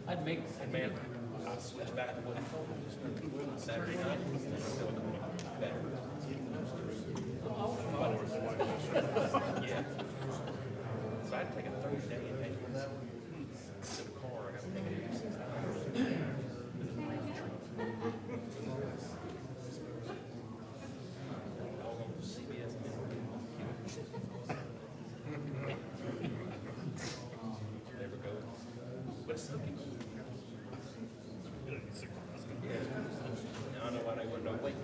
I'd make, man, I switched back with Saturday night. Better. Yeah. So I'd take a Thursday and take the car. I got to take it. CBS. Never go. But it's so good. Yeah. Now I know why they wouldn't know. Wait.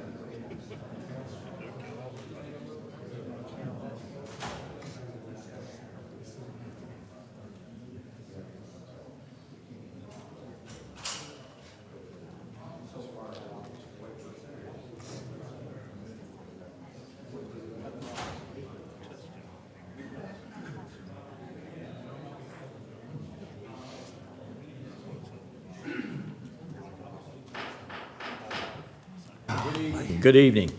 Good evening.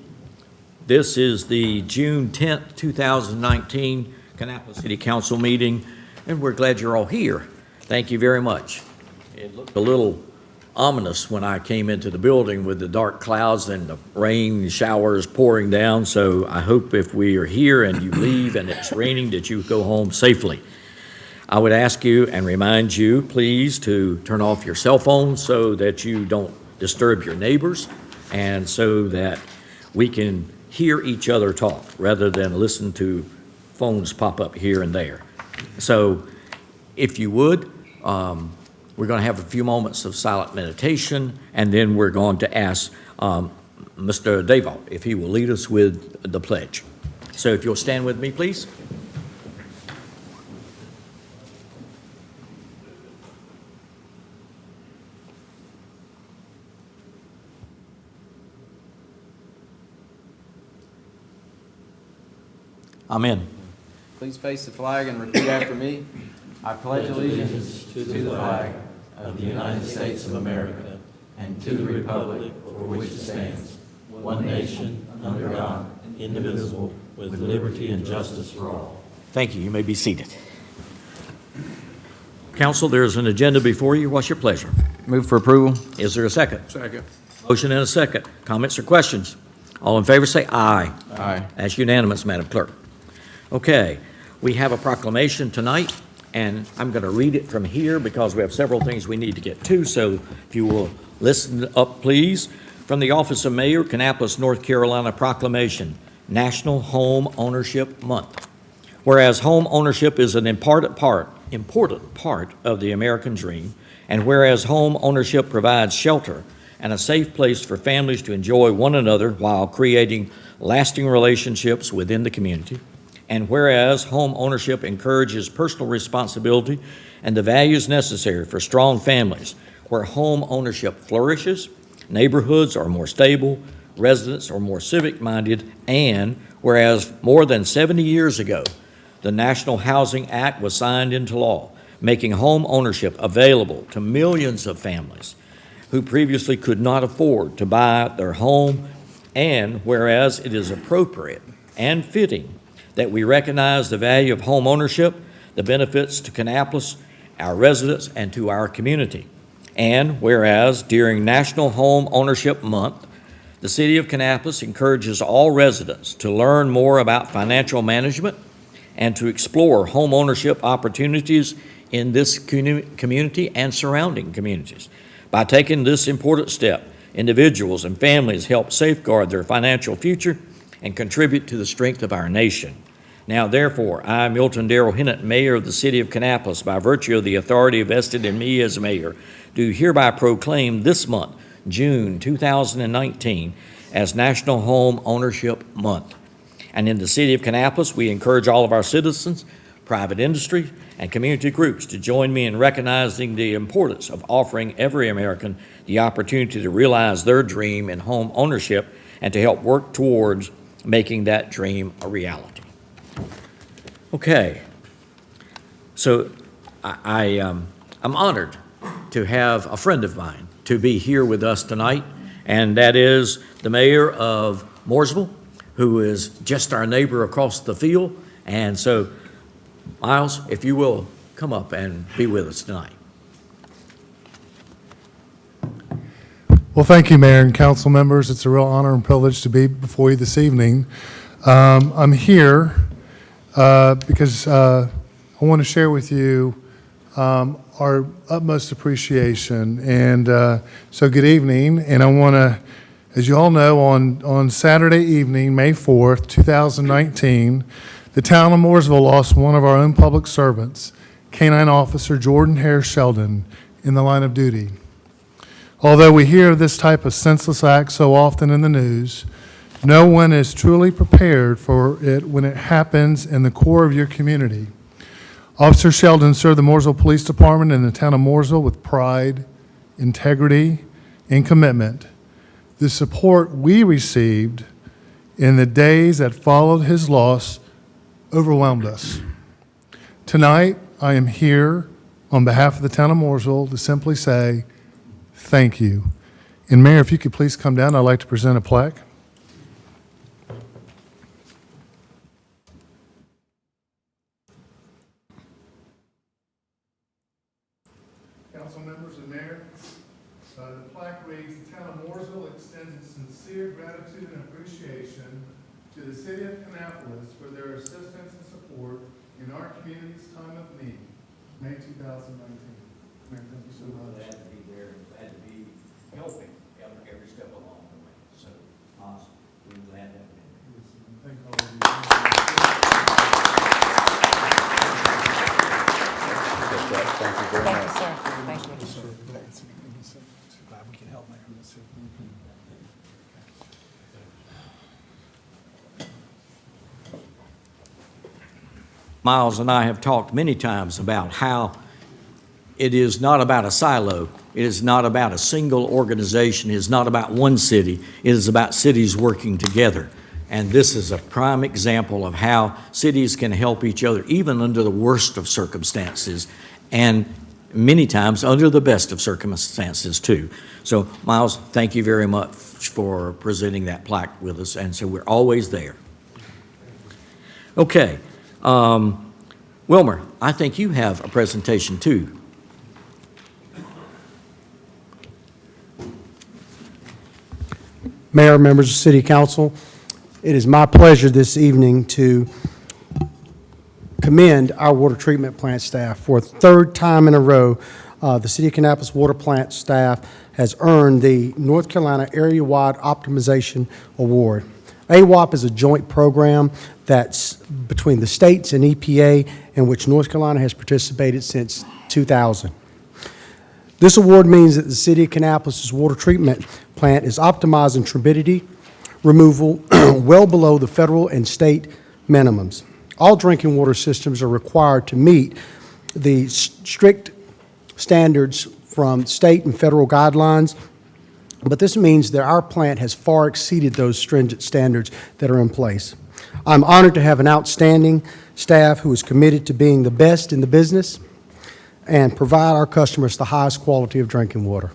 This is the June 10th, 2019 Kannapolis City Council meeting, and we're glad you're all here. Thank you very much. It looked a little ominous when I came into the building with the dark clouds and the rain showers pouring down, so I hope if we are here and you leave and it's raining that you go home safely. I would ask you and remind you, please, to turn off your cell phones so that you don't disturb your neighbors, and so that we can hear each other talk rather than listen to phones pop up here and there. So if you would, we're going to have a few moments of silent meditation, and then we're going to ask Mr. Deval if he will lead us with the pledge. So if you'll stand with me, please. Amen. Please face the flag and repeat after me. I pledge allegiance to the flag of the United States of America and to the republic for which it stands, one nation, under God, indivisible, with liberty and justice for all. Thank you. You may be seated. Council, there's an agenda before you. What's your pleasure? Move for approval. Is there a second? Second. Motion and a second. Comments or questions? All in favor say aye. Aye. That's unanimous, Madam Clerk. Okay, we have a proclamation tonight, and I'm going to read it from here because we have several things we need to get to, so if you will listen up, please. From the Office of Mayor, Kannapolis, North Carolina, proclamation, National Home Ownership Month. Whereas home ownership is an important part of the American dream, and whereas home ownership provides shelter and a safe place for families to enjoy one another while creating lasting relationships within the community, and whereas home ownership encourages personal responsibility and the values necessary for strong families, where home ownership flourishes, Neighborhoods are more stable, residents are more civic-minded, and whereas more than 70 years ago, the National Housing Act was signed into law, making home ownership available to millions of families who previously could not afford to buy their home, and whereas it is appropriate and fitting that we recognize the value of home ownership, the benefits to Kannapolis, our residents, and to our community. And whereas during National Home Ownership Month, the City of Kannapolis encourages all residents to learn more about financial management and to explore home ownership opportunities in this community and surrounding communities. By taking this important step, individuals and families help safeguard their financial future and contribute to the strength of our nation. Now, therefore, I, Milton Darrell Hennett, Mayor of the City of Kannapolis, by virtue of the authority vested in me as mayor, do hereby proclaim this month, June 2019, as National Home Ownership Month. And in the City of Kannapolis, we encourage all of our citizens, private industry, and community groups to join me in recognizing the importance of offering every American the opportunity to realize their dream in home ownership and to help work towards making that dream a reality. Okay, so I'm honored to have a friend of mine to be here with us tonight, and that is the mayor of Mooresville, who is just our neighbor across the field. And so, Miles, if you will, come up and be with us tonight. Well, thank you, Mayor and council members. It's a real honor and privilege to be before you this evening. I'm here because I want to share with you our utmost appreciation. And so good evening. And I want to, as you all know, on Saturday evening, May 4th, 2019, the town of Mooresville lost one of our own public servants, Canine Officer Jordan Hare Sheldon, in the line of duty. Although we hear of this type of senseless act so often in the news, no one is truly prepared for it when it happens in the core of your community. Officer Sheldon served the Mooresville Police Department in the town of Mooresville with pride, integrity, and commitment. The support we received in the days that followed his loss overwhelmed us. Tonight, I am here on behalf of the town of Mooresville to simply say thank you. And Mayor, if you could please come down, I'd like to present a plaque. Council members and Mayor, the plaque reads, the town of Mooresville extends its sincere gratitude and appreciation to the city of Kannapolis for their assistance and support in our community's time of need. May 2019. Mayor, thank you so much. Glad to be there and glad to be helping every step along the way. So, awesome. We're glad to have you. Thank all of you. Thank you very Thank much. you, sir. Thank you. Glad we can help, Mayor. Miles and I have talked many times about how it is not about a silo. It is not about a single organization. It is not about one city. It is about cities working together. And this is a prime example of how cities can help each other, even under the worst of circumstances, and many times under the best of circumstances too. So, Miles, thank you very much for presenting that plaque with us, and so we're always there. Okay. Wilmer, I think you have a presentation too. Mayor, members of City Council, it is my pleasure this evening to commend our water treatment plant staff. For a third time in a row, the City of Kannapolis water plant staff has earned the North Carolina Area-Wide Optimization Award. AWOP is a joint program that's between the states and EPA, in which North Carolina has participated since 2000. This award means that the City of Kannapolis' water treatment plant is optimizing turbidity removal well below the federal and state minimums. All drinking water systems are required to meet the strict standards from state and federal guidelines But this means that our plant has far exceeded those stringent standards that are in place. I'm honored to have an outstanding staff who is committed to being the best in the business and provide our customers the highest quality of drinking water.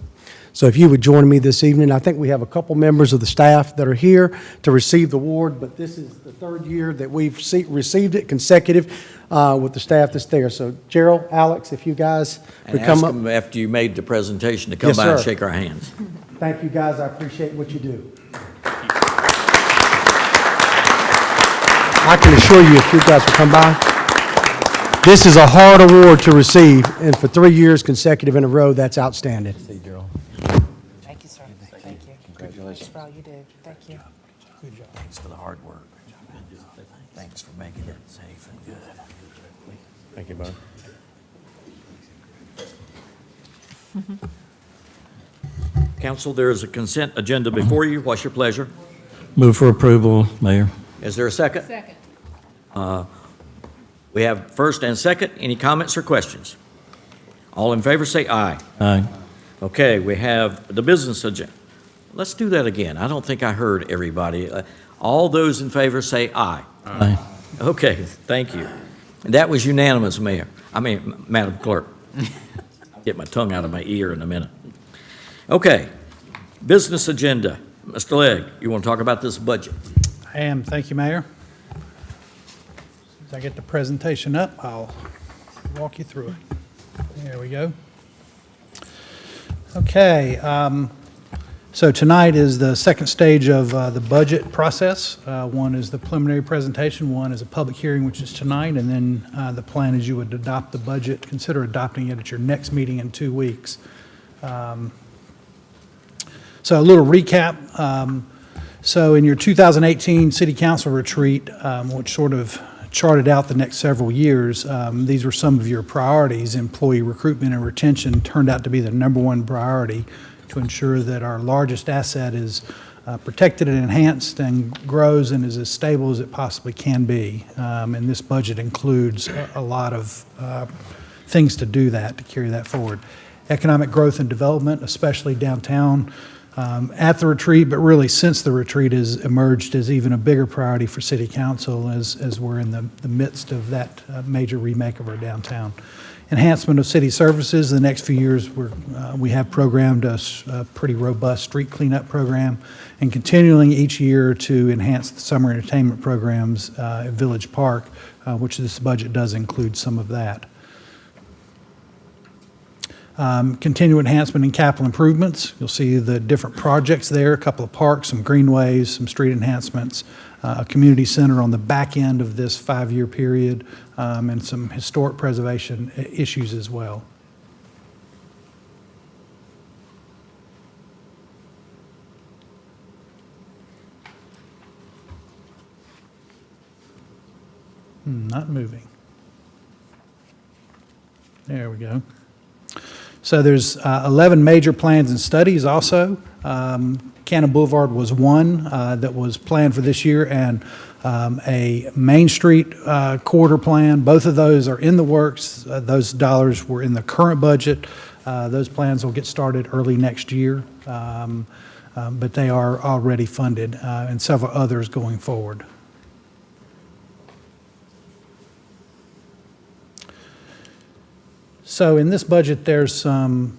So if you would join me this evening, I think we have a couple members of the staff that are here to receive the award, but this is the third year that we've received it consecutive with the staff that's there. So Gerald, Alex, if you guys would come up. And ask them after you made the presentation to come Yes, by and sir. shake our hands. Thank you, guys. I appreciate what you do. I can assure you, if you guys will come by, this is a hard award to receive, and for 3 years consecutive in a row, that's outstanding. Thank you, sir. Thank you. Congratulations. For all you do. Thank you. Thanks for the hard work. Thanks for making it safe and good. Thank you, Bob. Council, there is a consent agenda before you. What's your pleasure? Move for approval, Mayor. Is there a second? Second. We have first and second. Any comments or questions? All in favor, say aye. Aye. Okay, we have the business agenda. Let's do that again. I don't think I heard everybody. All those in favor, say aye. Aye. Okay, thank you. That was unanimous, Madam Clerk. I'll get my tongue out of my ear in a minute. Okay, business agenda. Mr. Legg, you want to talk about this budget? I am. Thank you, Mayor. As I get the presentation up, I'll walk you through it. There we go. Okay. So tonight is the second stage of the budget process. One is the preliminary presentation, one is a public hearing, which is tonight, and then the plan is you would adopt the budget, consider adopting it at your next meeting in 2 weeks. So a little recap. So in your 2018 City Council retreat, which sort of charted out the next several years, these were some of your priorities. Employee recruitment and retention turned out to be the #1 priority to ensure that our largest asset is protected and enhanced and grows and is as stable as it possibly can be. And this budget includes a lot of things to do that, to carry that forward. Economic growth and development, especially downtown, at the retreat, but really since the retreat has emerged as even a bigger priority for City Council as we're in the midst of that major remake of our downtown. Enhancement of city services. The next few years, we have programmed a pretty robust street cleanup program and continuing each year to enhance the summer entertainment programs at Village Park, which this budget does include some of that. Continued enhancement in capital improvements. You'll see the different projects there, a couple of parks, some greenways, some street enhancements, a community center on the back end of this 5-year period, and some historic preservation issues as well. Not moving. There we go. So there's 11 major plans and studies also. Cannon Boulevard was one that was planned for this year, and a Main Street corridor plan. Both of those are in the works. Those dollars were in the current budget. Those plans will get started early next year, but they are already funded, and several others going forward. So in this budget, there's some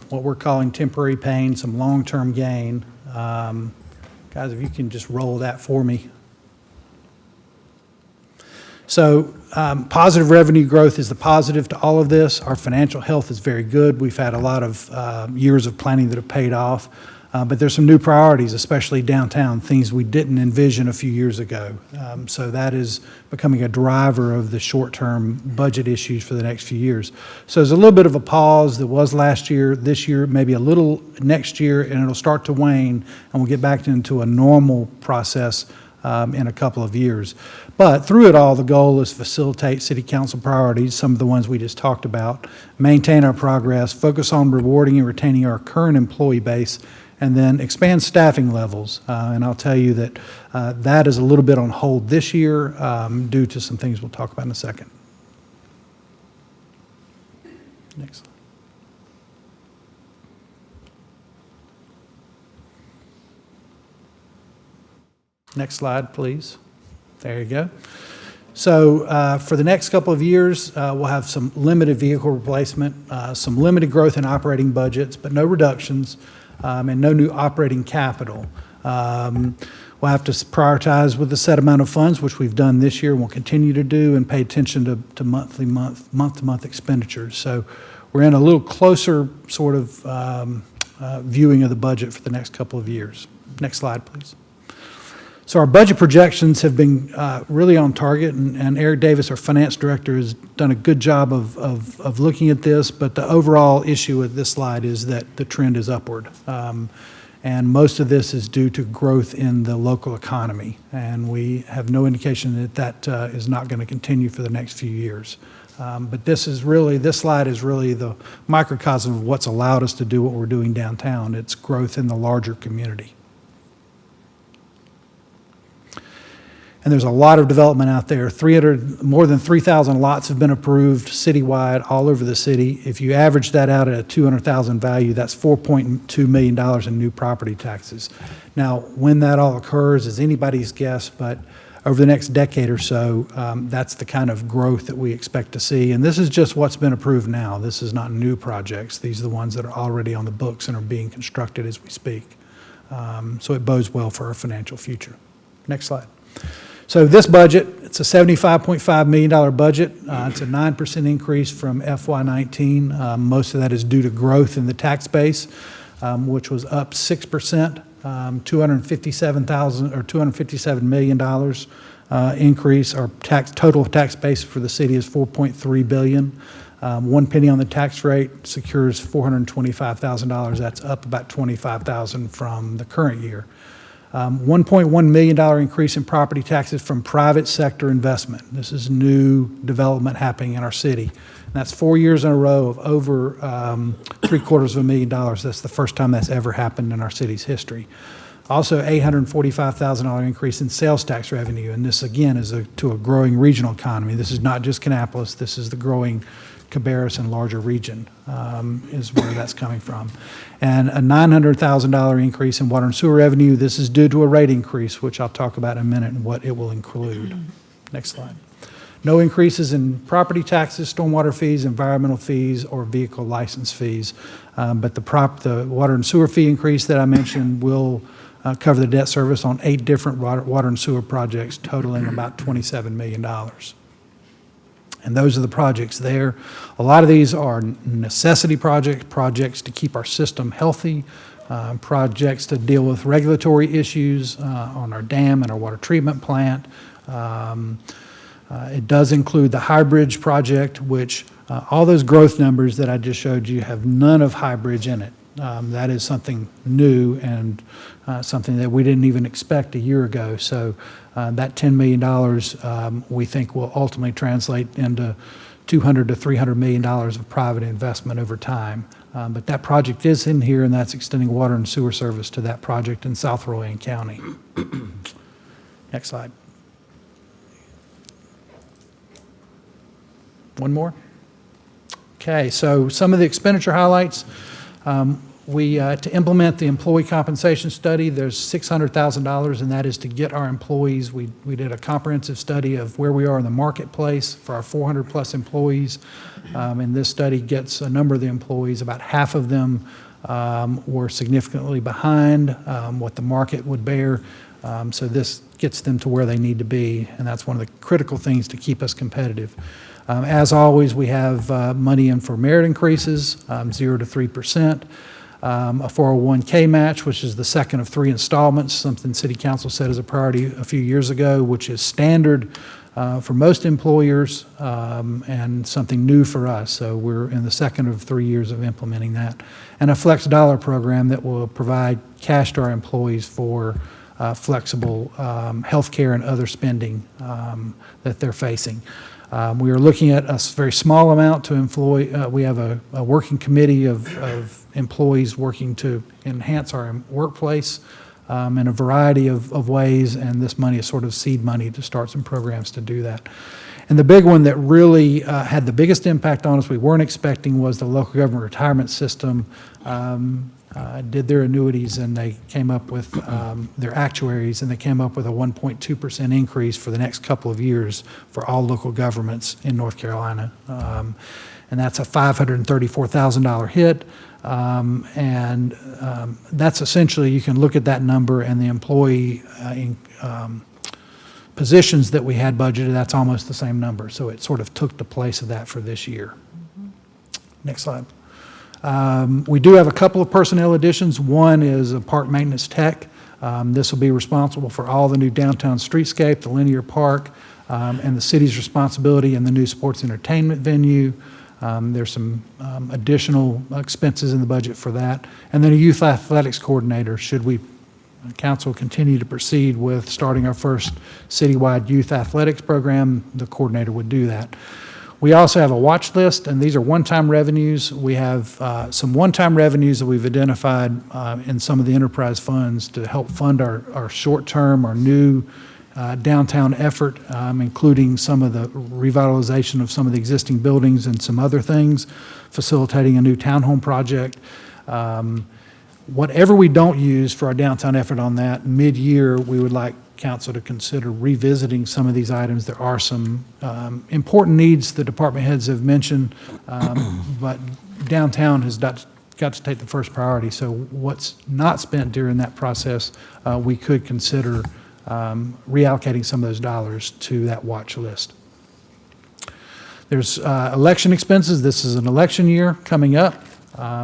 what we're calling temporary pain, some long-term gain. Guys, if you can just roll that for me. So positive revenue growth is the positive to all of this. Our financial health is very good. We've had a lot of years of planning that have paid off. But there's some new priorities, especially downtown, things we didn't envision a few years ago. So that is becoming a driver of the short-term budget issues for the next few years. So there's a little bit of a pause that was last year, this year, maybe a little next year, and it'll start to wane, and we'll get back into a normal process in a couple of years. But through it all, the goal is facilitate City Council priorities, some of the ones we just talked about, maintain our progress, focus on rewarding and retaining our current employee base, and then expand staffing levels. And I'll tell you that that is a little bit on hold this year due to some things we'll talk about in a second. Next. Next slide, please. There you go. So for the next couple of years, we'll have some limited vehicle replacement, some limited growth in operating budgets, but no reductions, and no new operating capital. We'll have to prioritize with the set amount of funds, which we've done this year and will continue to do, and pay attention to month-to-month expenditures. So we're in a little closer sort of viewing of the budget for the next couple of years. Next slide, please. So our budget projections have been really on target, and Eric Davis, our finance director, has done a good job of looking at this, but the overall issue with this slide is that the trend is upward. And most of this is due to growth in the local economy, and we have no indication that is not going to continue for the next few years. But this slide is really the microcosm of what's allowed us to do what we're doing downtown. It's growth in the larger community. And there's a lot of development out there. More than 3,000 lots have been approved citywide, all over the city. If you average that out at a 200,000 value, that's $4.2 million in new property taxes. Now, when that all occurs is anybody's guess, but over the next decade or so, that's the kind of growth that we expect to see. And this is just what's been approved now. This is not new projects. These are the ones that are already on the books and are being constructed as we speak. So it bodes well for our financial future. Next slide. So this budget, it's a $75.5 million budget. It's a 9% increase from FY19. Most of that is due to growth in the tax base, which was up 6%, $257 million increase. Our total tax base for the city is $4.3 billion. 1 penny on the tax rate secures $425,000. That's up about $25,000 from the current year. $1.1 million increase in property taxes from private sector investment. This is new development happening in our city. And that's 4 years in a row of over $750,000. That's the first time that's ever happened in our city's history. Also, $845,000 increase in sales tax revenue. And this, again, is to a growing regional economy. This is not just Kannapolis. This is the growing Cabarrus and larger region is where that's coming from. And a $900,000 increase in water and sewer revenue. This is due to a rate increase, which I'll talk about in a minute and what it will include. Next slide. No increases in property taxes, stormwater fees, environmental fees, or vehicle license fees. But the water and sewer fee increase that I mentioned will cover the debt service on 8 different water and sewer projects totaling about $27 million. And those are the projects there. A lot of these are necessity projects to keep our system healthy, projects to deal with regulatory issues on our dam and our water treatment plant. It does include the High Bridge project, which all those growth numbers that I just showed you have none of High Bridge in it. That is something new and something that we didn't even expect a year ago. So that $10 million we think will ultimately translate into $200 to $300 million of private investment over time. But that project is in here, and that's extending water and sewer service to that project in South Rowan County. Next slide. One more. Okay, so some of the expenditure highlights. To implement the employee compensation study, there's $600,000, and that is to get our employees. We did a comprehensive study of where we are in the marketplace for our 400-plus employees, and this study gets a number of the employees. About half of them were significantly behind what the market would bear, so this gets them to where they need to be, and that's one of the critical things to keep us competitive. As always, we have money in for merit increases, 0 to 3%. A 401k match, which is the second of 3 installments, something City Council said is a priority a few years ago, which is standard for most employers and something new for us. So we're in the second of 3 years of implementing that. And a Flex Dollar program that will provide cash to our employees for flexible health care and other spending that they're facing. We are looking at a very small amount to employ. We have a working committee of employees working to enhance our workplace in a variety of ways, and this money is sort of seed money to start some programs to do that. And the big one that really had the biggest impact on us we weren't expecting was the local government retirement system. did their annuities, and they came up with their actuaries, and they came up with a 1.2% increase for the next couple of years for all local governments in North Carolina. And that's a $534,000 hit. That's essentially, you can look at that number and the employee positions that we had budgeted, that's almost the same number. So it sort of took the place of that for this year. Next slide. We do have a couple of personnel additions. One is a park maintenance tech. This will be responsible for all the new downtown streetscape, the linear park, and the city's responsibility in the new sports entertainment venue. There's some additional expenses in the budget for that. And then a youth athletics coordinator, should we, council, continue to proceed with starting our first citywide youth athletics program, the coordinator would do that. We also have a watch list, and these are one-time revenues. We have some one-time revenues that we've identified in some of the enterprise funds to help fund our short-term, our new downtown effort, including some of the revitalization of some of the existing buildings and some other things, facilitating a new townhome project. Whatever we don't use for our downtown effort on that, mid-year, we would like council to consider revisiting some of these items. There are some important needs the department heads have mentioned, but downtown has got to take the first priority. So what's not spent during that process, we could consider reallocating some of those dollars to that watch list. There's election expenses. This is an election year coming up.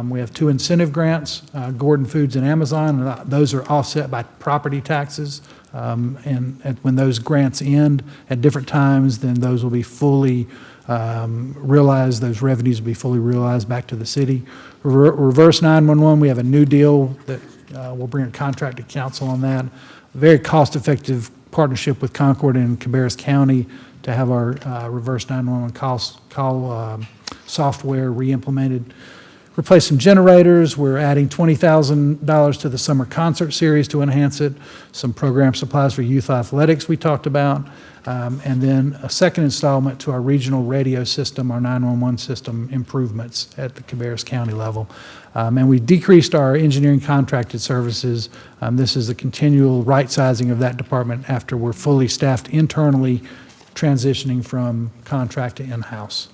We have 2 incentive grants, Gordon Foods and Amazon, and those are offset by property taxes. And when those grants end at different times, then those will be fully realized, those revenues will be fully realized back to the city. Reverse 911, we have a new deal that we'll bring a contract to council on that. Very cost-effective partnership with Concord and Cabarrus County to have our reverse 911 call software re-implemented. Replace some generators. We're adding $20,000 to the summer concert series to enhance it. Some program supplies for youth athletics we talked about. And then a second installment to our regional radio system, our 911 system improvements at the Cabarrus County level. And we decreased our engineering contracted services. This is a continual right-sizing of that department after we're fully staffed internally, transitioning from contract to in-house.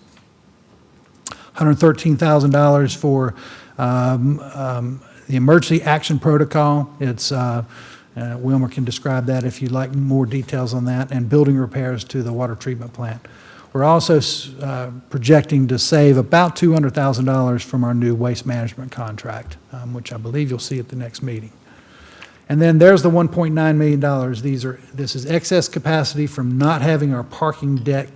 $113,000 for the emergency action protocol. It's Wilmer can describe that if you'd like more details on that, and building repairs to the water treatment plant. We're also projecting to save about $200,000 from our new waste management contract, which I believe you'll see at the next meeting. And then there's the $1.9 million. This is excess capacity from not having our parking debt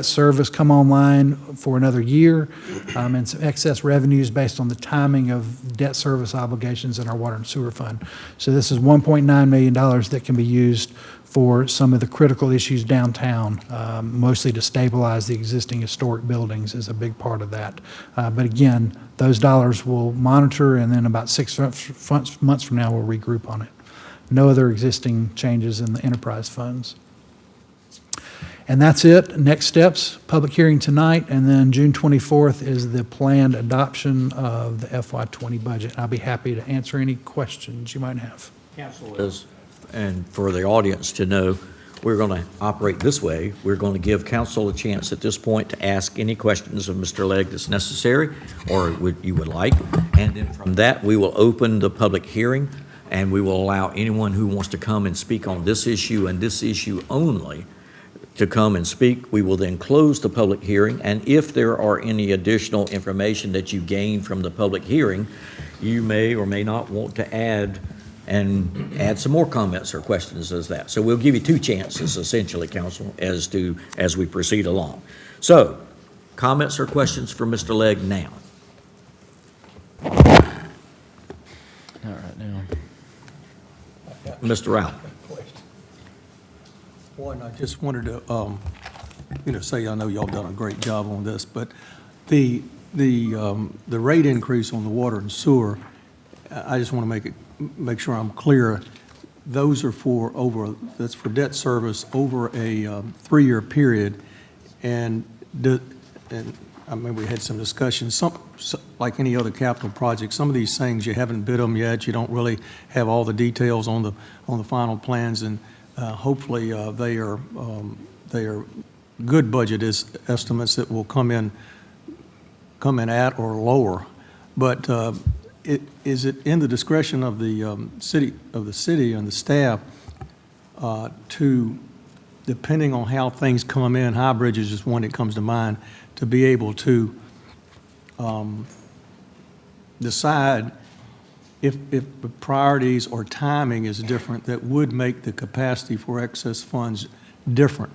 service come online for another year, and some excess revenues based on the timing of debt service obligations in our water and sewer fund. So this is $1.9 million that can be used for some of the critical issues downtown, mostly to stabilize the existing historic buildings is a big part of that. But again, those dollars will monitor, and then about 6 months from now, we'll regroup on it. No other existing changes in the enterprise funds. And that's it. Next steps, public hearing tonight, and then June 24th is the planned adoption of the FY20 budget. I'll be happy to answer any questions you might have. Council is, and for the audience to know, we're going to operate this way. We're going to give council a chance at this point to ask any questions of Mr. Legg that's necessary or you would like. And then from that, we will open the public hearing, and we will allow anyone who wants to come and speak on this issue and this issue only to come and speak. We will then close the public hearing, and if there are any additional information that you gain from the public hearing, you may or may not want to add some more comments or questions as that. So we'll give you 2 chances, essentially, council, as we proceed along. So, comments or questions for Mr. Legg now? All right, now. Mr. Rao. One, I just wanted to, say I know y'all done a great job on this, but the rate increase on the water and sewer, I just want to make sure I'm clear. Those are that's for debt service over a 3-year period, and I mean, we had some discussions, like any other capital project, some of these things, you haven't bid them yet, you don't really have all the details on the final plans, and hopefully they are good budget estimates that will come in at or lower. But is it in the discretion of the city and the staff to, depending on how things come in, High Bridge is just one that comes to mind, to be able to decide if the priorities or timing is different that would make the capacity for excess funds different.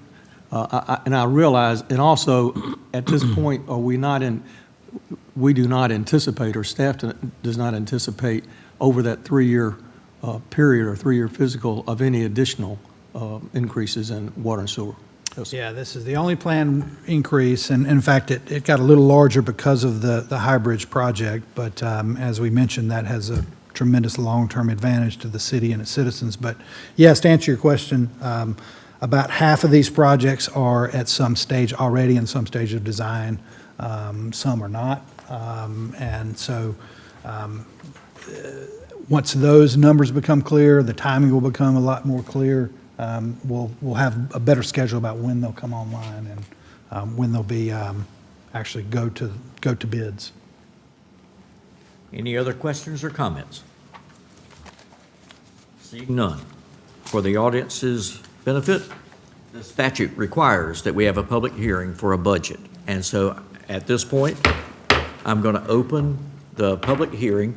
And I realize, and also at this point, we do not anticipate, or staff does not anticipate over that 3-year period or 3-year physical of any additional increases in water and sewer. Yes. Yeah, this is the only planned increase, and in fact, it got a little larger because of the High Bridge project, but as we mentioned, that has a tremendous long-term advantage to the city and its citizens. But yes, to answer your question, about half of these projects are at some stage already in some stage of design, some are not, and so once those numbers become clear, the timing will become a lot more clear. We'll have a better schedule about when they'll come online and when they'll be actually go to bids. Any other questions or comments? Seeing none. For the audience's benefit, the statute requires that we have a public hearing for a budget. And so at this point, I'm going to open the public hearing.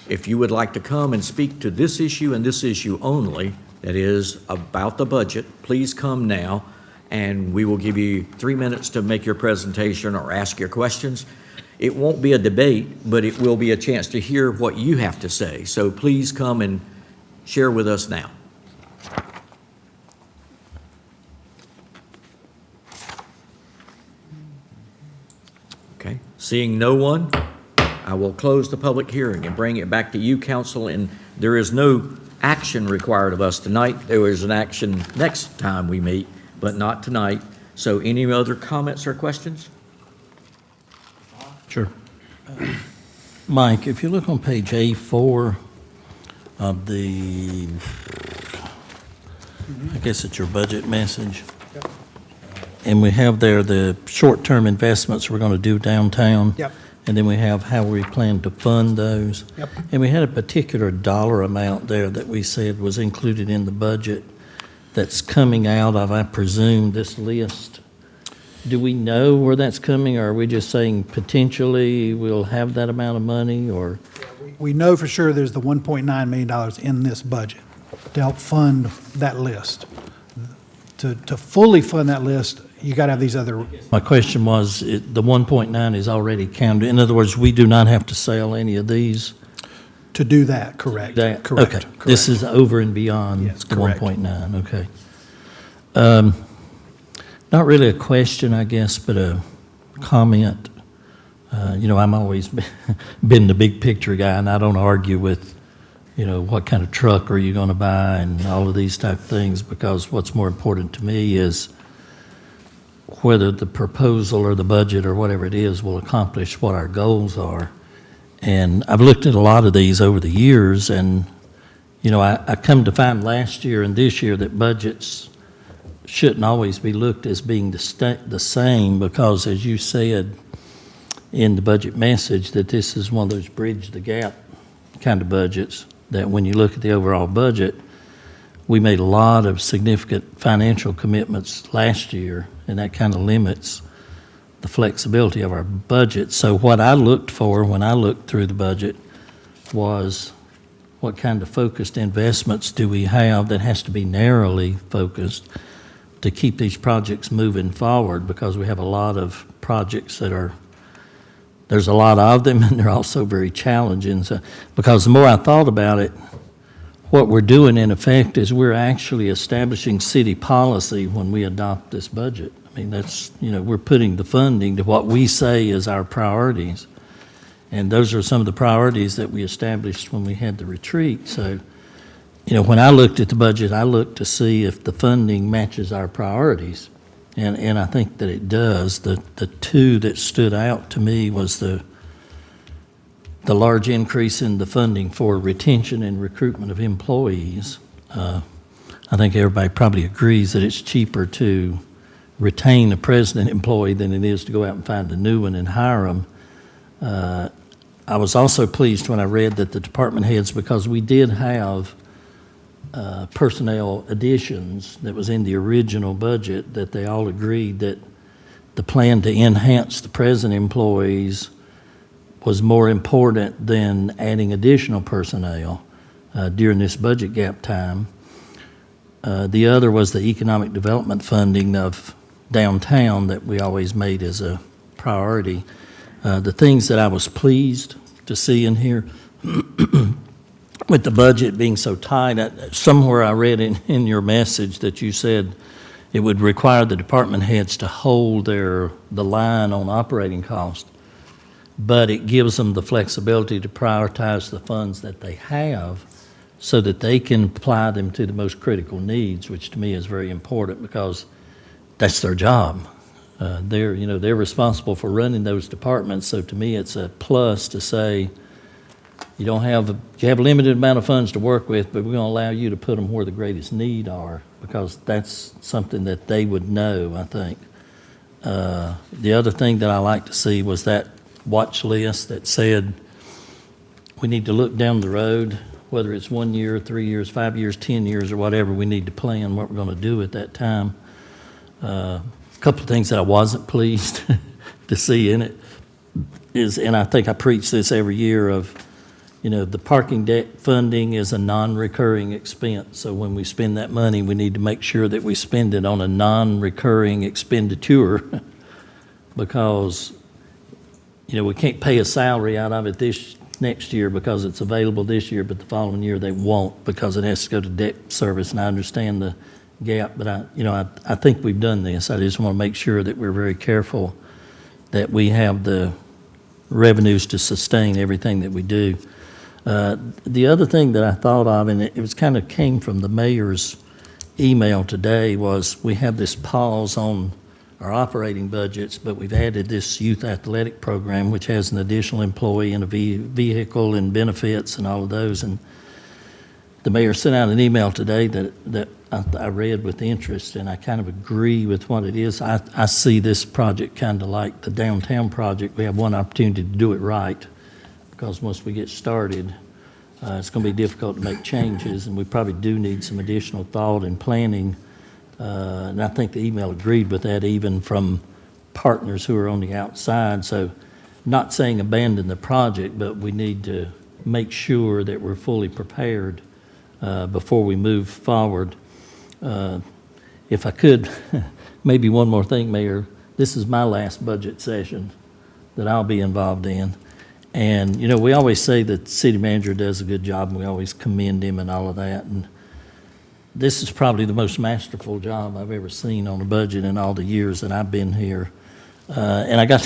If you would like to come and speak to this issue and this issue only, that is about the budget, please come now, and we will give you 3 minutes to make your presentation or ask your questions. It won't be a debate, but it will be a chance to hear what you have to say. So please come and share with us now. Okay, seeing no one, I will close the public hearing and bring it back to you, council, and there is no action required of us tonight. There is an action next time we meet, but not tonight. So any other comments or questions? Sure. Mike, if you look on page A4 of the, I guess it's your budget message, and we have there the short-term investments we're going to do downtown. Yep. And then we have how we plan to fund those. Yep. And we had a particular dollar amount there that we said was included in the budget that's coming out of, I presume, this list. Do we know where that's coming, or are we just saying potentially we'll have that amount of money, or? We know for sure there's the $1.9 million in this budget to help fund that list. To fully fund that list, you got to have these other. My question was, the 1.9 is already counted. In other words, we do not have to sell any of these? To do that, correct. That, correct. okay. Correct. This is over and beyond Yes, the correct. 1.9, okay. Not really a question, I guess, but a comment. I'm always been the big picture guy, and I don't argue with, what kind of truck are you going to buy and all of these type of things, because what's more important to me is whether the proposal or the budget or whatever it is will accomplish what our goals are. And I've looked at a lot of these over the years, and, I come to find last year and this year that budgets shouldn't always be looked as being the same, because, as you said in the budget message, that this is one of those bridge the gap kind of budgets, that when you look at the overall budget, we made a lot of significant financial commitments last year, and that kind of limits the flexibility of our budget. So what I looked for when I looked through the budget was what kind of focused investments do we have that has to be narrowly focused to keep these projects moving forward, because we have a lot of projects that there's a lot of them, and they're also very challenging. So, because the more I thought about it, what we're doing in effect is we're actually establishing city policy when we adopt this budget. I mean, that's, we're putting the funding to what we say is our priorities. And those are some of the priorities that we established when we had the retreat. So, when I looked at the budget, I looked to see if the funding matches our priorities. and I think that it does. The two that stood out to me was the large increase in the funding for retention and recruitment of employees. I think everybody probably agrees that it's cheaper to retain a president employee than it is to go out and find a new one and hire them. I was also pleased when I read that the department heads, because we did have personnel additions that was in the original budget, that they all agreed that the plan to enhance the present employees was more important than adding additional personnel during this budget gap time. The other was the economic development funding of downtown that we always made as a priority. The things that I was pleased to see in here, with the budget being so tight, somewhere I read in your message that you said it would require the department heads to hold the line on operating cost, but it gives them the flexibility to prioritize the funds that they have so that they can apply them to the most critical needs, which to me is very important because that's their job. They're responsible for running those departments, so to me it's a plus to say you have a limited amount of funds to work with, but we're going to allow you to put them where the greatest need are, because that's something that they would know, I think. The other thing that I like to see was that watch list that said we need to look down the road, whether it's 1 year, 3 years, 5 years, 10 years, or whatever. We need to plan what we're going to do at that time. A couple of things that I wasn't pleased to see in it is, and I think I preach this every year, of the parking deck funding is a non-recurring expense. So when we spend that money, we need to make sure that we spend it on a non-recurring expenditure because, we can't pay a salary out of it this next year because it's available this year, but the following year they won't because it has to go to debt service. And I understand the gap, but I think we've done this. I just want to make sure that we're very careful that we have the revenues to sustain everything that we do. The other thing that I thought of, and it was kind of came from the mayor's email today, was we have this pause on our operating budgets, but we've added this youth athletic program, which has an additional employee and a vehicle and benefits and all of those. And the mayor sent out an email today that I read with interest, and I kind of agree with what it is. I see this project kind of like the downtown project. We have one opportunity to do it right, because once we get started, it's going to be difficult to make changes, and we probably do need some additional thought and planning. And I think the email agreed with that, even from partners who are on the outside. So not saying abandon the project, but we need to make sure that we're fully prepared before we move forward. If I could, maybe one more thing, Mayor. This is my last budget session that I'll be involved in. And, we always say that the city manager does a good job, and we always commend him and all of that. And this is probably the most masterful job I've ever seen on a budget in all the years that I've been here. And I got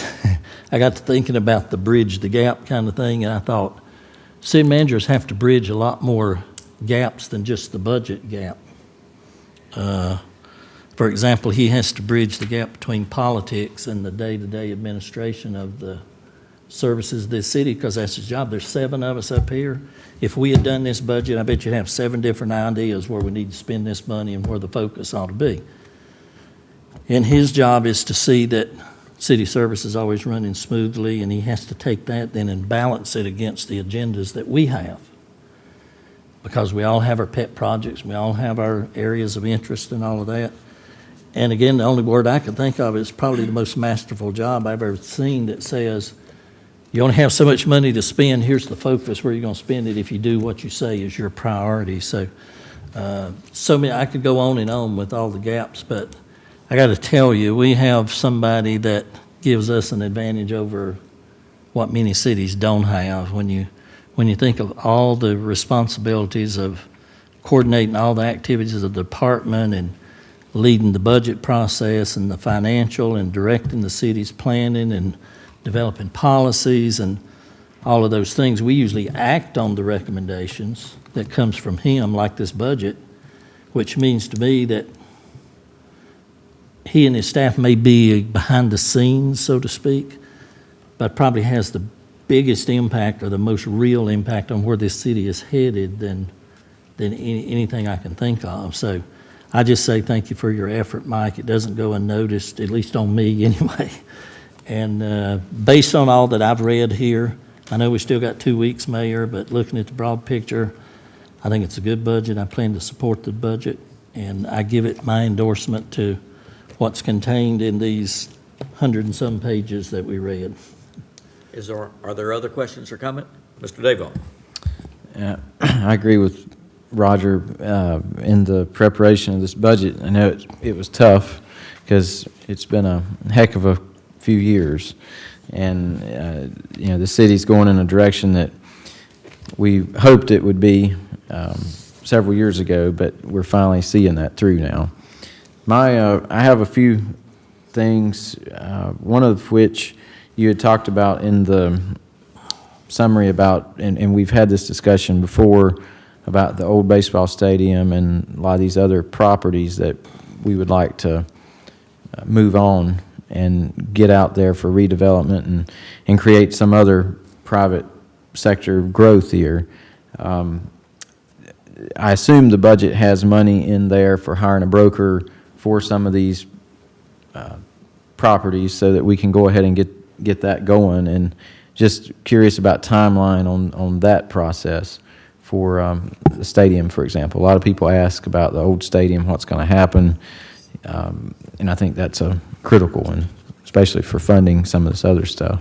to thinking about the bridge the gap kind of thing, and I thought city managers have to bridge a lot more gaps than just the budget gap. For example, he has to bridge the gap between politics and the day-to-day administration of the services of this city, because that's his job. There's 7 of us up here. If we had done this budget, I bet you'd have 7 different ideas where we need to spend this money and where the focus ought to be. And his job is to see that city service is always running smoothly, and he has to take that then and balance it against the agendas that we have. Because we all have our pet projects, we all have our areas of interest and all of that. And again, the only word I can think of is probably the most masterful job I've ever seen, that says, you only have so much money to spend, here's the focus where you're going to spend it if you do what you say is your priority. So many, I could go on and on with all the gaps, but I got to tell you, we have somebody that gives us an advantage over what many cities don't have. When you think of all the responsibilities of coordinating all the activities of the department and leading the budget process and the financial and directing the city's planning and developing policies and all of those things, we usually act on the recommendations that comes from him, like this budget, which means to me that he and his staff may be behind the scenes, so to speak, but probably has the biggest impact or the most real impact on where this city is headed than anything I can think of. So I just say thank you for your effort, Mike. It doesn't go unnoticed, at least on me anyway. And based on all that I've read here, I know we still got 2 weeks, Mayor, but looking at the broad picture, I think it's a good budget. I plan to support the budget, and I give it my endorsement to what's contained in these 100 and some pages that we read. Are there other questions or comment? Mr. Davon? I agree with Roger in the preparation of this budget. I know it was tough because it's been a heck of a few years, and the city's going in a direction that we hoped it would be several years ago, but we're finally seeing that through now. I have a few things, one of which you had talked about in the summary about, and we've had this discussion before, about the old baseball stadium and a lot of these other properties that we would like to move on and get out there for redevelopment and create some other private sector growth here. I assume the budget has money in there for hiring a broker for some of these properties so that we can go ahead and get that going, and just curious about timeline on that process for the stadium, for example. A lot of people ask about the old stadium, what's going to happen, and I think that's a critical one, especially for funding some of this other stuff.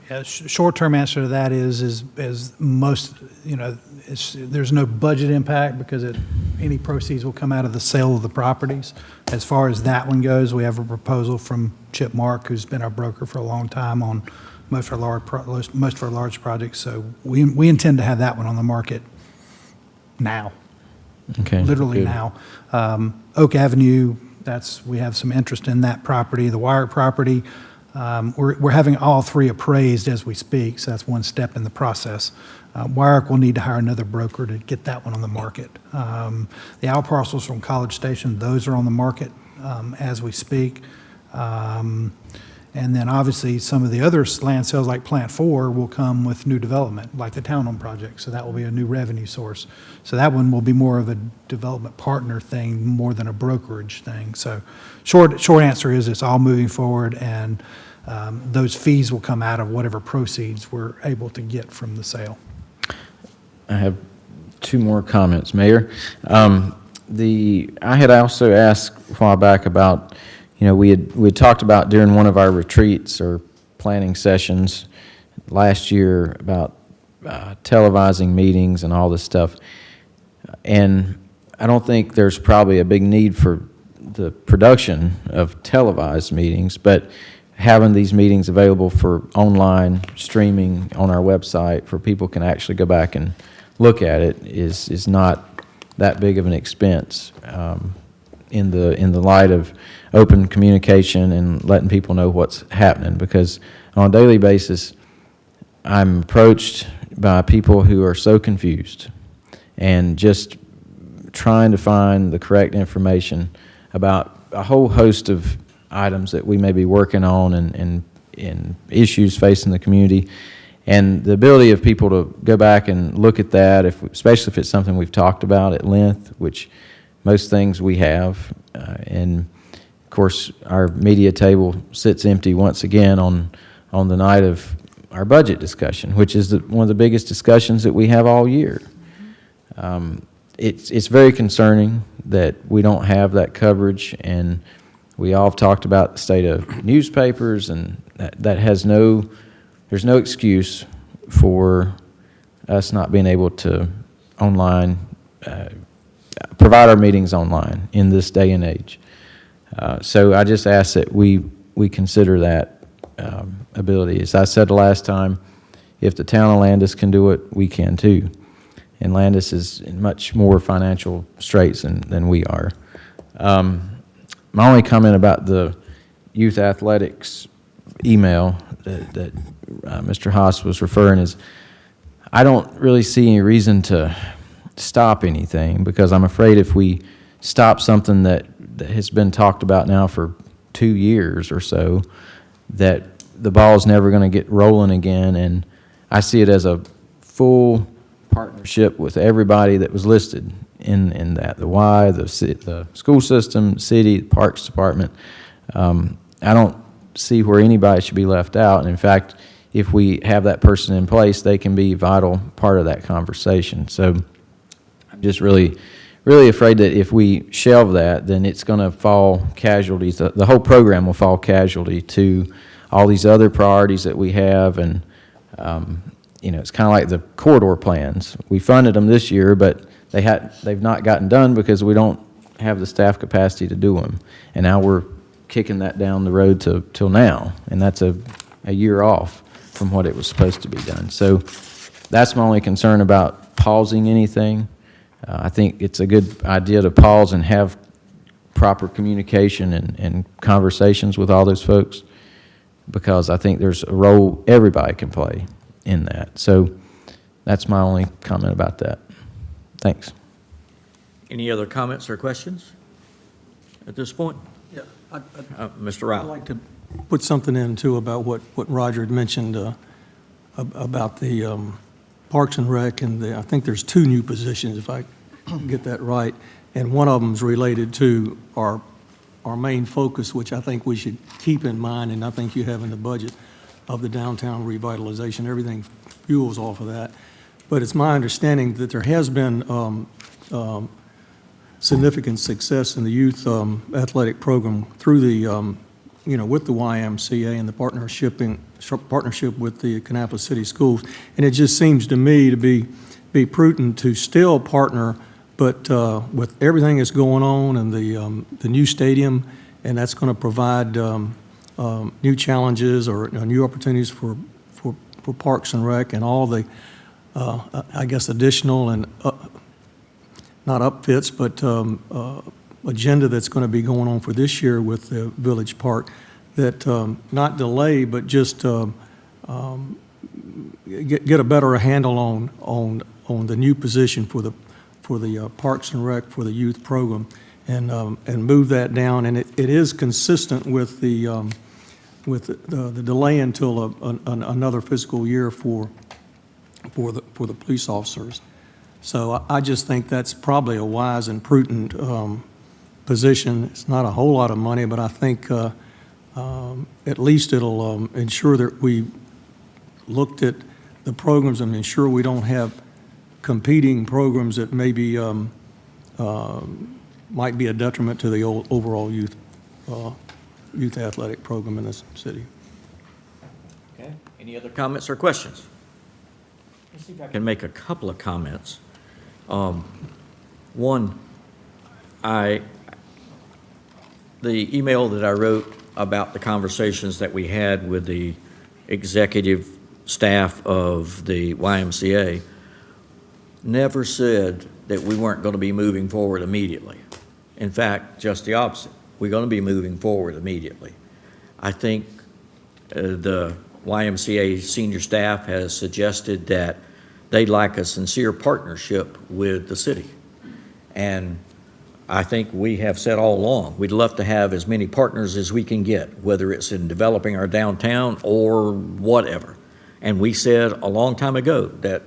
Yeah, short-term answer to that is most, there's no budget impact because any proceeds will come out of the sale of the properties. As far as that one goes, we have a proposal from Chip Mark, who's been our broker for a long time on most of our large projects. So we intend to have that one on the market now. Okay. Literally good. now. Oak Avenue, we have some interest in that property. The Wyrick property, we're having all three appraised as we speak, so that's one step in the process. Wyrick will need to hire another broker to get that one on the market. The out parcels from College Station, those are on the market as we speak. And then obviously some of the other land sales like Plant 4 will come with new development, like the townhome project, so that will be a new revenue source. So that one will be more of a development partner thing more than a brokerage thing. So short answer is it's all moving forward, and those fees will come out of whatever proceeds we're able to get from the sale. I have two more comments, Mayor. I had also asked a while back about, we had talked about during one of our retreats or planning sessions last year about televising meetings and all this stuff. And I don't think there's probably a big need for the production of televised meetings, but having these meetings available for online streaming on our website for people can actually go back and look at it is not that big of an expense in the light of open communication and letting people know what's happening, because on a daily basis I'm approached by people who are so confused and just trying to find the correct information about a whole host of items that we may be working on and issues facing the community. And the ability of people to go back and look at that, especially if it's something we've talked about at length, which most things we have. And, of course, our media table sits empty once again on the night of our budget discussion, which is one of the biggest discussions that we have all year. It's very concerning that we don't have that coverage, and we all have talked about the state of newspapers, and that has there's no excuse for us not being able to provide our meetings online in this day and age. So I just ask that we consider that ability. As I said the last time, if the town of Landis can do it, we can too. And Landis is in much more financial straits than we are. My only comment about the youth athletics email that Mr. Haas was referring is, I don't really see any reason to stop anything, because I'm afraid if we stop something that has been talked about now for 2 years or so, that the ball's never going to get rolling again. And I see it as a full partnership with everybody that was listed in that, the Y, the school system, city, parks department. I don't see where anybody should be left out. And in fact, if we have that person in place, they can be a vital part of that conversation. So I'm just really afraid that if we shelve that, then it's going to fall casualties. The whole program will fall casualty to all these other priorities that we have. And, it's kind of like the corridor plans. We funded them this year, but they've not gotten done because we don't have the staff capacity to do them. And now we're kicking that down the road till now, and that's a year off from what it was supposed to be done. So that's my only concern about pausing anything. I think it's a good idea to pause and have proper communication and conversations with all those folks, because I think there's a role everybody can play in that. So that's my only comment about that. Thanks. Any other comments or questions at this point? Yeah, Mr. I'd Rowell. like to put something in, too, about what Roger had mentioned about the Parks and Rec, and I think there's 2 new positions, if I get that right, and one of them is related to our main focus, which I think we should keep in mind, and I think you have in the budget, of the downtown revitalization. Everything fuels off of that. But it's my understanding that there has been significant success in the youth athletic program through the, with the YMCA and the partnership with the Kannapolis City Schools. And it just seems to me to be prudent to still partner, but with everything that's going on and the new stadium, and that's going to provide new challenges or new opportunities for Parks and Rec and all the, I guess, additional and not upfits, but agenda that's going to be going on for this year with the Village Park, that not delay, but just get a better handle on the new position for the Parks and Rec for the youth program, and move that down. And it is consistent with the delay until another fiscal year for the police officers. So I just think that's probably a wise and prudent position. It's not a whole lot of money, but I think at least it'll ensure that we looked at the programs and ensure we don't have competing programs that maybe might be a detriment to the overall youth athletic program in this city. Okay. Any other comments or questions? Let's see if I can make a couple of comments. One, the email that I wrote about the conversations that we had with the executive staff of the YMCA never said that we weren't going to be moving forward immediately. In fact, just the opposite. We're going to be moving forward immediately. I think the YMCA senior staff has suggested that they'd like a sincere partnership with the city. And I think we have said all along, we'd love to have as many partners as we can get, whether it's in developing our downtown or whatever. And we said a long time ago that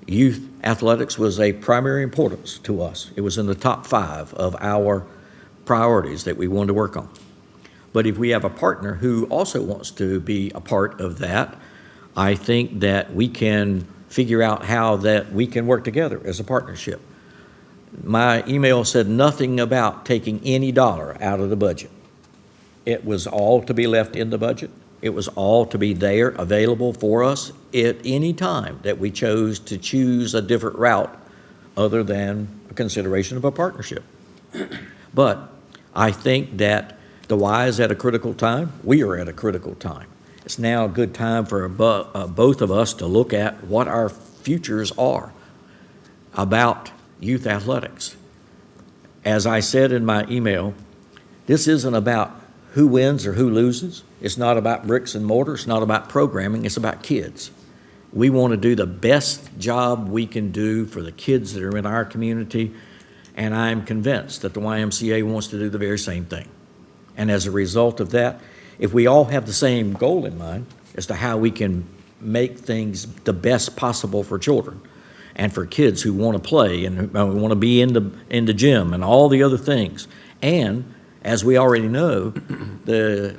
youth athletics was a primary importance to us. It was in the top 5 of our priorities that we wanted to work on. But if we have a partner who also wants to be a part of that, I think that we can figure out how that we can work together as a partnership. My email said nothing about taking any dollar out of the budget. It was all to be left in the budget. It was all to be there, available for us at any time that we chose to choose a different route other than a consideration of a partnership. But I think that the Y is at a critical time. We are at a critical time. It's now a good time for both of us to look at what our futures are about youth athletics. As I said in my email, this isn't about who wins or who loses. It's not about bricks and mortar. It's not about programming. It's about kids. We want to do the best job we can do for the kids that are in our community, and I'm convinced that the YMCA wants to do the very same thing. And as a result of that, if we all have the same goal in mind as to how we can make things the best possible for children and for kids who want to play and want to be in the gym and all the other things. And as we already know, the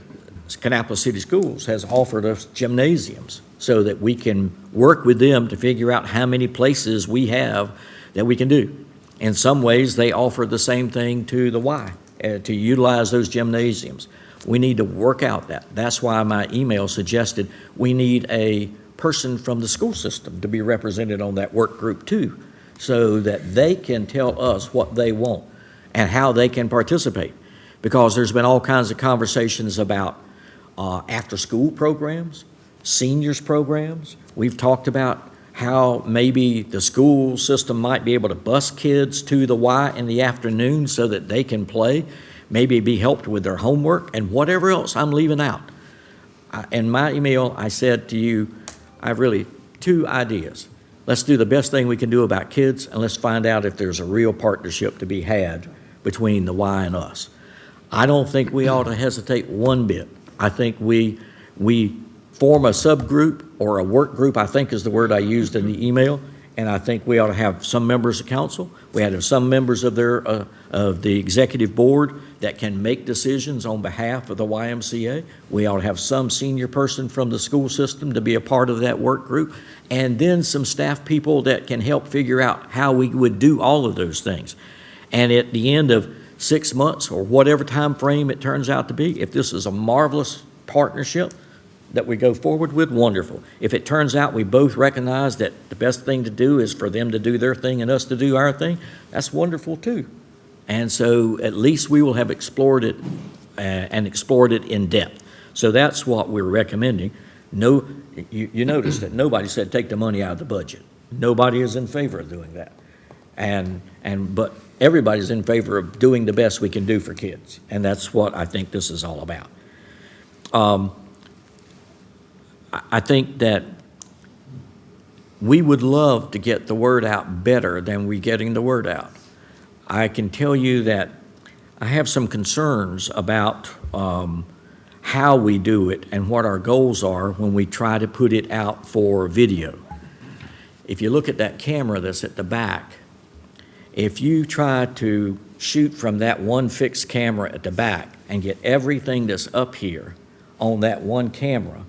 Kannapolis City Schools has offered us gymnasiums so that we can work with them to figure out how many places we have that we can do. In some ways, they offer the same thing to the Y, to utilize those gymnasiums. We need to work out that. That's why my email suggested we need a person from the school system to be represented on that work group too, so that they can tell us what they want and how they can participate. Because there's been all kinds of conversations about after-school programs, seniors programs. We've talked about how maybe the school system might be able to bus kids to the Y in the afternoon so that they can play, maybe be helped with their homework, and whatever else I'm leaving out. In my email, I said to you, I have really two ideas. Let's do the best thing we can do about kids, and let's find out if there's a real partnership to be had between the Y and us. I don't think we ought to hesitate one bit. I think we form a subgroup or a work group, I think is the word I used in the email, and I think we ought to have some members of council. We ought to have some members of the executive board that can make decisions on behalf of the YMCA. We ought to have some senior person from the school system to be a part of that work group, and then some staff people that can help figure out how we would do all of those things. And at the end of 6 months or whatever time frame it turns out to be, if this is a marvelous partnership that we go forward with, wonderful. If it turns out we both recognize that the best thing to do is for them to do their thing and us to do our thing, that's wonderful too. And so at least we will have explored it and explored it in depth. So that's what we're recommending. No, you notice that nobody said take the money out of the budget. Nobody is in favor of doing that. But everybody's in favor of doing the best we can do for kids. And that's what I think this is all about. I think that we would love to get the word out better than we're getting the word out. I can tell you that I have some concerns about how we do it and what our goals are when we try to put it out for video. If you look at that camera that's at the back, if you try to shoot from that one fixed camera at the back and get everything that's up here on that one camera,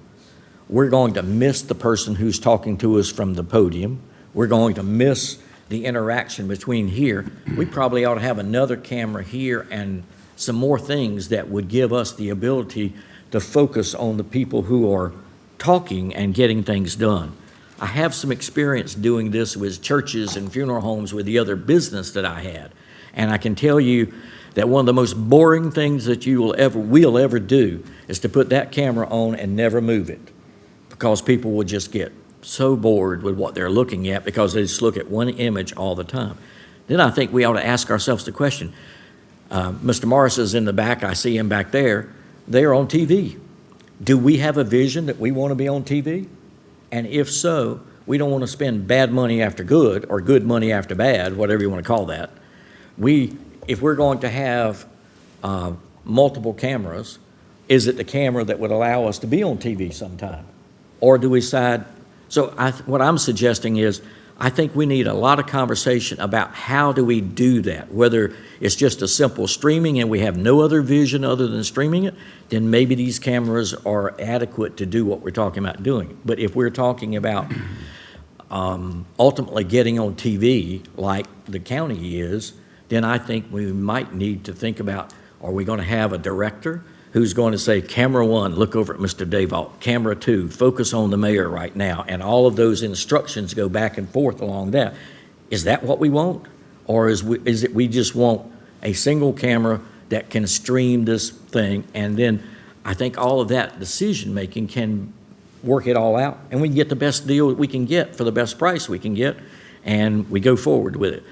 we're going to miss the person who's talking to us from the podium. We're going to miss the interaction between here. We probably ought to have another camera here and some more things that would give us the ability to focus on the people who are talking and getting things done. I have some experience doing this with churches and funeral homes with the other business that I had. And I can tell you that one of the most boring things that we'll ever do is to put that camera on and never move it, because people will just get so bored with what they're looking at because they just look at one image all the time. Then I think we ought to ask ourselves the question, Mr. Morris is in the back, I see him back there, they're on TV. Do we have a vision that we want to be on TV? And if so, we don't want to spend bad money after good or good money after bad, whatever you want to call that. If we're going to have multiple cameras, is it the camera that would allow us to be on TV sometime? Or do we decide? So what I'm suggesting is I think we need a lot of conversation about how do we do that, whether it's just a simple streaming and we have no other vision other than streaming it, then maybe these cameras are adequate to do what we're talking about doing. But if we're talking about ultimately getting on TV like the county is, then I think we might need to think about, are we going to have a director who's going to say, camera one, look over at Mr. Davalt, camera two, focus on the mayor right now, and all of those instructions go back and forth along that. Is that what we want? Or is it we just want a single camera that can stream this thing, and then I think all of that decision-making can work it all out, and we can get the best deal that we can get for the best price we can get, and we go forward with it.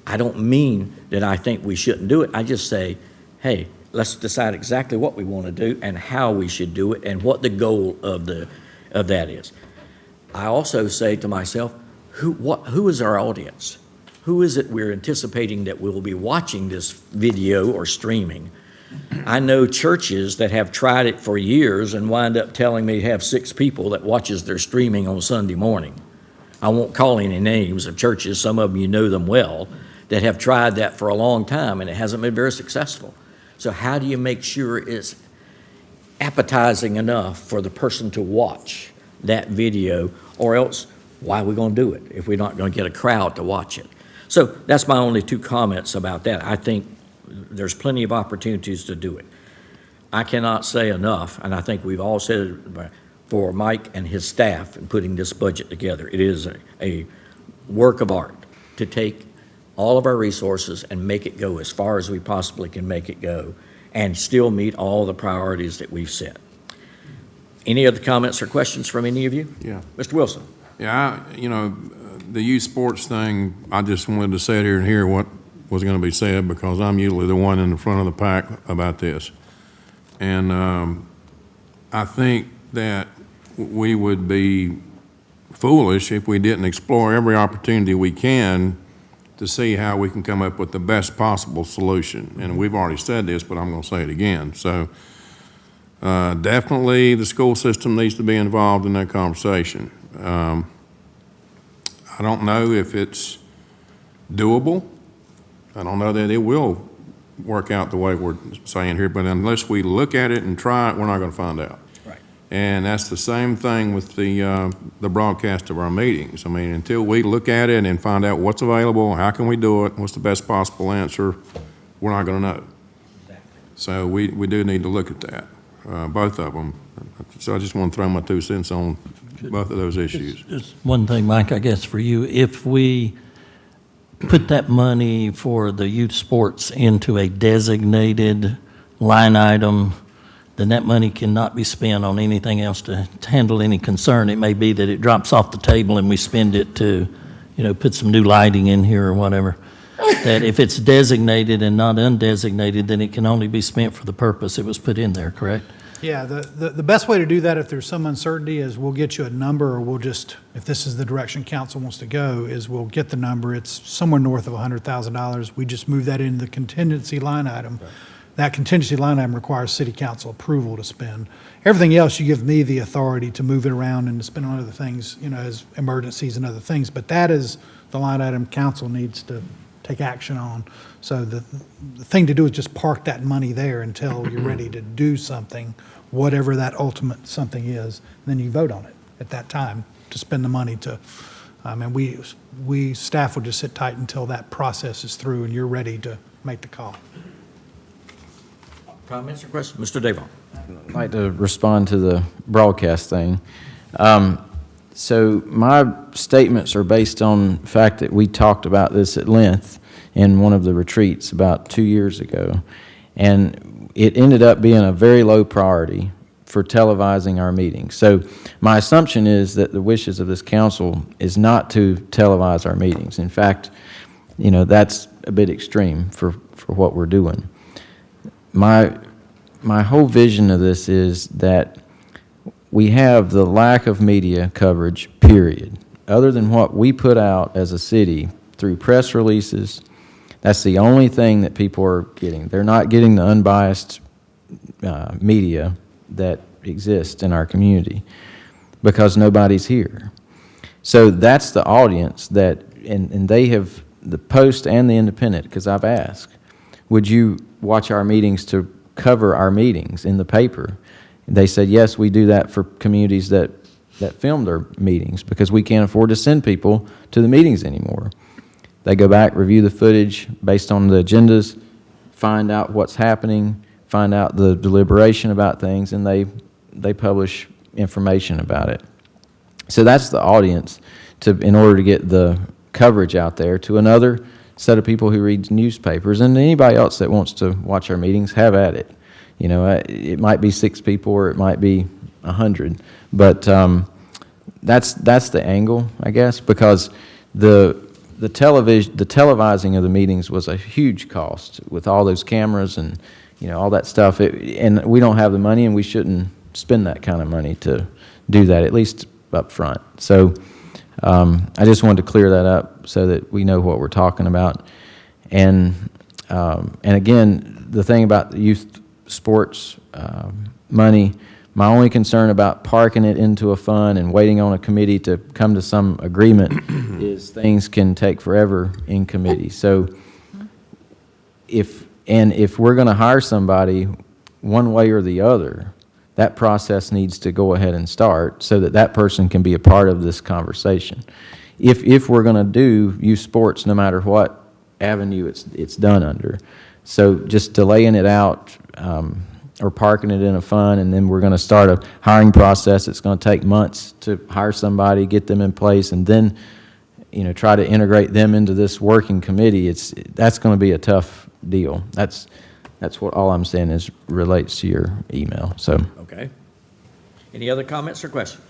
I don't mean that I think we shouldn't do it. I just say, hey, let's decide exactly what we want to do and how we should do it and what the goal of that is. I also say to myself, who is our audience? Who is it we're anticipating that will be watching this video or streaming? I know churches that have tried it for years and wind up telling me to have 6 people that watches their streaming on Sunday morning. I won't call any names of churches, some of them you know them well, that have tried that for a long time and it hasn't been very successful. So how do you make sure it's appetizing enough for the person to watch that video, or else why are we going to do it if we're not going to get a crowd to watch it? So that's my only 2 comments about that. I think there's plenty of opportunities to do it. I cannot say enough, and I think we've all said it, for Mike and his staff in putting this budget together. It is a work of art to take all of our resources and make it go as far as we possibly can make it go and still meet all the priorities that we've set. Any other comments or questions from any of you? Yeah. Mr. Wilson? Yeah, the youth sports thing, I just wanted to sit here and hear what was going to be said because I'm usually the one in the front of the pack about this. And I think that we would be foolish if we didn't explore every opportunity we can to see how we can come up with the best possible solution. And we've already said this, but I'm going to say it again. So definitely the school system needs to be involved in that conversation. I don't know if it's doable. I don't know that it will work out the way we're saying here, but unless we look at it and try it, we're not going to find out. Right. And that's the same thing with the broadcast of our meetings. I mean, until we look at it and find out what's available, how can we do it, what's the best possible answer, we're not going to know. Exactly. So we do need to look at that, both of them. So I just want to throw my 2 cents on both of those issues. Just one thing, Mike, I guess for you, if we put that money for the youth sports into a designated line item, then that money cannot be spent on anything else to handle any concern. It may be that it drops off the table and we spend it to, put some new lighting in here or whatever. That if it's designated and not undesignated, then it can only be spent for the purpose it was put in there, correct? Yeah, the best way to do that if there's some uncertainty is we'll get you a number, or we'll just, if this is the direction council wants to go, is we'll get the number. It's somewhere north of $100,000. We just move that into the contingency line item. Right. That contingency line item requires city council approval to spend. Everything else, you give me the authority to move it around and to spend on other things, as emergencies and other things. But that is the line item council needs to take action on. So the thing to do is just park that money there until you're ready to do something, whatever that ultimate something is. And then you vote on it at that time to spend the money to, and we staff will just sit tight until that process is through and you're ready to make the call. Comments or questions? Mr. Davon? I'd like to respond to the broadcast thing. So my statements are based on the fact that we talked about this at length in one of the retreats about 2 years ago. And it ended up being a very low priority for televising our meetings. So my assumption is that the wishes of this council is not to televise our meetings. In fact, that's a bit extreme for what we're doing. My whole vision of this is that we have the lack of media coverage, period. Other than what we put out as a city through press releases, that's the only thing that people are getting. They're not getting the unbiased media that exists in our community because nobody's here. So that's the audience that, and they have, the Post and the Independent, because I've asked, would you watch our meetings to cover our meetings in the paper? They said, yes, we do that for communities that film their meetings because we can't afford to send people to the meetings anymore. They go back, review the footage based on the agendas, find out what's happening, find out the deliberation about things, and they publish information about it. So that's the audience in order to get the coverage out there to another set of people who read newspapers, and anybody else that wants to watch our meetings, have at it. It might be 6 people or it might be 100, but that's the angle, I guess, because the televising of the meetings was a huge cost with all those cameras and all that stuff. And we don't have the money, and we shouldn't spend that kind of money to do that, at least up front. So I just wanted to clear that up so that we know what we're talking about. And And again, the thing about the youth sports money, my only concern about parking it into a fund and waiting on a committee to come to some agreement is things can take forever in committee. So if we're going to hire somebody one way or the other, that process needs to go ahead and start so that that person can be a part of this conversation. If we're going to do youth sports, no matter what avenue it's done under. So just delaying it out or parking it in a fund, and then we're going to start a hiring process. It's going to take months to hire somebody, get them in place, and then, try to integrate them into this working committee. That's going to be a tough deal. That's what all I'm saying is relates to your email. So. Okay. Any other comments or questions?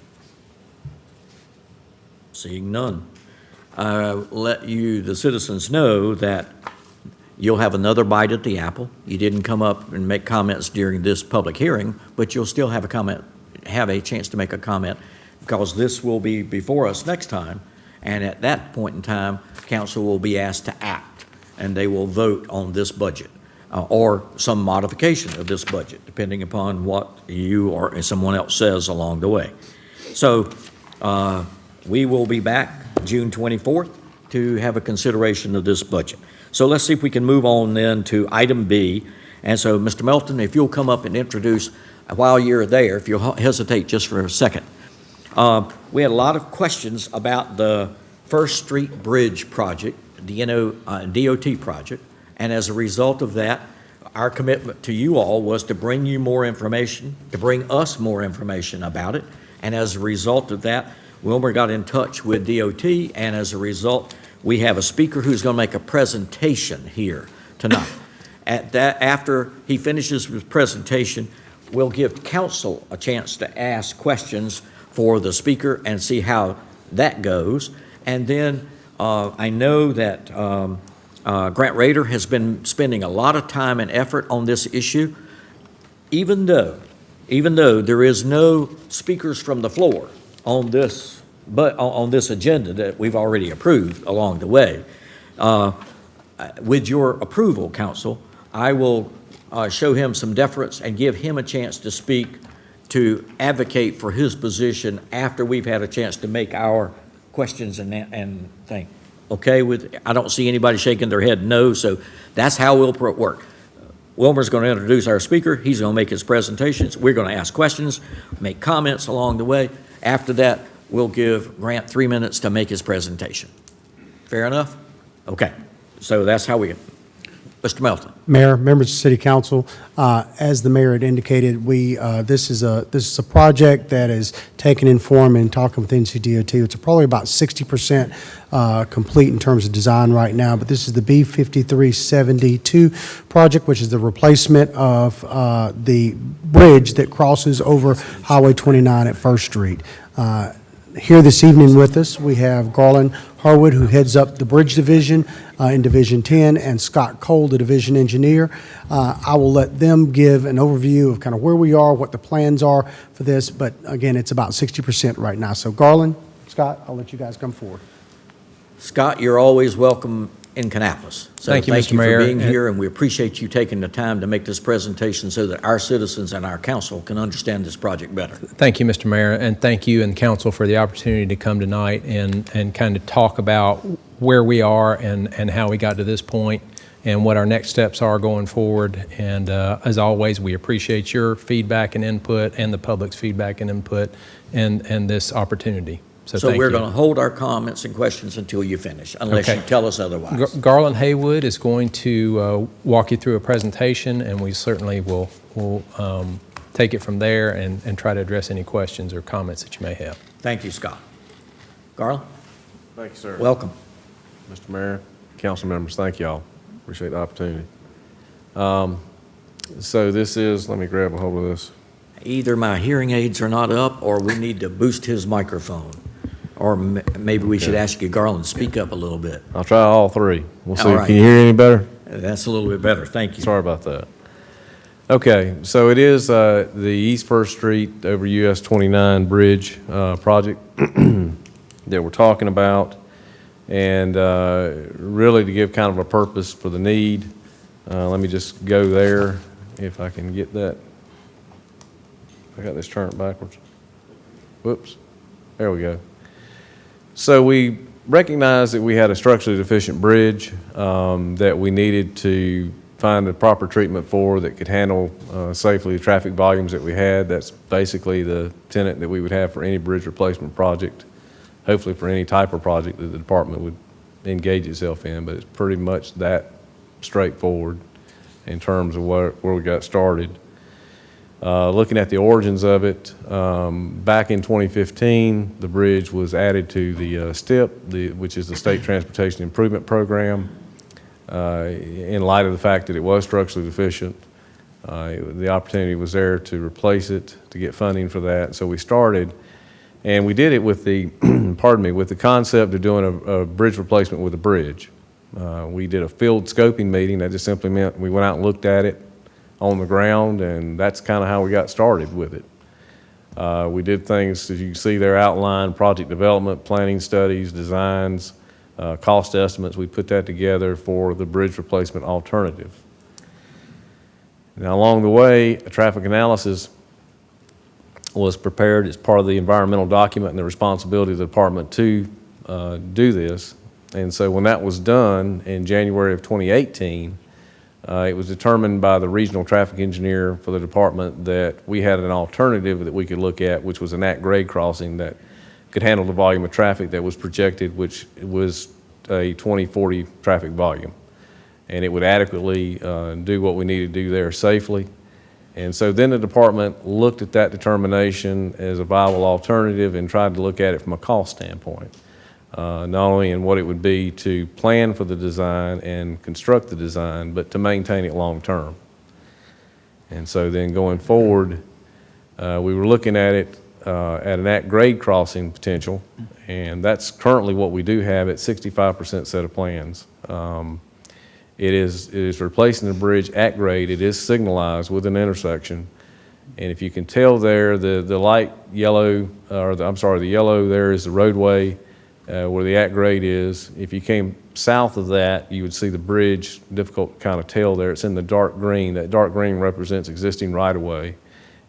Seeing none. Let the citizens know that you'll have another bite at the apple. You didn't come up and make comments during this public hearing, but you'll still have a chance to make a comment, because this will be before us next time, and at that point in time, council will be asked to act, and they will vote on this budget or some modification of this budget, depending upon what you or someone else says along the way. So we will be back June 24th to have a consideration of this budget. So let's see if we can move on then to item B. And so, Mr. Melton, if you'll come up and introduce, while you're there, if you'll hesitate just for a second. We had a lot of questions about the First Street Bridge project, DOT project, and as a result of that, our commitment to you all was to bring you more information, to bring us more information about it, and as a result of that, Wilmer got in touch with DOT, and as a result, we have a speaker who's going to make a presentation here tonight. After he finishes his presentation, we'll give council a chance to ask questions for the speaker and see how that goes. And then I know that Grant Rader has been spending a lot of time and effort on this issue, even though there is no speakers from the floor on this, but on this agenda that we've already approved along the way. With your approval, council, I will show him some deference and give him a chance to speak, to advocate for his position after we've had a chance to make our questions and thing. Okay, I don't see anybody shaking their head no, so that's how we'll work. Wilmer's going to introduce our speaker. He's going to make his presentations. We're going to ask questions, make comments along the way. After that, we'll give Grant 3 minutes to make his presentation. Fair enough? Okay, so that's how we go. Mr. Melton. Mayor, members of City Council, as the mayor had indicated, this is a project that is taken in form and talking with NCDOT. It's probably about 60% complete in terms of design right now, but this is the B5372 project, which is the replacement of the bridge that crosses over Highway 29 at First Street. Here this evening with us, we have Garland Harwood, who heads up the Bridge Division in Division 10, and Scott Cole, the Division Engineer. I will let them give an overview of kind of where we are, what the plans are for this, but again, it's about 60% right now. So Garland, Scott, I'll let you guys come forward. Scott, you're always welcome in Kannapolis. So thank you, Mr. Mayor. Thank you for being here, and we appreciate you taking the time to make this presentation so that our citizens and our council can understand this project better. Thank you, Mr. Mayor, and thank you and council for the opportunity to come tonight and kind of talk about where we are and how we got to this point and what our next steps are going forward. And as always, we appreciate your feedback and input and the public's feedback and input and this opportunity. So we're going to hold our comments and questions until you finish, unless you tell us otherwise. Garland Haywood is going to walk you through a presentation, and we certainly will take it from there and try to address any questions or comments that you may have. Thank you, Scott. Garland? Thank you, sir. Welcome. Mr. Mayor, council members, thank y'all. Appreciate the opportunity. So this is, let me grab a hold of this. Either my hearing aids are not up, or we need to boost his microphone. Or maybe we should ask you, Garland, to speak up a little bit. I'll try all three. We'll see. All right. Can you hear any better? That's a little bit better. Thank you. Sorry about that. Okay, so it is the East First Street over US 29 bridge project that we're talking about. And really to give kind of a purpose for the need, Let me just go there if I can get that. I got this turned backwards. Whoops. There we go. So we recognized that we had a structurally deficient bridge that we needed to find the proper treatment for that could handle safely the traffic volumes that we had. That's basically the tenet that we would have for any bridge replacement project, hopefully for any type of project that the department would engage itself in, but it's pretty much that straightforward in terms of where we got started. Looking at the origins of it, back in 2015, the bridge was added to the STIP, which is the State Transportation Improvement Program, in light of the fact that it was structurally deficient. The opportunity was there to replace it, to get funding for that. So we started, and we did it with the, pardon me, with the concept of doing a bridge replacement with a bridge. We did a field scoping meeting. That just simply meant we went out and looked at it on the ground, and that's kind of how we got started with it. We did things, as you can see there outlined, project development, planning studies, designs, cost estimates. We put that together for the bridge replacement alternative. Now, along the way, a traffic analysis was prepared as part of the environmental document and the responsibility of the department to do this. And so when that was done in January of 2018, it was determined by the regional traffic engineer for the department that we had an alternative that we could look at, which was an at-grade crossing that could handle the volume of traffic that was projected, which was a 2040 traffic volume. And it would adequately do what we needed to do there safely. And so then the department looked at that determination as a viable alternative and tried to look at it from a cost standpoint. Not only in what it would be to plan for the design and construct the design, but to maintain it long term. And so then going forward, we were looking at it at an at-grade crossing potential, and that's currently what we do have at 65% set of plans. It is replacing the bridge at grade. It is signalized with an intersection. And if you can tell there, the light yellow, the yellow there is the roadway where the at-grade is. If you came south of that, you would see the bridge, difficult to kind of tell there. It's in the dark green. That dark green represents existing right-of-way.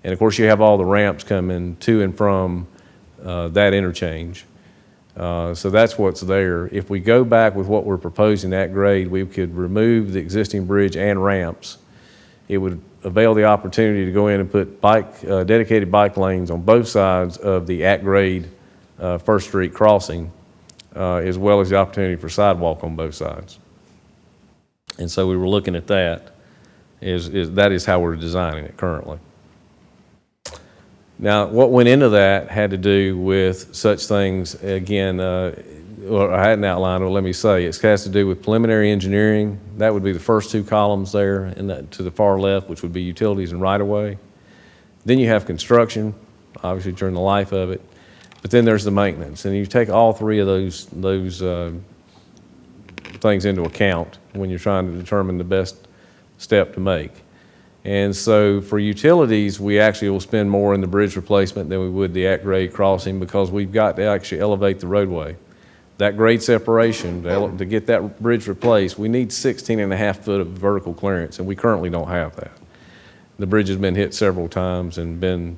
And of course, you have all the ramps coming to and from that interchange. So that's what's there. If we go back with what we're proposing at grade, we could remove the existing bridge and ramps. It would avail the opportunity to go in and put dedicated bike lanes on both sides of the at-grade First Street crossing, as well as the opportunity for sidewalk on both sides. And so we were looking at that. That is how we're designing it currently. Now, what went into that had to do with such things, again, well, I hadn't outlined it, let me say, it has to do with preliminary engineering. That would be the first two columns there, and that to the far left, which would be utilities and right-of-way. Then you have construction, obviously during the life of it, but then there's the maintenance. And you take all three of those things into account when you're trying to determine the best step to make. And so for utilities, we actually will spend more in the bridge replacement than we would the at-grade crossing, because we've got to actually elevate the roadway. That grade separation, to get that bridge replaced, we need 16.5 foot of vertical clearance, and we currently don't have that. The bridge has been hit several times, and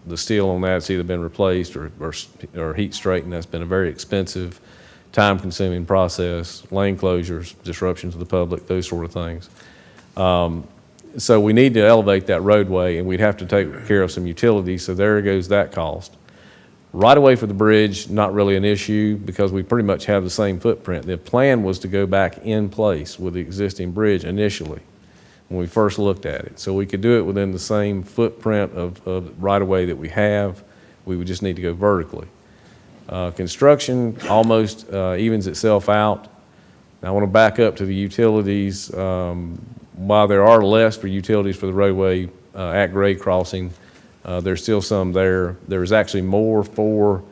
the steel on that's either been replaced or heat straightened. That's been a very expensive, time-consuming process, lane closures, disruption to the public, those sort of things. So we need to elevate that roadway, and we'd have to take care of some utilities, so there goes that cost. Right away for the bridge, not really an issue, because we pretty much have the same footprint. The plan was to go back in place with the existing bridge initially when we first looked at it. So we could do it within the same footprint of right away that we have. We would just need to go vertically. Construction almost evens itself out. Now I want to back up to the utilities. While there are less for utilities for the roadway at-grade crossing, there's still some there. There's actually more for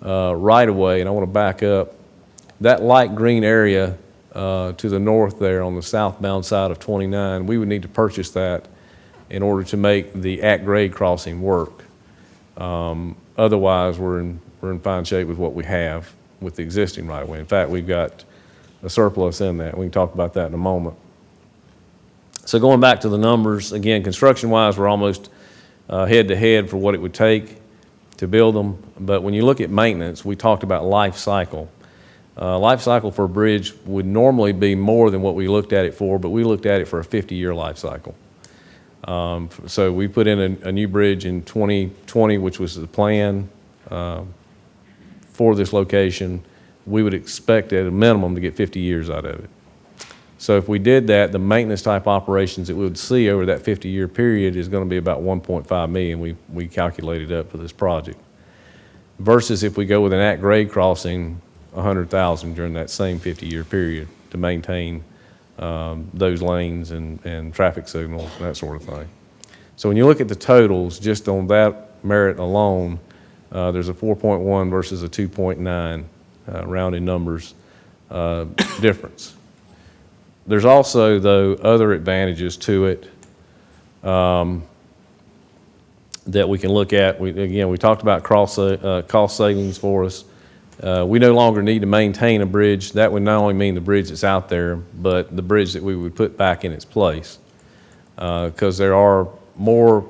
right-of-way, and I want to back up. That light green area to the north there on the southbound side of 29, we would need to purchase that in order to make the at-grade crossing work. Otherwise, we're in fine shape with what we have with the existing right-of-way. In fact, we've got a surplus in that. We can talk about that in a moment. So going back to the numbers, again, construction-wise, we're almost head-to-head for what it would take to build them. But when you look at maintenance, we talked about life cycle. Life cycle for a bridge would normally be more than what we looked at it for, but we looked at it for a 50-year life cycle. So we put in a new bridge in 2020, which was the plan for this location. We would expect at a minimum to get 50 years out of it. So if we did that, the maintenance type operations that we would see over that 50-year period is going to be about 1.5 million we calculated up for this project. Versus if we go with an at-grade crossing, 100,000 during that same 50-year period to maintain those lanes and traffic signals and that sort of thing. So when you look at the totals, just on that merit alone, there's a 4.1 versus a 2.9 rounded numbers difference. There's also, though, other advantages to it that we can look at. We talked about cost savings for us. We no longer need to maintain a bridge. That would not only mean the bridge that's out there, but the bridge that we would put back in its place. Because there are more,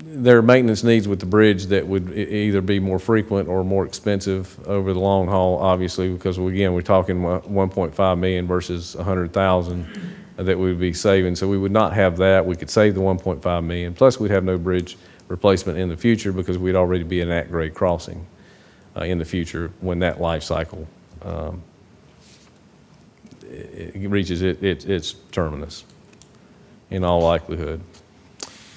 there are maintenance needs with the bridge that would either be more frequent or more expensive over the long haul, obviously, because again, we're talking 1.5 million versus 100,000 that we would be saving. So we would not have that. We could save the 1.5 million. Plus, we'd have no bridge replacement in the future because we'd already be an at-grade crossing in the future when that life cycle it reaches its terminus, in all likelihood.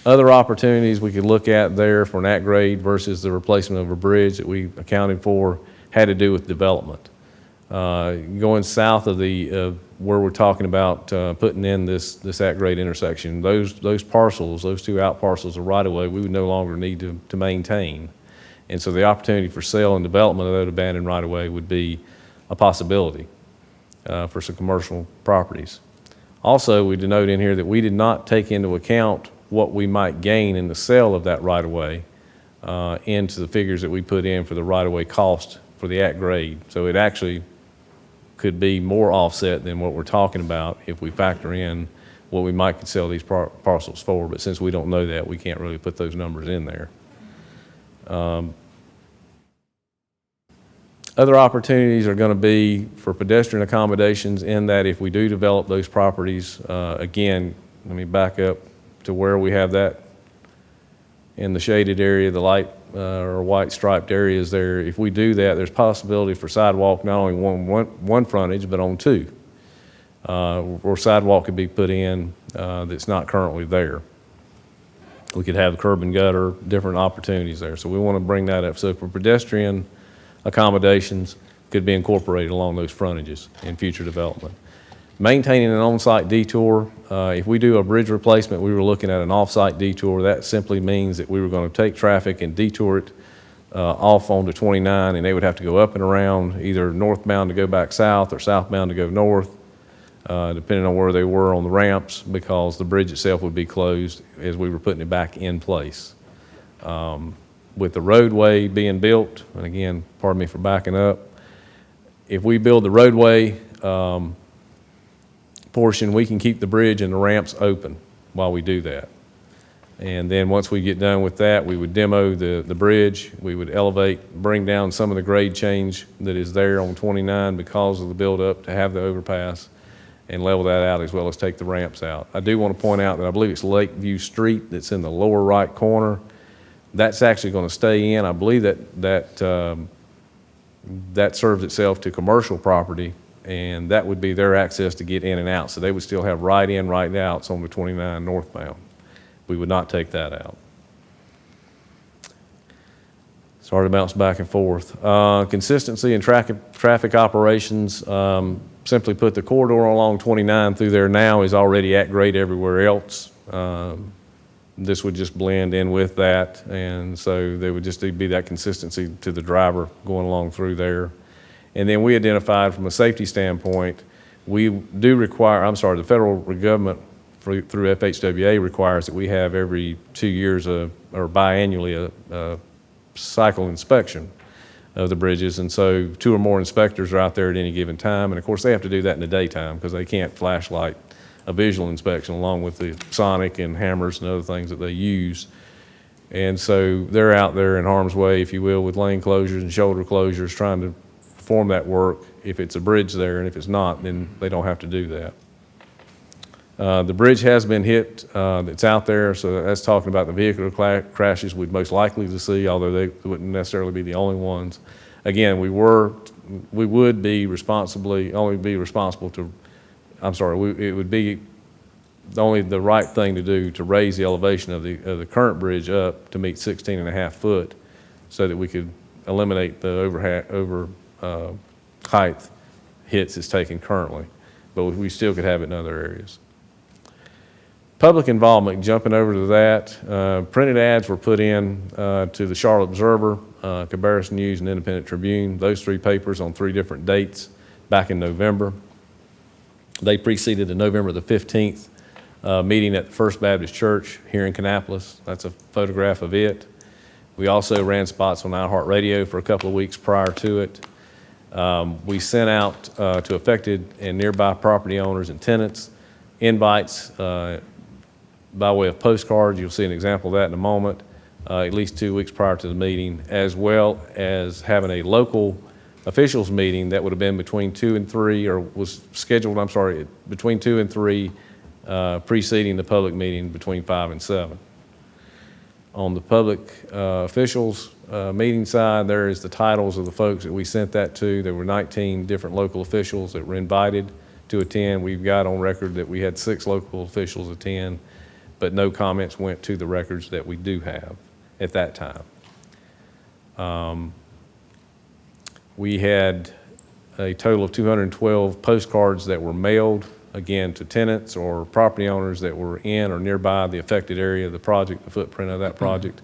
Other opportunities we could look at there for an at-grade versus the replacement of a bridge that we accounted for had to do with development. Going south of where we're talking about putting in this at-grade intersection, those parcels, those two out parcels of right-of-way, we would no longer need to maintain. And so the opportunity for sale and development of that abandoned right-of-way would be a possibility for some commercial properties. Also, we denote in here that we did not take into account what we might gain in the sale of that right-of-way into the figures that we put in for the right-of-way cost for the at-grade. So it actually could be more offset than what we're talking about if we factor in what we might could sell these parcels for. But since we don't know that, we can't really put those numbers in there. Other opportunities are going to be for pedestrian accommodations in that if we do develop those properties, again, let me back up to where we have that in the shaded area, the light or white striped areas there. If we do that, there's possibility for sidewalk not only one frontage, but on two, or sidewalk could be put in that's not currently there. We could have curb and gutter, different opportunities there. So we want to bring that up. So for pedestrian accommodations could be incorporated along those frontages in future development. Maintaining an on-site detour, if we do a bridge replacement, we were looking at an off-site detour. That simply means that we were going to take traffic and detour it off onto 29, and they would have to go up and around, either northbound to go back south or southbound to go north, depending on where they were on the ramps, because the bridge itself would be closed as we were putting it back in place. With the roadway being built, and again, pardon me for backing up, if we build the roadway portion, we can keep the bridge and the ramps open while we do that. And then once we get done with that, we would demo the bridge. We would elevate, bring down some of the grade change that is there on 29 because of the buildup to have the overpass, and level that out as well as take the ramps out. I do want to point out that I believe it's Lakeview Street that's in the lower right corner. That's actually going to stay in. I believe that serves itself to commercial property, and that would be their access to get in and out. So they would still have right in, right outs on the 29 northbound. We would not take that out. Sorry to bounce back and forth. Consistency in traffic operations. Simply put, the corridor along 29 through there now is already at grade everywhere else. This would just blend in with that, and so there would just be that consistency to the driver going along through there. And then we identified from a safety standpoint, we do require, the federal government through FHWA requires that we have every 2 years or biannually a cycle inspection of the bridges. And so 2 or more inspectors are out there at any given time. And of course, they have to do that in the daytime because they can't flashlight a visual inspection along with the sonic and hammers and other things that they use. And so they're out there in harm's way, if you will, with lane closures and shoulder closures, trying to perform that work if it's a bridge there, and if it's not, then they don't have to do that. The bridge has been hit, it's out there, so that's talking about the vehicular crashes we'd most likely to see, although they wouldn't necessarily be the only ones. Again, we would be it would be only the right thing to do to raise the elevation of the current bridge up to meet 16.5 foot so that we could eliminate the height hits it's taking currently, but we still could have it in other areas. Public involvement, jumping over to that, printed ads were put in to the Charlotte Observer, Cabarrus News, and Independent Tribune, those 3 papers on 3 different dates back in November. They preceded the November the 15th meeting at the First Baptist Church here in Kannapolis. That's a photograph of it. We also ran spots on iHeartRadio for a couple of weeks prior to it. We sent out to affected and nearby property owners and tenants invites by way of postcards. You'll see an example of that in a moment, at least 2 weeks prior to the meeting, as well as having a local officials meeting that would have been between 2 and 3, or was scheduled, between 2 and 3, preceding the public meeting between 5 and 7. On the public officials meeting side, there is the titles of the folks that we sent that to. There were 19 different local officials that were invited to attend. We've got on record that we had 6 local officials attend, but no comments went to the records that we do have at that time. We had a total of 212 postcards that were mailed, again, to tenants or property owners that were in or nearby the affected area of the project, the footprint of that project.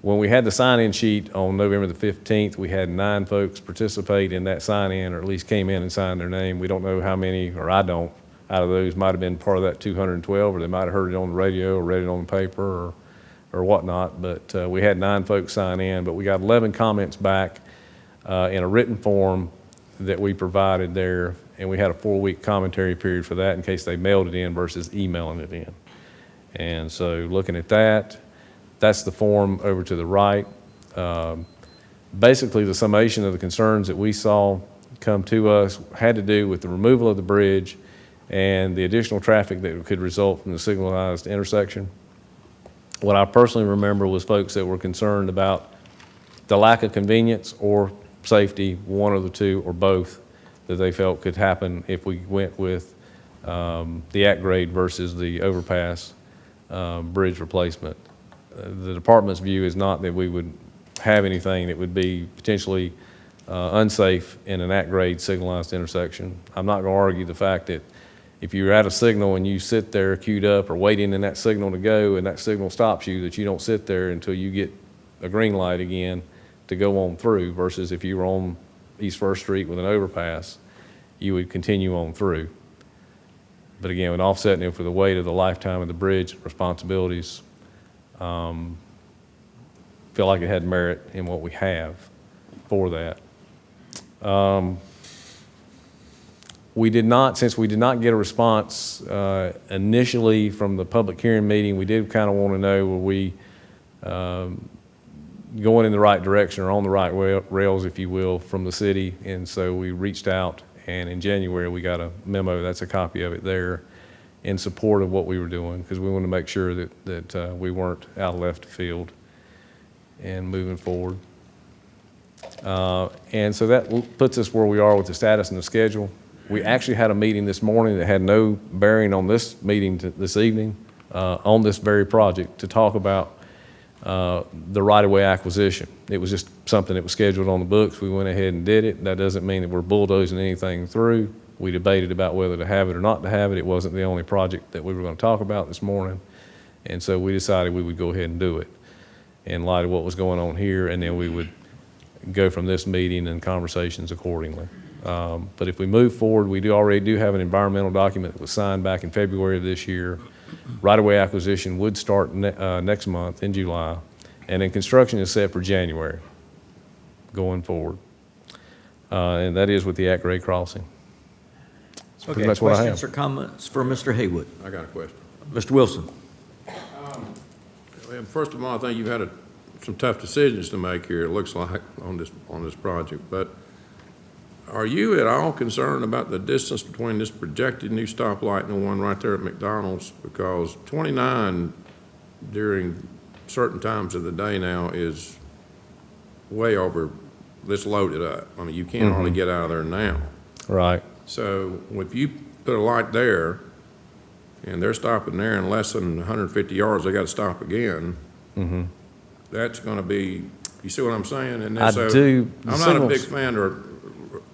When we had the sign-in sheet on November the 15th, we had 9 folks participate in that sign-in, or at least came in and signed their name. We don't know how many, or I don't, out of those might have been part of that 212, or they might have heard it on the radio or read it on the paper or whatnot. But we had 9 folks sign in, but we got 11 comments back in a written form that we provided there, and we had a 4-week commentary period for that in case they mailed it in versus emailing it in. And so looking at that, that's the form over to the right. Basically, the summation of the concerns that we saw come to us had to do with the removal of the bridge and the additional traffic that could result from the signalized intersection. What I personally remember was folks that were concerned about the lack of convenience or safety, one of the two or both, that they felt could happen if we went with the at-grade versus the overpass bridge replacement. The department's view is not that we would have anything that would be potentially unsafe in an at-grade signalized intersection. I'm not going to argue the fact that if you're at a signal and you sit there queued up or waiting in that signal to go and that signal stops you, that you don't sit there until you get a green light again to go on through, versus if you were on East First Street with an overpass, you would continue on through. But again, when offsetting it for the weight of the lifetime of the bridge responsibilities, feel like it had merit in what we have for that. Since we did not get a response initially from the public hearing meeting, we did kind of want to know, were we going in the right direction or on the right rails, if you will, from the city? And so we reached out, and in January we got a memo, that's a copy of it there, in support of what we were doing, because we wanted to make sure that we weren't out of left field and moving forward. And so that puts us where we are with the status and the schedule. We actually had a meeting this morning that had no bearing on this meeting this evening on this very project to talk about the right-of-way acquisition. It was just something that was scheduled on the books. We went ahead and did it. That doesn't mean that we're bulldozing anything through. We debated about whether to have it or not to have it. It wasn't the only project that we were going to talk about this morning. And so we decided we would go ahead and do it in light of what was going on here, and then we would go from this meeting and conversations accordingly. But if we move forward, we already do have an environmental document that was signed back in February of this year. Right-of-way acquisition would start next month in July, and then construction is set for January. going forward. And that is with the at-grade crossing. That's pretty Okay, much what I questions have. or comments for Mr. Haywood? I got a question. Mr. Wilson? Well, first of all, I think you've had some tough decisions to make here, it looks like, on this project. But are you at all concerned about the distance between this projected new stoplight and the one right there at McDonald's? Because 29 during certain times of the day now is way over, this loaded up. I mean, you can't hardly get out of there now. Right. So if you put a light there, and they're stopping there in less than 150 yards, they got to stop again. That's going to be, you see what I'm saying? And I do. I'm not a big fan of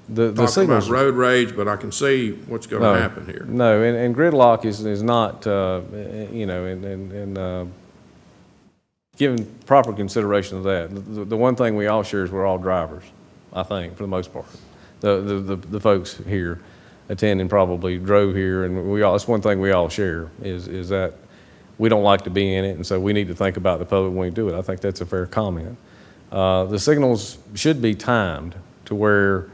The talking signals. about road rage, but I can see what's going to happen here. No, and gridlock is not, you know, and giving proper consideration to that. The one thing we all share is we're all drivers, I think, for the most part. The folks here attending probably drove here, and we all, that's one thing we all share, is that we don't like to be in it, and so we need to think about the public when we do it. I think that's a fair comment. The signals should be timed to where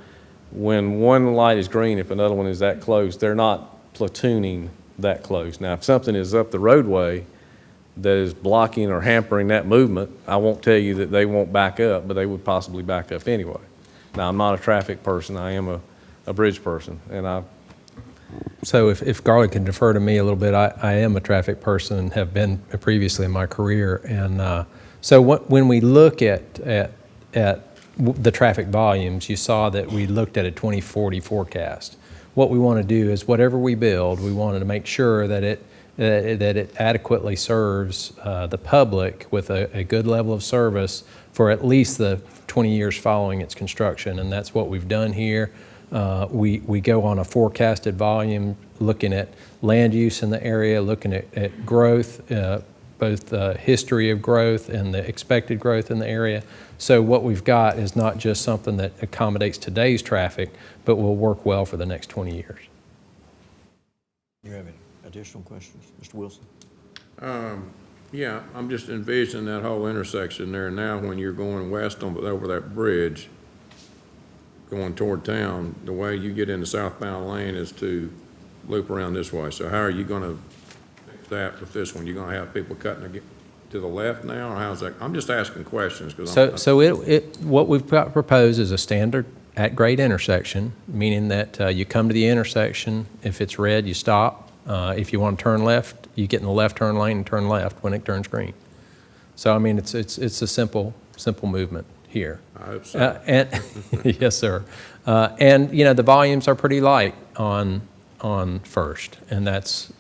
when one light is green, if another one is that close, they're not platooning that close. Now, if something is up the roadway that is blocking or hampering that movement, I won't tell you that they won't back up, but they would possibly back up anyway. Now, I'm not a traffic person, I am a bridge person, and So if Garland can defer to me a little bit, I am a traffic person and have been previously in my career. And so when we look at the traffic volumes, you saw that we looked at a 2040 forecast. What we want to do is whatever we build, we wanted to make sure that it adequately serves the public with a good level of service for at least the 20 years following its construction, and that's what we've done here. We go on a forecasted volume, looking at land use in the area, looking at growth, both the history of growth and the expected growth in the area. So what we've got is not just something that accommodates today's traffic, but will work well for the next 20 years. Do you have any additional questions, Mr. Wilson? Yeah, I'm just envisioning that whole intersection there now when you're going west over that bridge, going toward town, the way you get into southbound lane is to loop around this way. So how are you going to fix that with this one? You're going to have people cutting to the left now, or how's that? I'm just asking questions. What we've got proposed is a standard at-grade intersection, meaning that you come to the intersection, if it's red, you stop. If you want to turn left, you get in the left turn lane and turn left when it turns green. So, I mean, it's a simple movement here. I hope so. And yes, sir. And you know, the volumes are pretty light on First, and that's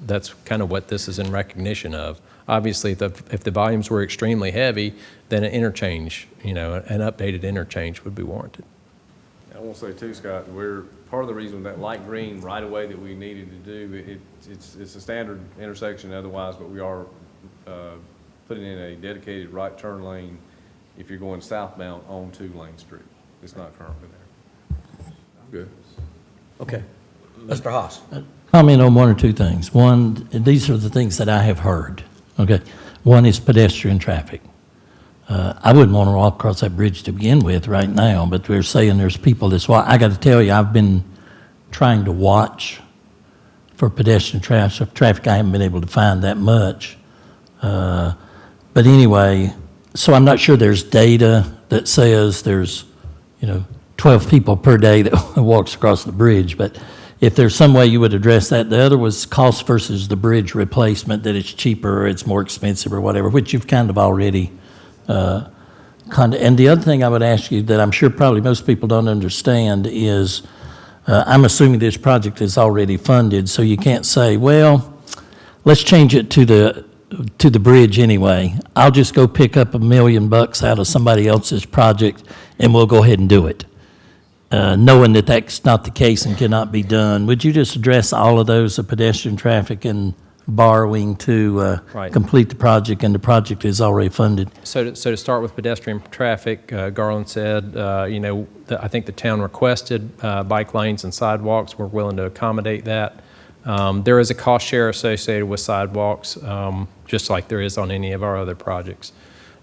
kind of what this is in recognition of. Obviously, if the volumes were extremely heavy, then an interchange, you know, an updated interchange would be warranted. I want to say too, Scott, we're part of the reason that light green right away that we needed to do, it's a standard intersection otherwise, but we are putting in a dedicated right turn lane if you're going southbound on 2-lane street. It's not currently there. Good. Okay. Mr. Haas? Comment on one or two things. One, and these are the things that I have heard, okay? One is pedestrian traffic. I wouldn't want to walk across that bridge to begin with right now, but they're saying there's people that's why. I got to tell you, I've been trying to watch for pedestrian traffic. I haven't been able to find that much. But anyway, so I'm not sure there's data that says there's, 12 people per day that walks across the bridge, but if there's some way you would address that. The other was cost versus the bridge replacement, that it's cheaper or it's more expensive or whatever, which you've kind of already and the other thing I would ask you that I'm sure probably most people don't understand is I'm assuming this project is already funded, so you can't say, well, let's change it to the bridge anyway. I'll just go pick up $1 million out of somebody else's project and we'll go ahead and do it. Knowing that that's not the case and cannot be done, would you just address all of those, the pedestrian traffic and borrowing to Right. complete the project, and the project is already funded? So to start with pedestrian traffic, Garland said, I think the town requested bike lanes and sidewalks. We're willing to accommodate that. There is a cost share associated with sidewalks, just like there is on any of our other projects.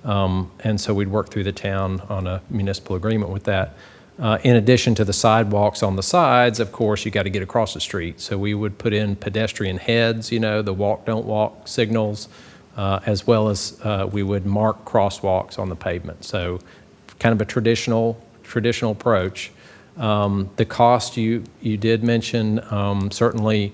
And so we'd work through the town on a municipal agreement with that. In addition to the sidewalks on the sides, of course, you got to get across the street. So we would put in pedestrian heads, you know, the walk, don't walk signals, as well as we would mark crosswalks on the pavement. So kind of a traditional approach. The cost you did mention, certainly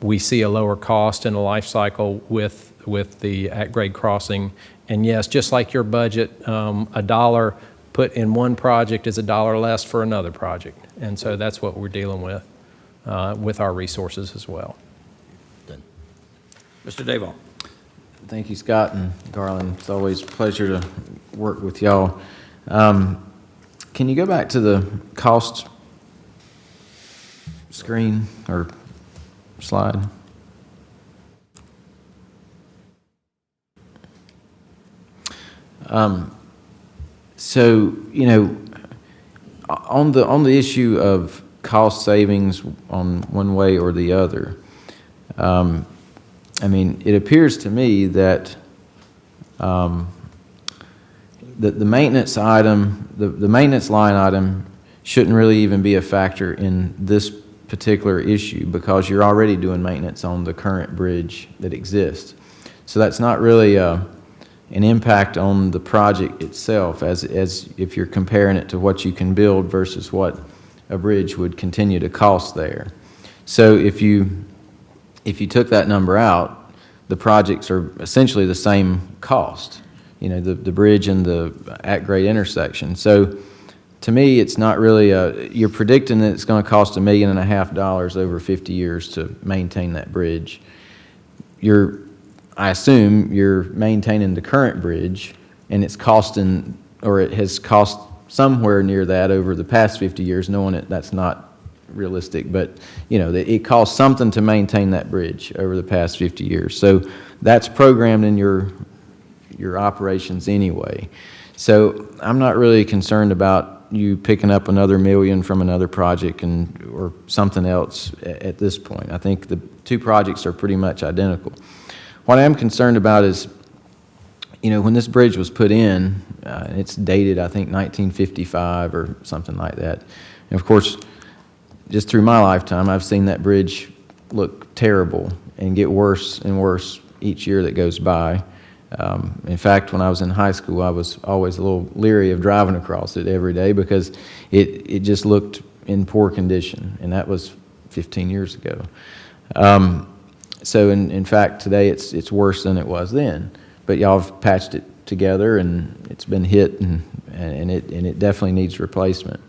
we see a lower cost in the life cycle with the at-grade crossing. And yes, just like your budget, a dollar put in one project is a dollar less for another project. And so that's what we're dealing with our resources as well. Mr. Davon. Thank you, Scott and Garland. It's always a pleasure to work with y'all. Can you go back to the cost screen or slide? So, you know, on the issue of cost savings on one way or the other, I mean, it appears to me that the maintenance item, the maintenance line item shouldn't really even be a factor in this particular issue because you're already doing maintenance on the current bridge that exists. So that's not really an impact on the project itself as if you're comparing it to what you can build versus what a bridge would continue to cost there. So if you took that number out, the projects are essentially the same cost, you know, the bridge and the at-grade intersection. So to me, it's not really you're predicting that it's going to cost $1.5 million over 50 years to maintain that bridge. I assume you're maintaining the current bridge, and it's costing, or it has cost somewhere near that over the past 50 years, knowing that that's not realistic, but you know, it costs something to maintain that bridge over the past 50 years. So that's programmed in your operations anyway. So I'm not really concerned about you picking up another $1 million from another project or something else at this point. I think the two projects are pretty much identical. What I am concerned about is, you know, when this bridge was put in, it's dated, I think, 1955 or something like that. And of course, just through my lifetime, I've seen that bridge look terrible and get worse and worse each year that goes by. In fact, when I was in high school, I was always a little leery of driving across it every day because it just looked in poor condition, and that was 15 years ago. So in fact, today it's worse than it was then. But y'all have patched it together, and it's been hit, and it definitely needs replacement.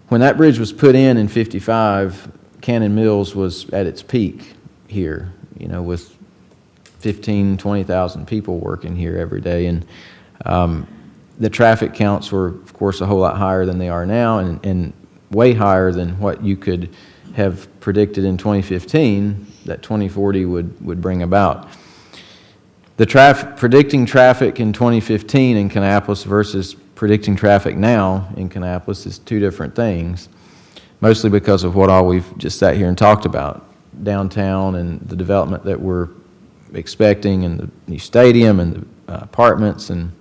When that bridge was put in 55, Cannon Mills was at its peak here, you know, with 15,000, 20,000 people working here every day. And the traffic counts were, of course, a whole lot higher than they are now, and way higher than what you could have predicted in 2015 that 2040 would bring about. Predicting traffic in 2015 in Kannapolis versus predicting traffic now in Kannapolis is two different things, mostly because of what all we've just sat here and talked about, downtown and the development that we're expecting, and the new stadium and the apartments and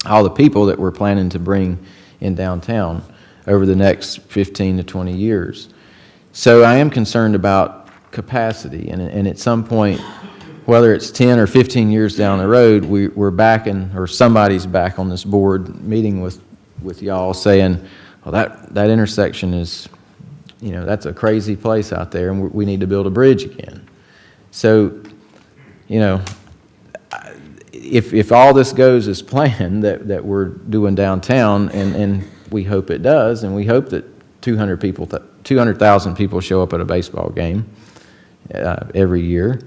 all the people that we're planning to bring in downtown over the next 15 to 20 years. So I am concerned about capacity, and at some point, whether it's 10 or 15 years down the road, we're back or somebody's back on this board meeting with y'all saying, well, that intersection is, you know, that's a crazy place out there, and we need to build a bridge again. So, you know, if all this goes as planned that we're doing downtown, and we hope it does, and we hope that 200,000 people show up at a baseball game every year,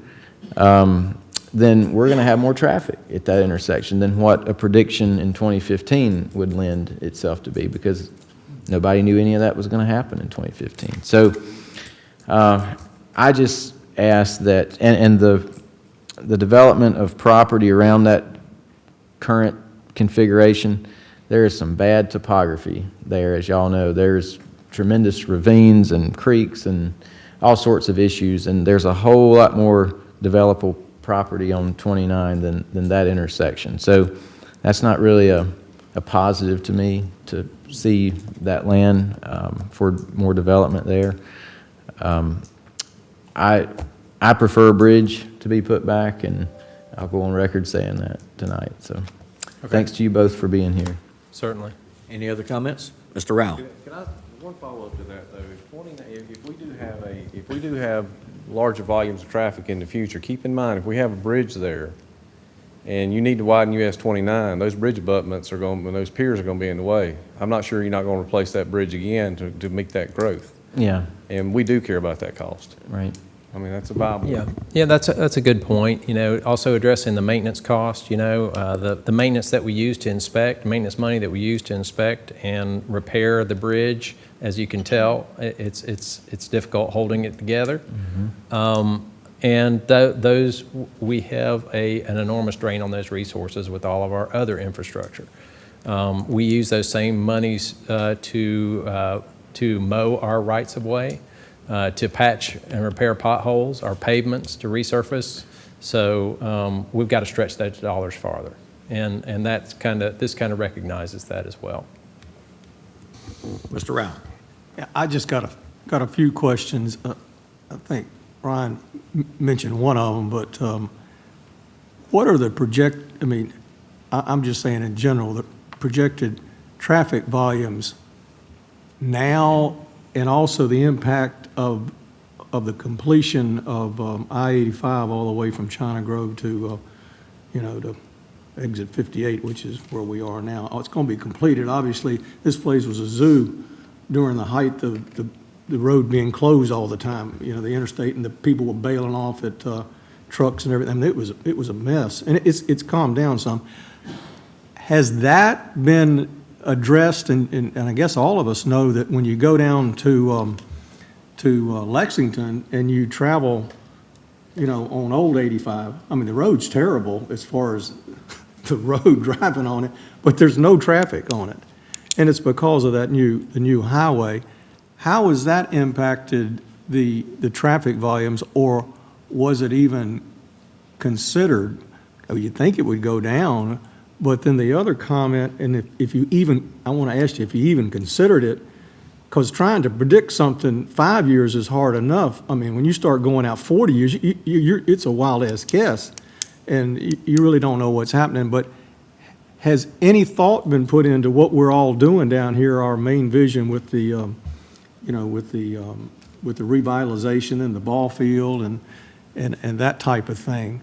then we're going to have more traffic at that intersection than what a prediction in 2015 would lend itself to be, because nobody knew any of that was going to happen in 2015. So I just ask that, and the development of property around that current configuration, there is some bad topography there, as y'all know. There's tremendous ravines and creeks and all sorts of issues, and there's a whole lot more developable property on 29 than that intersection. So that's not really a positive to me to see that land for more development there. I prefer a bridge to be put back, and I'll go on record saying that tonight. So thanks to you both for being here. Certainly. Any other comments? Mr. Rao? Can I, one follow-up to that, though, if we do have larger volumes of traffic in the future, keep in mind, if we have a bridge there, and you need to widen US 29, those bridge abutments are going, those piers are going to be in the way. I'm not sure you're not going to replace that bridge again to meet that growth. Yeah, And we do care about that cost. right. I mean, that's a viable. Yeah, that's a good point. You know, also addressing the maintenance cost, you know, the maintenance that we use to inspect, maintenance money that we use to inspect and repair the bridge, as you can tell, it's difficult holding it together. And those, we have an enormous drain on those resources with all of our other infrastructure. We use those same monies to mow our rights of way, to patch and repair potholes, our pavements to resurface. So we've got to stretch those dollars farther. And that's this kind of recognizes that as well. Mr. Rao? Yeah, I just got a few questions. I think Ryan mentioned one of them, but what are the I'm just saying in general, the projected traffic volumes now, and also the impact of the completion of I-85 all the way from China Grove to, to exit 58, which is where we are now. Oh, it's going to be completed. Obviously, this place was a zoo during the height of the road being closed all the time. You know, the interstate, and the people were bailing off at trucks and everything. It was a mess, and it's calmed down some. Has that been addressed? And I guess all of us know that when you go down to Lexington and you travel, on old 85, I mean, the road's terrible as far as the road driving on it, but there's no traffic on it. And it's because of the new highway. How has that impacted the traffic volumes, or was it even considered? You'd think it would go down, but then the other comment, and I want to ask you if you even considered it, because trying to predict something 5 years is hard enough. I mean, when you start going out 40 years, it's a wild-ass guess, and you really don't know what's happening. But has any thought been put into what we're all doing down here, our main vision with the, with the revitalization and the ball field and that type of thing?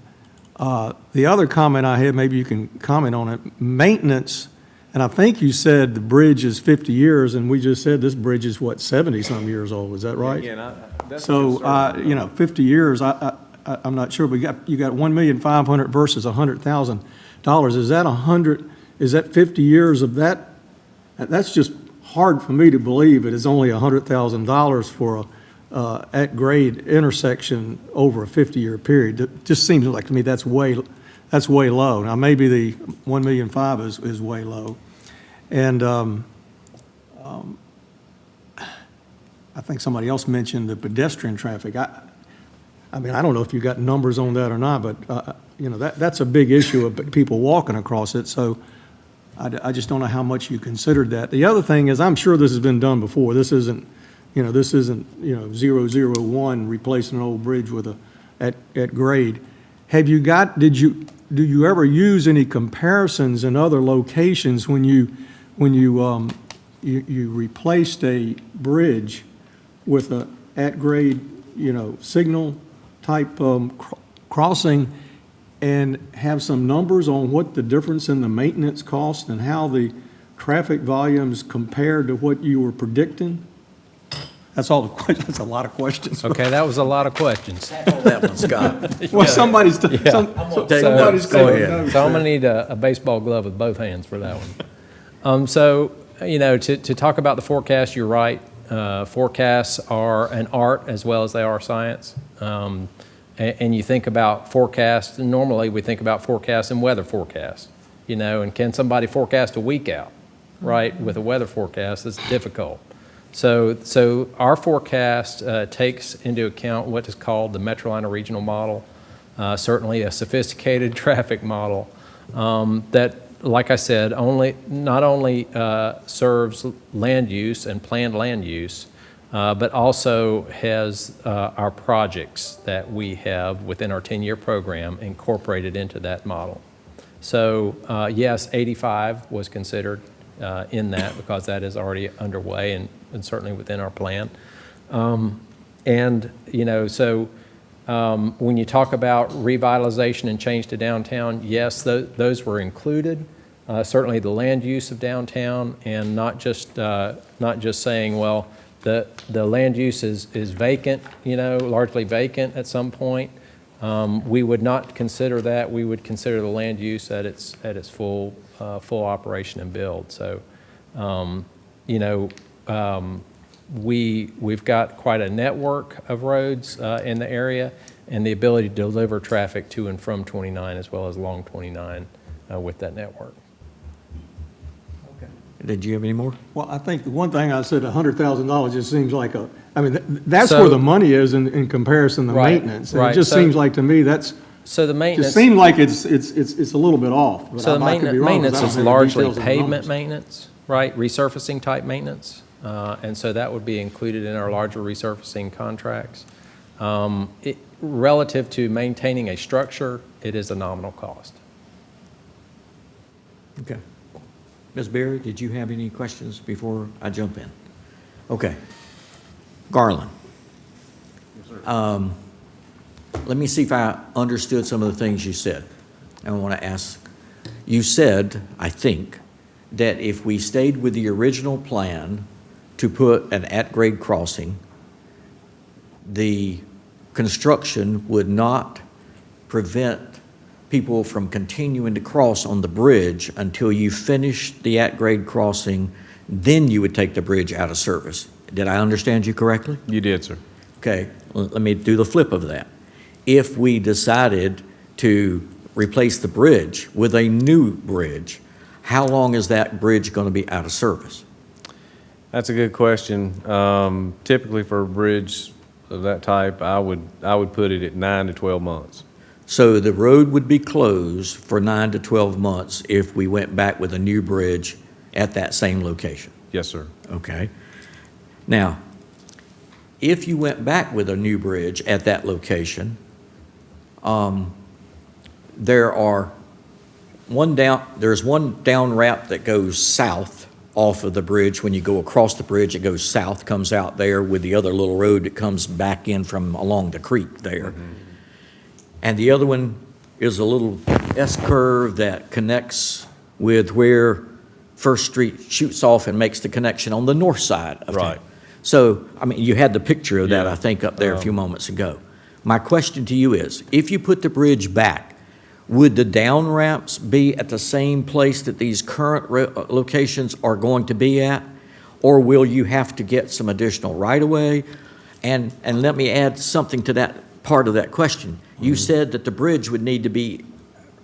The other comment I had, maybe you can comment on it, maintenance. And I think you said the bridge is 50 years, and we just said this bridge is, 70-some years old. Is that right? Yeah, that's so, 50 years, I'm not sure. But you got $1,500,000 versus $100,000. Is that 50 years of that? That's just hard for me to believe. It is only $100,000 for a at-grade intersection over a 50-year period. It just seems like to me that's way low. Now maybe the $1,500,000 is way low, and I think somebody else mentioned the pedestrian traffic. I mean, I don't know if you got numbers on that or not, but that's a big issue of people walking across it. So I just don't know how much you considered that. The other thing is, I'm sure this has been done before. This isn't 001 replacing an old bridge with at grade. Do you ever use any comparisons in other locations when you replaced a bridge with a at grade, signal type crossing, and have some numbers on what the difference in the maintenance cost and how the traffic volumes compared to what you were predicting? That's all the questions. That's a lot of questions. Okay, that was a lot of questions. That one, Scott. Well, somebody's Go ahead. So I'm going to need a baseball glove with both hands for that one. To talk about the forecast, you're right. Forecasts are an art as well as they are science. And you think about forecasts, and normally we think about forecasts and weather forecasts, and can somebody forecast a week out, right? With a weather forecast, it's difficult. So our forecast takes into account what is called the Metroliner regional model. certainly a sophisticated traffic model that, like I said, not only serves land use and planned land use, but also has our projects that we have within our 10-year program incorporated into that model. So yes, 85 was considered in that because that is already underway and certainly within our plan. And, you know, so when you talk about revitalization and change to downtown, yes, those were included. Certainly the land use of downtown, and not just saying, well, the land use is vacant, you know, largely vacant at some point. We would not consider that. We would consider the land use at its full operation and build. So, you know, we've got quite a network of roads in the area, and the ability to deliver traffic to and from 29 as well as along 29 with that network. Did you have any more? Well, I think the one thing I said, $100,000 just seems like that's So- where the money is in comparison to Right, maintenance. And right. it just So- seems like to me So the maintenance. just seemed like it's a little bit off. But So the I could be wrong, 'cause maintenance I don't is have the largely details of the pavement numbers. maintenance, right? Resurfacing type maintenance. And so that would be included in our larger resurfacing contracts. Relative to maintaining a structure, it is a nominal cost. Okay. Ms. Berry, did you have any questions before I jump in? Okay. Garland. Let me see if I understood some of the things you said. I want to ask, you said, I think, that if we stayed with the original plan to put an at-grade crossing, the construction would not prevent people from continuing to cross on the bridge until you finished the at-grade crossing, then you would take the bridge out of service. Did I understand you correctly? You did, sir. Okay, let me do the flip of that. If we decided to replace the bridge with a new bridge, how long is that bridge going to be out of service? That's a good question. Typically for a bridge of that type, I would put it at 9 to 12 months. So the road would be closed for 9 to 12 months if we went back with a new bridge at that same location? Yes, sir. Okay. Now, if you went back with a new bridge at that location, there's one down ramp that goes south off of the bridge. When you go across the bridge, it goes south, comes out there with the other little road that comes back in from along the creek there. Mm-hmm. And the other one is a little S-curve that connects with where First Street shoots off and makes the connection on the north side of town. Right. So, I mean, you had the picture of that, Yeah. I think, up there a few moments ago. My question to you is, if you put the bridge back, would the down ramps be at the same place that these current locations are going to be at? Or will you have to get some additional right-of-way? And let me add something to that part of that question. You said that the bridge would need to be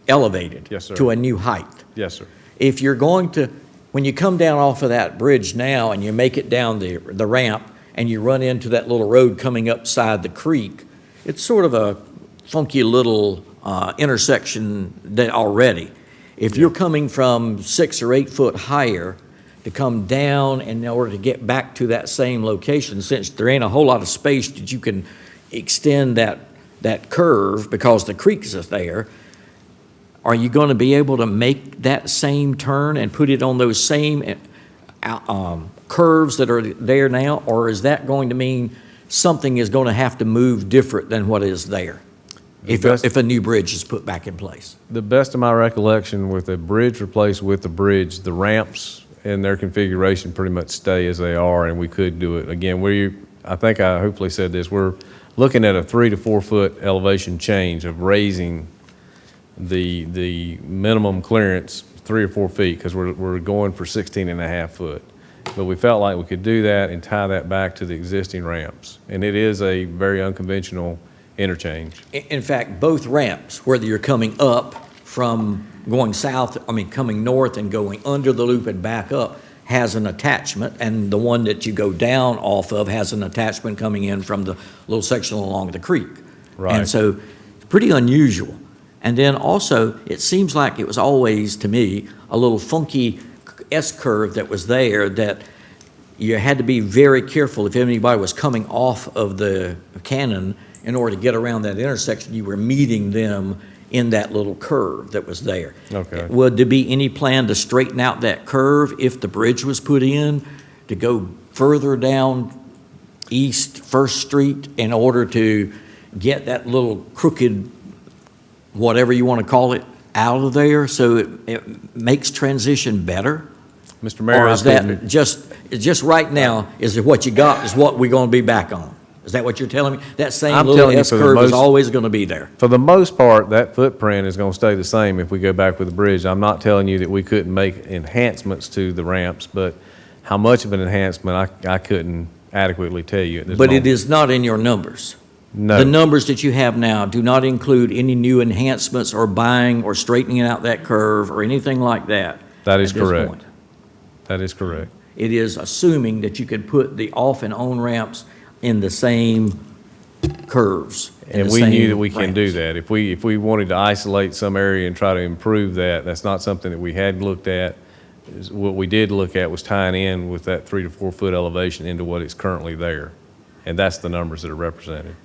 elevated. Yes, sir. To a new height. Yes, sir. If you're going to, when you come down off of that bridge now and you make it down the ramp and you run into that little road coming upside the creek, it's sort of a funky little intersection that already. If you're coming from 6 or 8 foot higher to come down in order to get back to that same location, since there ain't a whole lot of space that you can extend that curve because the creek is there, are you going to be able to make that same turn and put it on those same curves that are there now? Or is that going to mean something is going to have to move different than what is there if a new bridge is put back in place? The best of my recollection, with a bridge replaced with a bridge, the ramps and their configuration pretty much stay as they are, and we could do it. Again, I think I hopefully said this, we're looking at a 3 to 4 foot elevation change of raising the minimum clearance 3 or 4 feet, because we're going for 16 and a half foot. But we felt like we could do that and tie that back to the existing ramps. And it is a very unconventional interchange. In fact, both ramps, whether you're coming up from going south, coming north and going under the loop and back up, has an attachment, and the one that you go down off of has an attachment coming in from the little section along the creek. Right. And so pretty unusual. And then also, it seems like it was always, to me, a little funky S-curve that was there that you had to be very careful if anybody was coming off of the Cannon in order to get around that intersection, you were meeting them in that little curve that was there. Okay. Would there be any plan to straighten out that curve if the bridge was put in, to go further down East First Street in order to get that little crooked, whatever you want to call it, out of there so it makes transition better? Mr. Mayor, Or I is that couldn't- just right now, is it what you got is what we're going to be back on? Is that what you're telling me? That same I'm little telling you for the S-curve is most- always going to be there? For the most part, that footprint is going to stay the same if we go back with the bridge. I'm not telling you that we couldn't make enhancements to the ramps, but how much of an enhancement, I couldn't adequately tell you at this But moment. it is not in your numbers. No. The numbers that you have now do not include any new enhancements or buying or straightening out that curve or anything like that. That is at this correct. point. That is correct. It is assuming that you could put the off and on ramps in the same curves. in And the we knew same that we can do ramps. that. If we wanted to isolate some area and try to improve that, that's not something that we had looked at. What we did look at was tying in with that 3 to 4 foot elevation into what is currently there. And that's the numbers that are represented.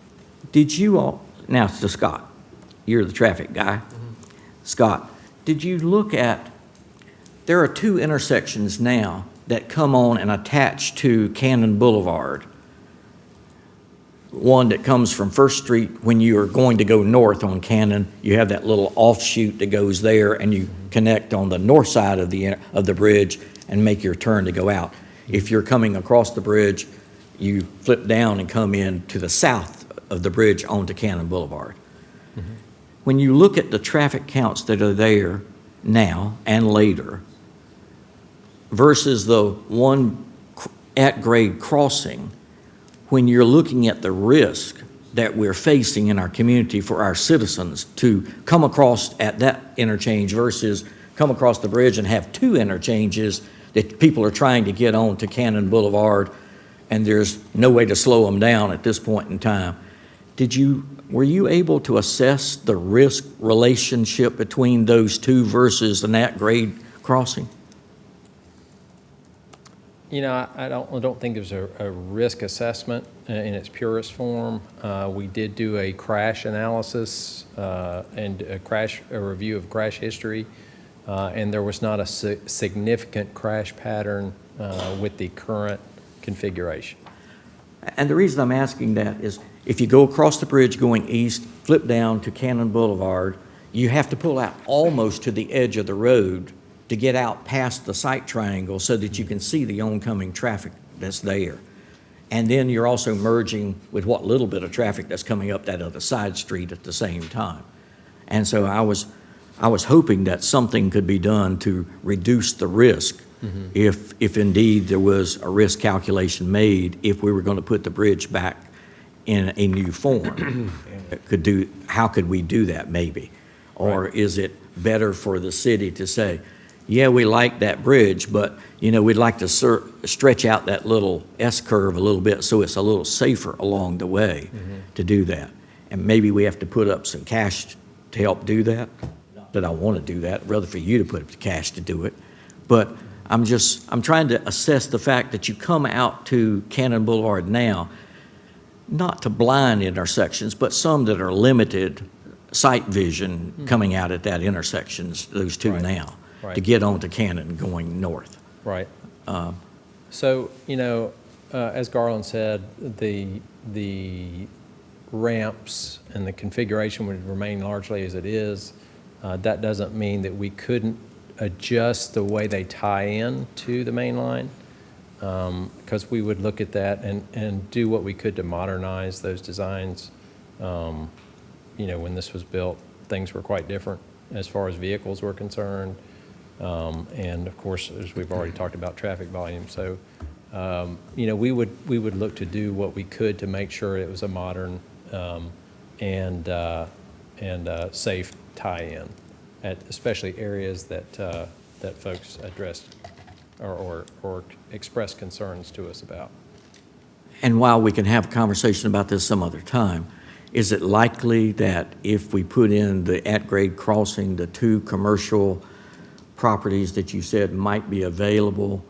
Did you all, now to Scott, you're the traffic guy. Scott, did you look at, there are 2 intersections now that come on and attach to Cannon Boulevard. One that comes from First Street when you are going to go north on Cannon. You have that little offshoot that goes there and you connect on the north side of the bridge and make your turn to go out. If you're coming across the bridge, you flip down and come in to the south of the bridge onto Cannon Boulevard. When you look at the traffic counts that are there now and later versus the one at-grade crossing, when you're looking at the risk that we're facing in our community for our citizens to come across at that interchange versus come across the bridge and have 2 interchanges that people are trying to get on to Cannon Boulevard, and there's no way to slow them down at this point in time. Were you able to assess the risk relationship between those 2 versus an at-grade crossing? You know, I don't think there's a risk assessment in its purest form. We did do a crash analysis and a review of crash history, and there was not a significant crash pattern with the current configuration. And the reason I'm asking that is if you go across the bridge going east, flip down to Cannon Boulevard, you have to pull out almost to the edge of the road to get out past the sight triangle so that you can see the oncoming traffic that's there. And then you're also merging with what little bit of traffic that's coming up that other side street at the same time. And so I was hoping that something could be done to reduce the risk if indeed there was a risk calculation made if we were going to put the bridge back in a new form. How could we do that maybe? Or is it better for the city to say, yeah, we like that bridge, but we'd like to stretch out that little S-curve a little bit so it's a little safer along the way to do that. And maybe we have to put up some cash to help do that. Not that I want to do that, I'd rather for you to put up the cash to do it. But I'm trying to assess the fact that you come out to Cannon Boulevard now, not to blind intersections, but some that are limited sight vision coming out at that intersections, those 2 now. To get onto Cannon going north. Right. So, as Garland said, the ramps and the configuration would remain largely as it is. That doesn't mean that we couldn't adjust the way they tie in to the main line, because we would look at that and do what we could to modernize those designs. When this was built, things were quite different as far as vehicles were concerned. And of course, as we've already talked about, traffic volume. So, we would look to do what we could to make sure it was a modern and safe tie-in, at especially areas that folks addressed or expressed concerns to us about. And while we can have a conversation about this some other time, is it likely that if we put in the at-grade crossing, the two commercial properties that you said might be available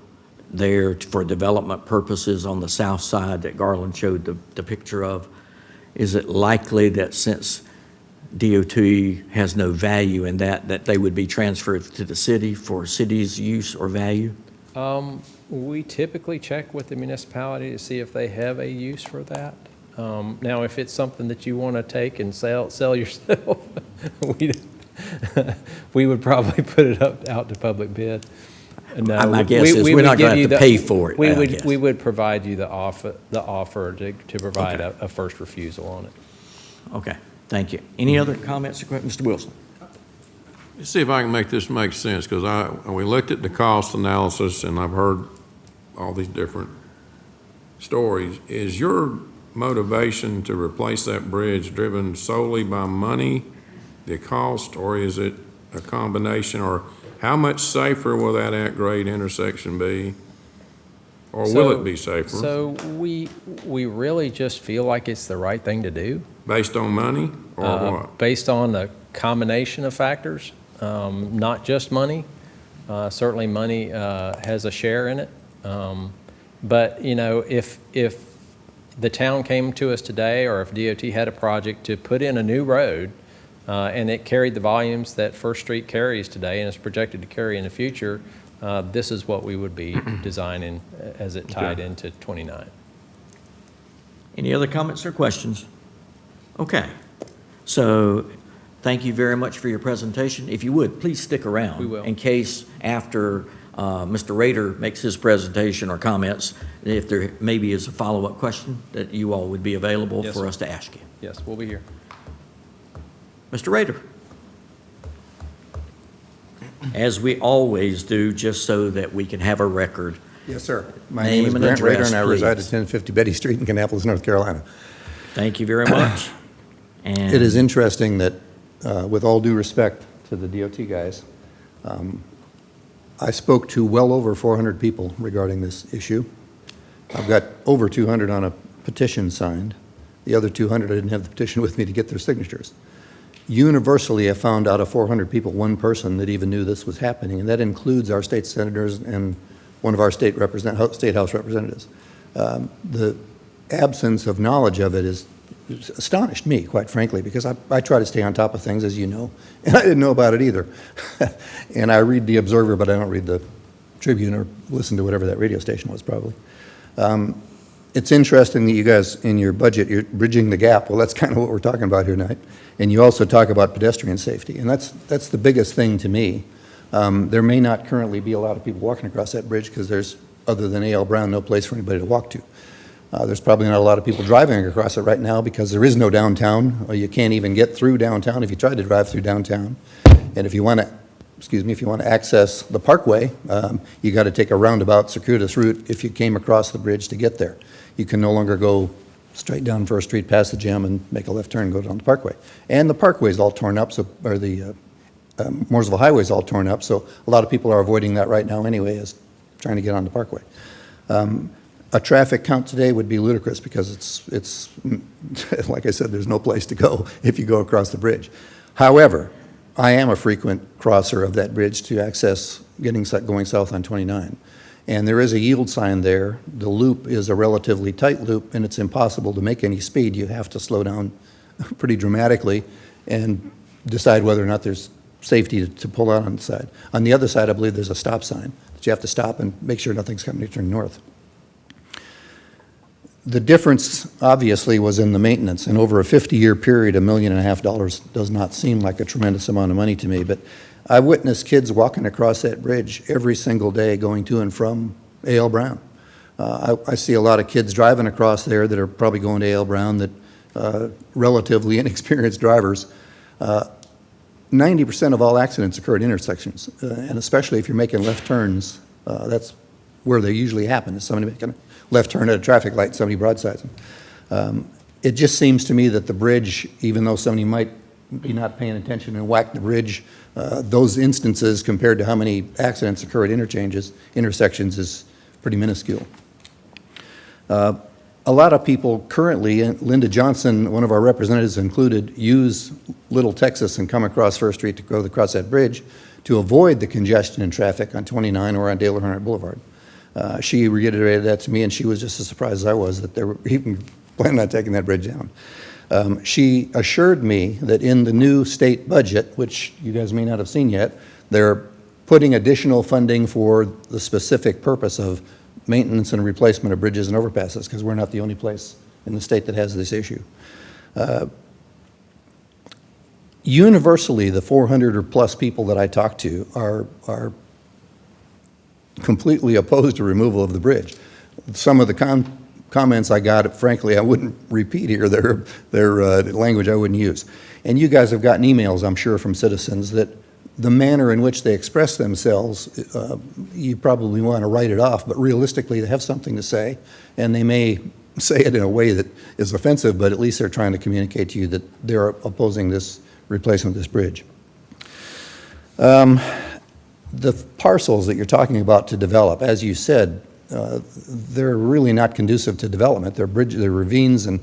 there for development purposes on the south side that Garland showed the picture of, is it likely that since DOT has no value in that they would be transferred to the city for city's use or value? We typically check with the municipality to see if they have a use for that. Now, if it's something that you want to take and sell yourself, we would probably put it out to public bid. No, My guess is we're not going to have to pay for it. We would provide you the offer to provide a first refusal on it. Okay, thank you. Any other comments or questions? Mr. Wilson? Let's see if I can make this make sense, because we looked at the cost analysis, and I've heard all these different stories. Is your motivation to replace that bridge driven solely by money, the cost, or is it a combination? Or how much safer will that at-grade intersection be? Or will it be safer? So we really just feel like it's the right thing to do. Based on money, or what? Based on a combination of factors, not just money. Certainly money has a share in it. But, you know, if the town came to us today, or if DOT had a project to put in a new road, and it carried the volumes that First Street carries today and is projected to carry in the future, this is what we would be designing as it tied into 29. Any other comments or questions? Okay, so thank you very much for your presentation. If you would, please stick around. We will. In case after Mr. Rader makes his presentation or comments, if there maybe is a follow-up question that you all would be available Yes, for sir. us to ask you. Yes, we'll be here. Mr. Rader. As we always do, just so that we can have a record. Yes, sir. My Name name is and Brent Rader, address, and I reside at please. 1050 Betty Street in Kannapolis, North Carolina. Thank you very much. And It is interesting that, with all due respect to the DOT guys, I spoke to well over 400 people regarding this issue. I've got over 200 on a petition signed. The other 200, I didn't have the petition with me to get their signatures. Universally, I found out of 400 people, one person that even knew this was happening, and that includes our state senators and one of our state House representatives. The absence of knowledge of it is astonished me, quite frankly, because I try to stay on top of things, as you know, and I didn't know about it either. And I read the Observer, but I don't read the Tribune or listen to whatever that radio station was, probably. It's interesting that you guys, in your budget, you're bridging the gap. Well, that's kind of what we're talking about here tonight. And you also talk about pedestrian safety, and that's the biggest thing to me. There may not currently be a lot of people walking across that bridge because there's, other than A.L. Brown, no place for anybody to walk to. There's probably not a lot of people driving across it right now because there is no downtown. Or you can't even get through downtown if you try to drive through downtown. And if you want to, if you want to access the parkway, you got to take a roundabout, circuitous route if you came across the bridge to get there. You can no longer go straight down First Street past the gym and make a left turn and go down the parkway. And the parkway is all torn up, so, or the Mooresville Highway is all torn up, so a lot of people are avoiding that right now anyway, as trying to get on the parkway. A traffic count today would be ludicrous because it's like I said, there's no place to go if you go across the bridge. However, I am a frequent crosser of that bridge to access going south on 29. And there is a yield sign there. The loop is a relatively tight loop, and it's impossible to make any speed. You have to slow down pretty dramatically and decide whether or not there's safety to pull out on the side. On the other side, I believe there's a stop sign that you have to stop and make sure nothing's coming to turn north. The difference, obviously, was in the maintenance, and over a 50-year period, $1.5 million does not seem like a tremendous amount of money to me, but I witnessed kids walking across that bridge every single day going to and from A.L. Brown. I see a lot of kids driving across there that are probably going to A.L. Brown, that relatively inexperienced drivers. 90% of all accidents occur at intersections, and especially if you're making left turns, that's where they usually happen, is somebody making a left turn at a traffic light, somebody broadsides them. It just seems to me that the bridge, even though somebody might be not paying attention and whack the bridge, those instances compared to how many accidents occur at intersections is pretty minuscule. a lot of people currently, and Linda Johnson, one of our representatives included, use Little Texas and come across First Street to go across that bridge to avoid the congestion and traffic on 29 or on Dale Earnhardt Boulevard. She reiterated that to me, and she was just as surprised as I was that they were even planning on taking that bridge down. She assured me that in the new state budget, which you guys may not have seen yet, they're putting additional funding for the specific purpose of maintenance and replacement of bridges and overpasses, because we're not the only place in the state that has this issue. Universally, the 400 or plus people that I talked to are completely opposed to removal of the bridge. Some of the comments I got, frankly, I wouldn't repeat here. They're language I wouldn't use. And you guys have gotten emails, I'm sure, from citizens that the manner in which they express themselves, you probably want to write it off, but realistically, they have something to say, and they may say it in a way that is offensive, but at least they're trying to communicate to you that they're opposing this replacement of this bridge. The parcels that you're talking about to develop, as you said, they're really not conducive to development. They're ravines and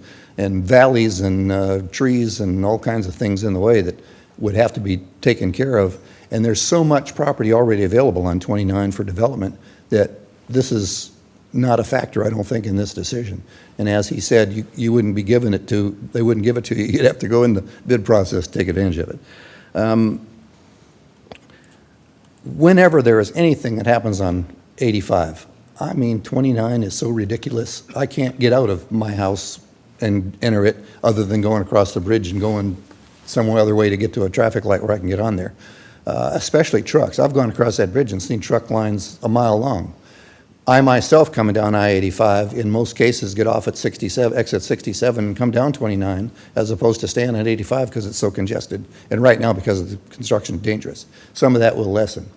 valleys and trees and all kinds of things in the way that would have to be taken care of. And there's so much property already available on 29 for development that this is not a factor, I don't think, in this decision. And as he said, you wouldn't be given it to, they wouldn't give it to you. You'd have to go in the bid process to take advantage of it. Whenever there is anything that happens on 85, I mean, 29 is so ridiculous. I can't get out of my house and enter it other than going across the bridge and going some other way to get to a traffic light where I can get on there, especially trucks. I've gone across that bridge and seen truck lines a mile long. I myself, coming down I-85, in most cases get off at 67, exit 67 and come down 29 as opposed to staying at 85 because it's so congested. And right now, because of the construction, dangerous. Some of that will lessen.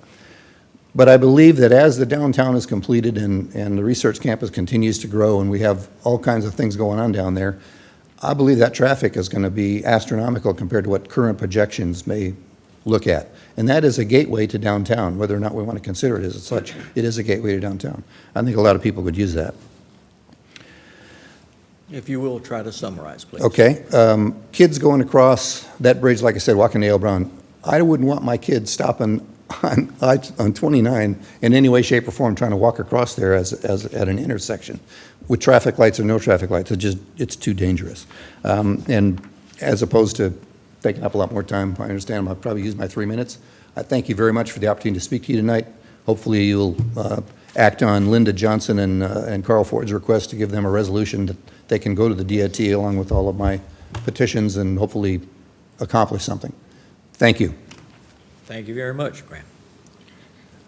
But I believe that as the downtown is completed and the research campus continues to grow and we have all kinds of things going on down there, I believe that traffic is going to be astronomical compared to what current projections may look at. And that is a gateway to downtown, whether or not we want to consider it as such. It is a gateway to downtown. I think a lot of people would use that. If you will, try to summarize, please. Okay. Kids going across that bridge, like I said, walking to Ale Brown, I wouldn't want my kids stopping on 29 in any way, shape, or form trying to walk across there as at an intersection with traffic lights or no traffic lights. It's too dangerous. And as opposed to taking up a lot more time, I understand I'll probably use my 3 minutes. I thank you very much for the opportunity to speak to you tonight. Hopefully you'll act on Linda Johnson and Carl Ford's request to give them a resolution that they can go to the DOT along with all of my petitions and hopefully accomplish something. Thank you. Thank you very much, Grant.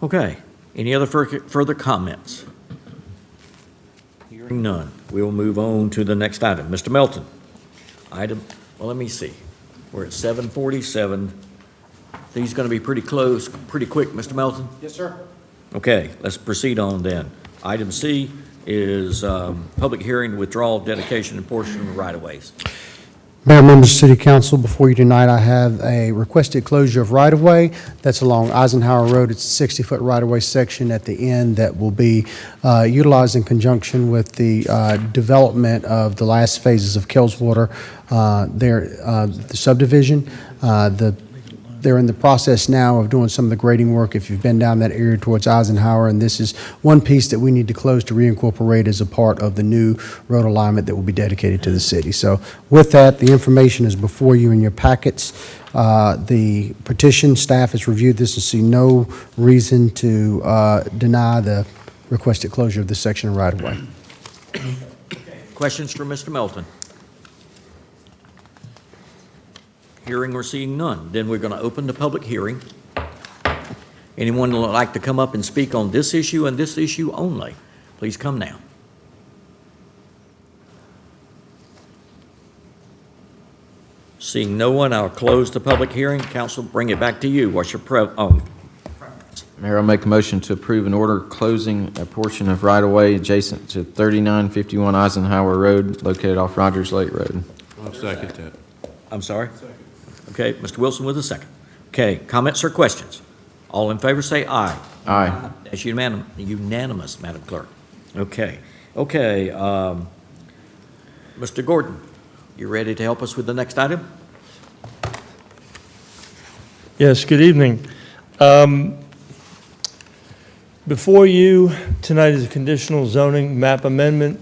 Okay, any other further comments? Hearing none, we will move on to the next item. Mr. Melton, well, let me see. We're at 7:47. These going to be pretty close, pretty quick, Mr. Melton? Yes, sir. Okay, let's proceed on then. Item C is public hearing to withdraw dedication and portion of right-of-ways. Mayor, members of City Council, before you tonight, I have a requested closure of right-of-way. That's along Eisenhower Road. It's a 60-foot right-of-way section at the end that will be utilized in conjunction with the development of the last phases of Kellswater, the subdivision. They're in the process now of doing some of the grading work if you've been down that area towards Eisenhower, and this is one piece that we need to close to reincorporate as a part of the new road alignment that will be dedicated to the city. So with that, the information is before you in your packets. The petition staff has reviewed this and see no reason to deny the requested closure of this section of right-of-way. Questions for Mr. Melton? Hearing or seeing none, then we're going to open the public hearing. Anyone would like to come up and speak on this issue and this issue only, please come now. Seeing no one, I'll close the public hearing. Council, bring it back to you. What's your preference? Mayor, I'll make a motion to approve an order closing a portion of right-of-way adjacent to 3951 Eisenhower Road, located off Rogers Lake Road. I'll second that. I'm sorry? Okay, Mr. Wilson with a second. Okay, comments or questions? All in favor say aye. Aye. That's unanimous, Madam Clerk. Okay, Mr. Gordon, you ready to help us with the next item? Yes, good evening. Before you tonight is a conditional zoning map amendment.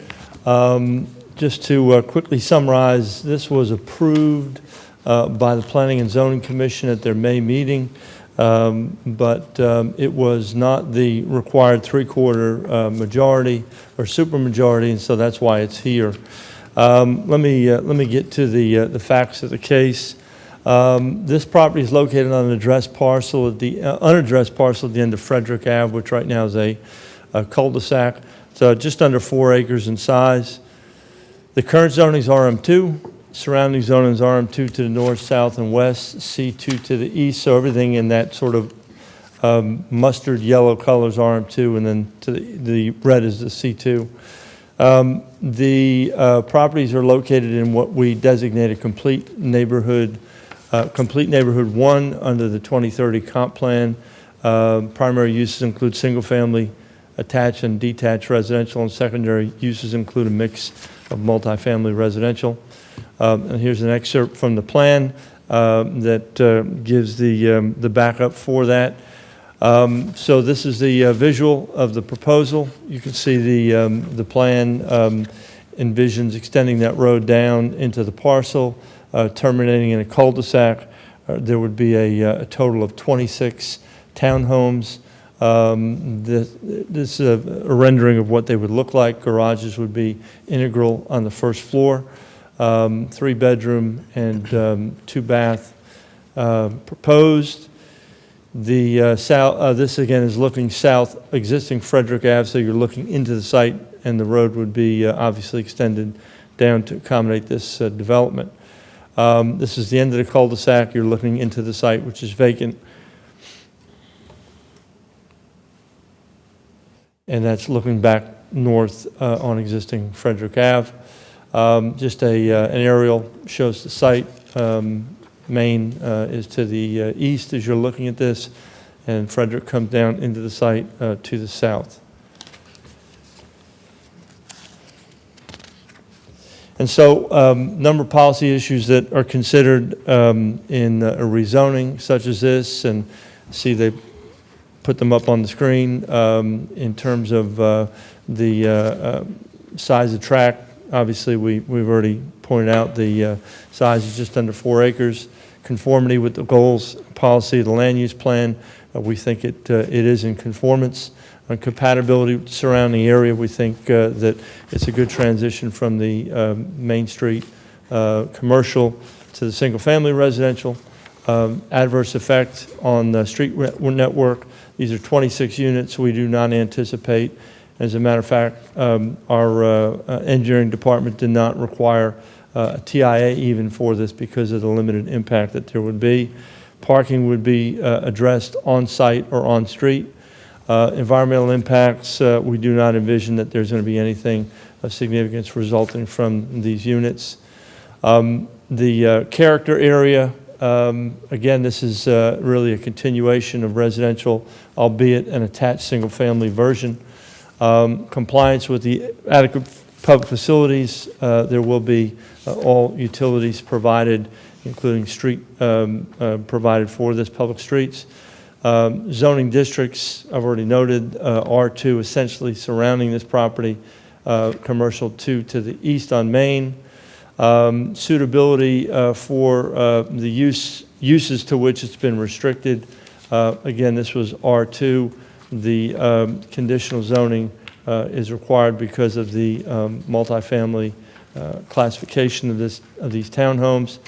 Just to quickly summarize, this was approved by the Planning and Zoning Commission at their May meeting, but it was not the required three-quarter majority or supermajority, and so that's why it's here. Let me get to the facts of the case. This property is located on an unaddressed parcel at the end of Frederick Ave, which right now is a cul-de-sac. It's just under 4 acres in size. The current zoning is RM2. Surrounding zoning is RM2 to the north, south, and west, C2 to the east. So everything in that sort of mustard yellow color is RM2, and then to the red is the C2. The properties are located in what we designate a complete neighborhood 1 under the 2030 comp plan. Primary uses include single-family, attached and detached residential, and secondary uses include a mix of multifamily residential. And here's an excerpt from the plan that gives the backup for that. So this is the visual of the proposal. You can see the plan envisions extending that road down into the parcel, terminating in a cul-de-sac. There would be a total of 26 townhomes. This is a rendering of what they would look like. Garages would be integral on the first floor. 3-bedroom and 2-bath proposed. This again is looking south, existing Frederick Ave, so you're looking into the site, and the road would be obviously extended down to accommodate this development. This is the end of the cul-de-sac. You're looking into the site, which is vacant. And that's looking back north on existing Frederick Ave. Just an aerial shows the site. Main is to the east as you're looking at this, and Frederick comes down into the site to the south. And so number of policy issues that are considered in a rezoning such as this, and see they put them up on the screen in terms of the size of tract. Obviously, we've already pointed out the size is just under 4 acres. Conformity with the goals, policy of the land use plan, we think it is in conformance. On compatibility with the surrounding area, we think that it's a good transition from the Main Street commercial to the single-family residential. Adverse effect on the street network. These are 26 units. We do not anticipate. As a matter of fact, our engineering department did not require a TIA even for this because of the limited impact that there would be. Parking would be addressed on-site or on-street. Environmental impacts, we do not envision that there's going to be anything of significance resulting from these units. The character area, again, this is really a continuation of residential, albeit an attached single-family version. Compliance with the adequate public facilities, there will be all utilities provided, including street provided for this public streets. Zoning districts, I've already noted, R2 essentially surrounding this property, commercial 2 to the east on Main. Suitability for the uses to which it's been restricted. Again, this was R2. The conditional zoning is required because of the multifamily classification of these townhomes.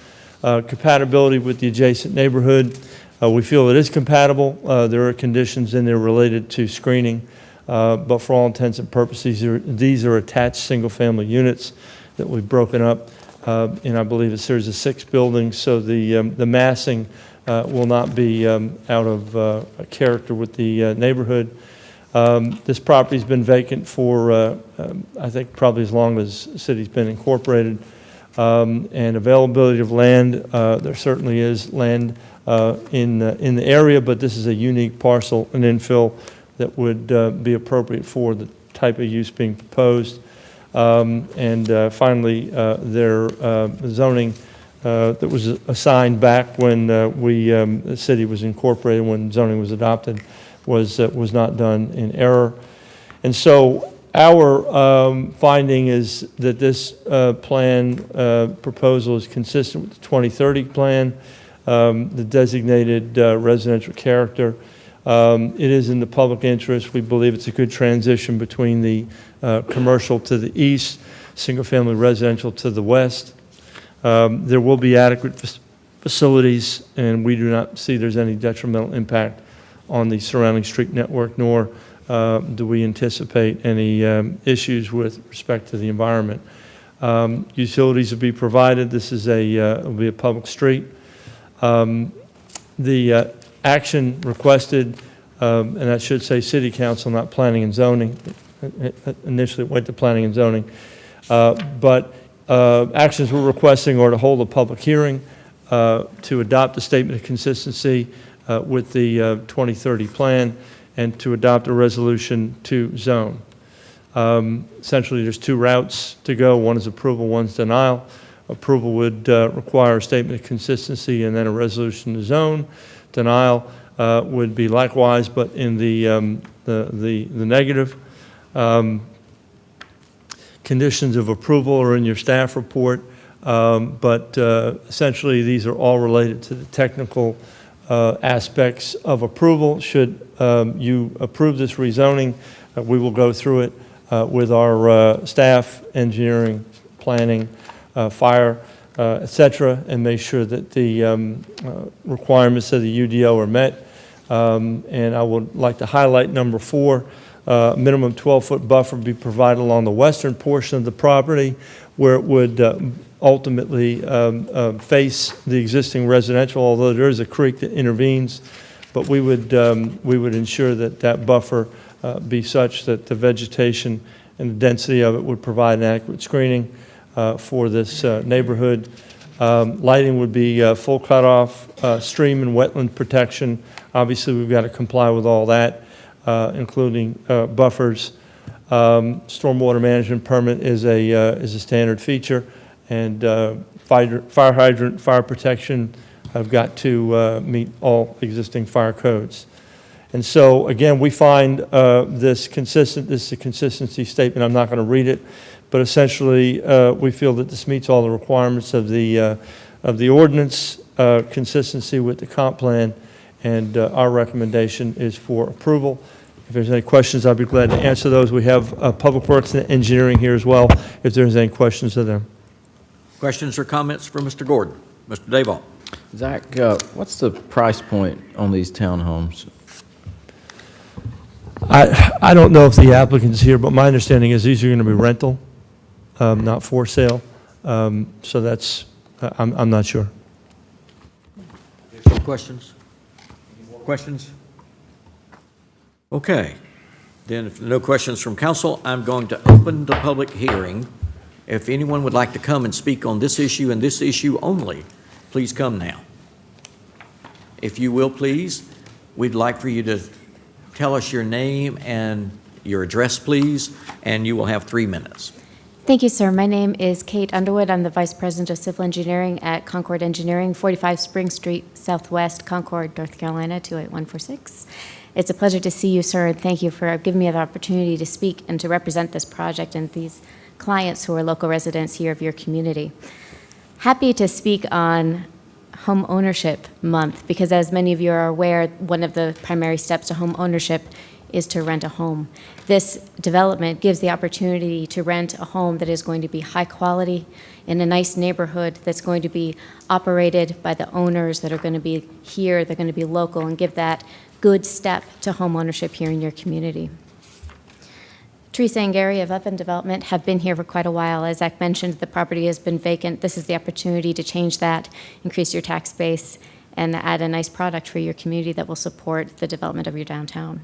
Compatibility with the adjacent neighborhood. We feel it is compatible. There are conditions in there related to screening, but for all intents and purposes, these are attached single-family units that we've broken up in, I believe, a series of 6 buildings, so the massing will not be out of character with the neighborhood. This property's been vacant for, I think, probably as long as the city's been incorporated. And availability of land, there certainly is land in the area, but this is a unique parcel, an infill that would be appropriate for the type of use being proposed. And finally, their zoning that was assigned back when the city was incorporated, when zoning was adopted, was not done in error. And so our finding is that this plan proposal is consistent with the 2030 plan, the designated residential character. It is in the public interest. We believe it's a good transition between the commercial to the east, single-family residential to the west. There will be adequate facilities, and we do not see there's any detrimental impact on the surrounding street network, nor do we anticipate any issues with respect to the environment. Utilities will be provided. This is will be a public street. The action requested, and that should say City Council, not Planning and Zoning. Initially, it went to Planning and Zoning. But actions we're requesting are to hold a public hearing, to adopt a statement of consistency with the 2030 plan, and to adopt a resolution to zone. Essentially, there's two routes to go. One is approval, one's denial. Approval would require a statement of consistency and then a resolution to zone. Denial would be likewise, but in the negative. Conditions of approval are in your staff report, but essentially these are all related to the technical aspects of approval. Should you approve this rezoning, we will go through it with our staff, engineering, planning, fire, et cetera, and make sure that the requirements of the UDO are met. And I would like to highlight number 4, minimum 12-foot buffer be provided along the western portion of the property where it would ultimately face the existing residential, although there is a creek that intervenes. But we would ensure that that buffer be such that the vegetation and the density of it would provide an adequate screening for this neighborhood. Lighting would be full cutoff, stream and wetland protection. Obviously, we've got to comply with all that, including buffers. Stormwater management permit is a standard feature, and fire hydrant, fire protection have got to meet all existing fire codes. And so, again, we find this consistent. This is a consistency statement. I'm not going to read it, but essentially, we feel that this meets all the requirements of the ordinance, consistency with the comp plan, and our recommendation is for approval. If there's any questions, I'd be glad to answer those. We have Public Works and Engineering here as well, if there's any questions of them. Questions or comments for Mr. Gordon? Mr. Davall. Zach, what's the price point on these townhomes? I don't know if the applicant's here, but my understanding is these are going to be rental, not for sale. So that's, I'm not sure. Questions? Any more questions? Okay. Then if no questions from council, I'm going to open the public hearing. If anyone would like to come and speak on this issue and this issue only, please come now. If you will, please, we'd like for you to tell us your name and your address, please, and you will have 3 minutes. Thank you, sir. My name is Kate Underwood. I'm the Vice President of Civil Engineering at Concord Engineering, 45 Spring Street, Southwest, Concord, North Carolina, 28146. It's a pleasure to see you, sir, and thank you for giving me the opportunity to speak and to represent this project and these clients who are local residents here of your community. Happy to speak on Home Ownership Month, because as many of you are aware, one of the primary steps to home ownership is to rent a home. This development gives the opportunity to rent a home that is going to be high quality in a nice neighborhood, that's going to be operated by the owners that are going to be here, they're going to be local, and give that good step to home ownership here in your community. Teresa and Gary of Up and Development have been here for quite a while. As Zach mentioned, the property has been vacant. This is the opportunity to change that, increase your tax base, and add a nice product for your community that will support the development of your downtown.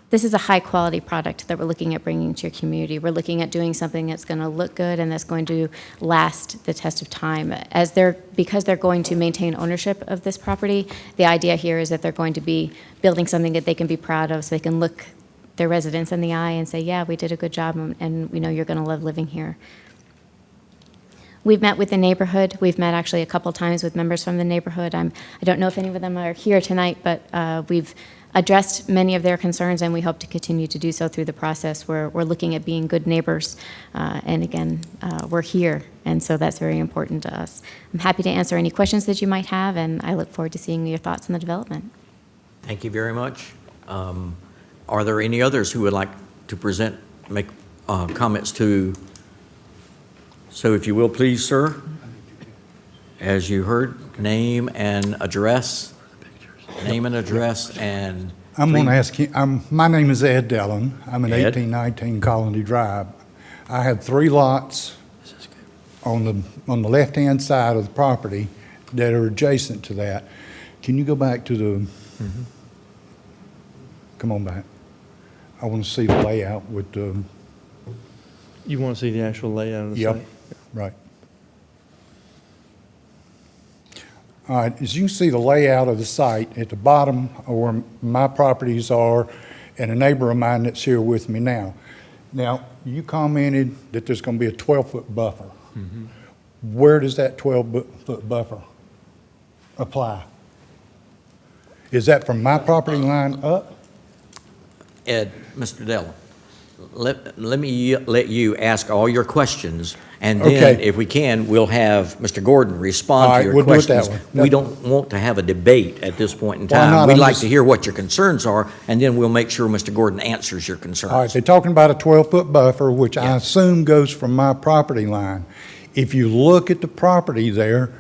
This is a high-quality product that we're looking at bringing to your community. We're looking at doing something that's going to look good and that's going to last the test of time. Because they're going to maintain ownership of this property, the idea here is that they're going to be building something that they can be proud of, so they can look their residents in the eye and say, yeah, we did a good job, and we know you're going to love living here. We've met with the neighborhood. We've met actually a couple times with members from the neighborhood. I don't know if any of them are here tonight, but we've addressed many of their concerns, and we hope to continue to do so through the process. We're looking at being good neighbors, and again, we're here, and so that's very important to us. I'm happy to answer any questions that you might have, and I look forward to seeing your thoughts on the development. Thank you very much. Are there any others who would like to present, make comments to? So if you will, please, sir, as you heard, name and address. Name and address, and I'm going to ask you, my name is Ed Dillon. I'm at Ed? 1819 Colony Drive. I have 3 lots on the left-hand side of the property that are adjacent to that. Can you go back to the, come on back. I want to see the layout with the. You want to see the actual layout of the site? Yep, right. All right, as you can see the layout of the site, at the bottom are where my properties are and a neighbor of mine that's here with me now. Now, you commented that there's going to be a 12-foot buffer. Where does that 12-foot buffer apply? Is that from my property line up? Ed, Mr. Dillon, let me let you ask all your questions, and then, if we can, we'll have Mr. Gordon respond to your we'll questions. do it that way. We don't want to have a debate at this point in Well, I'm time. not, We'd I'm like just- to hear what your concerns are, and then we'll make sure Mr. Gordon answers your concerns. All right, they're talking about a 12-foot buffer, which I assume goes from my property line. If you look at the property there,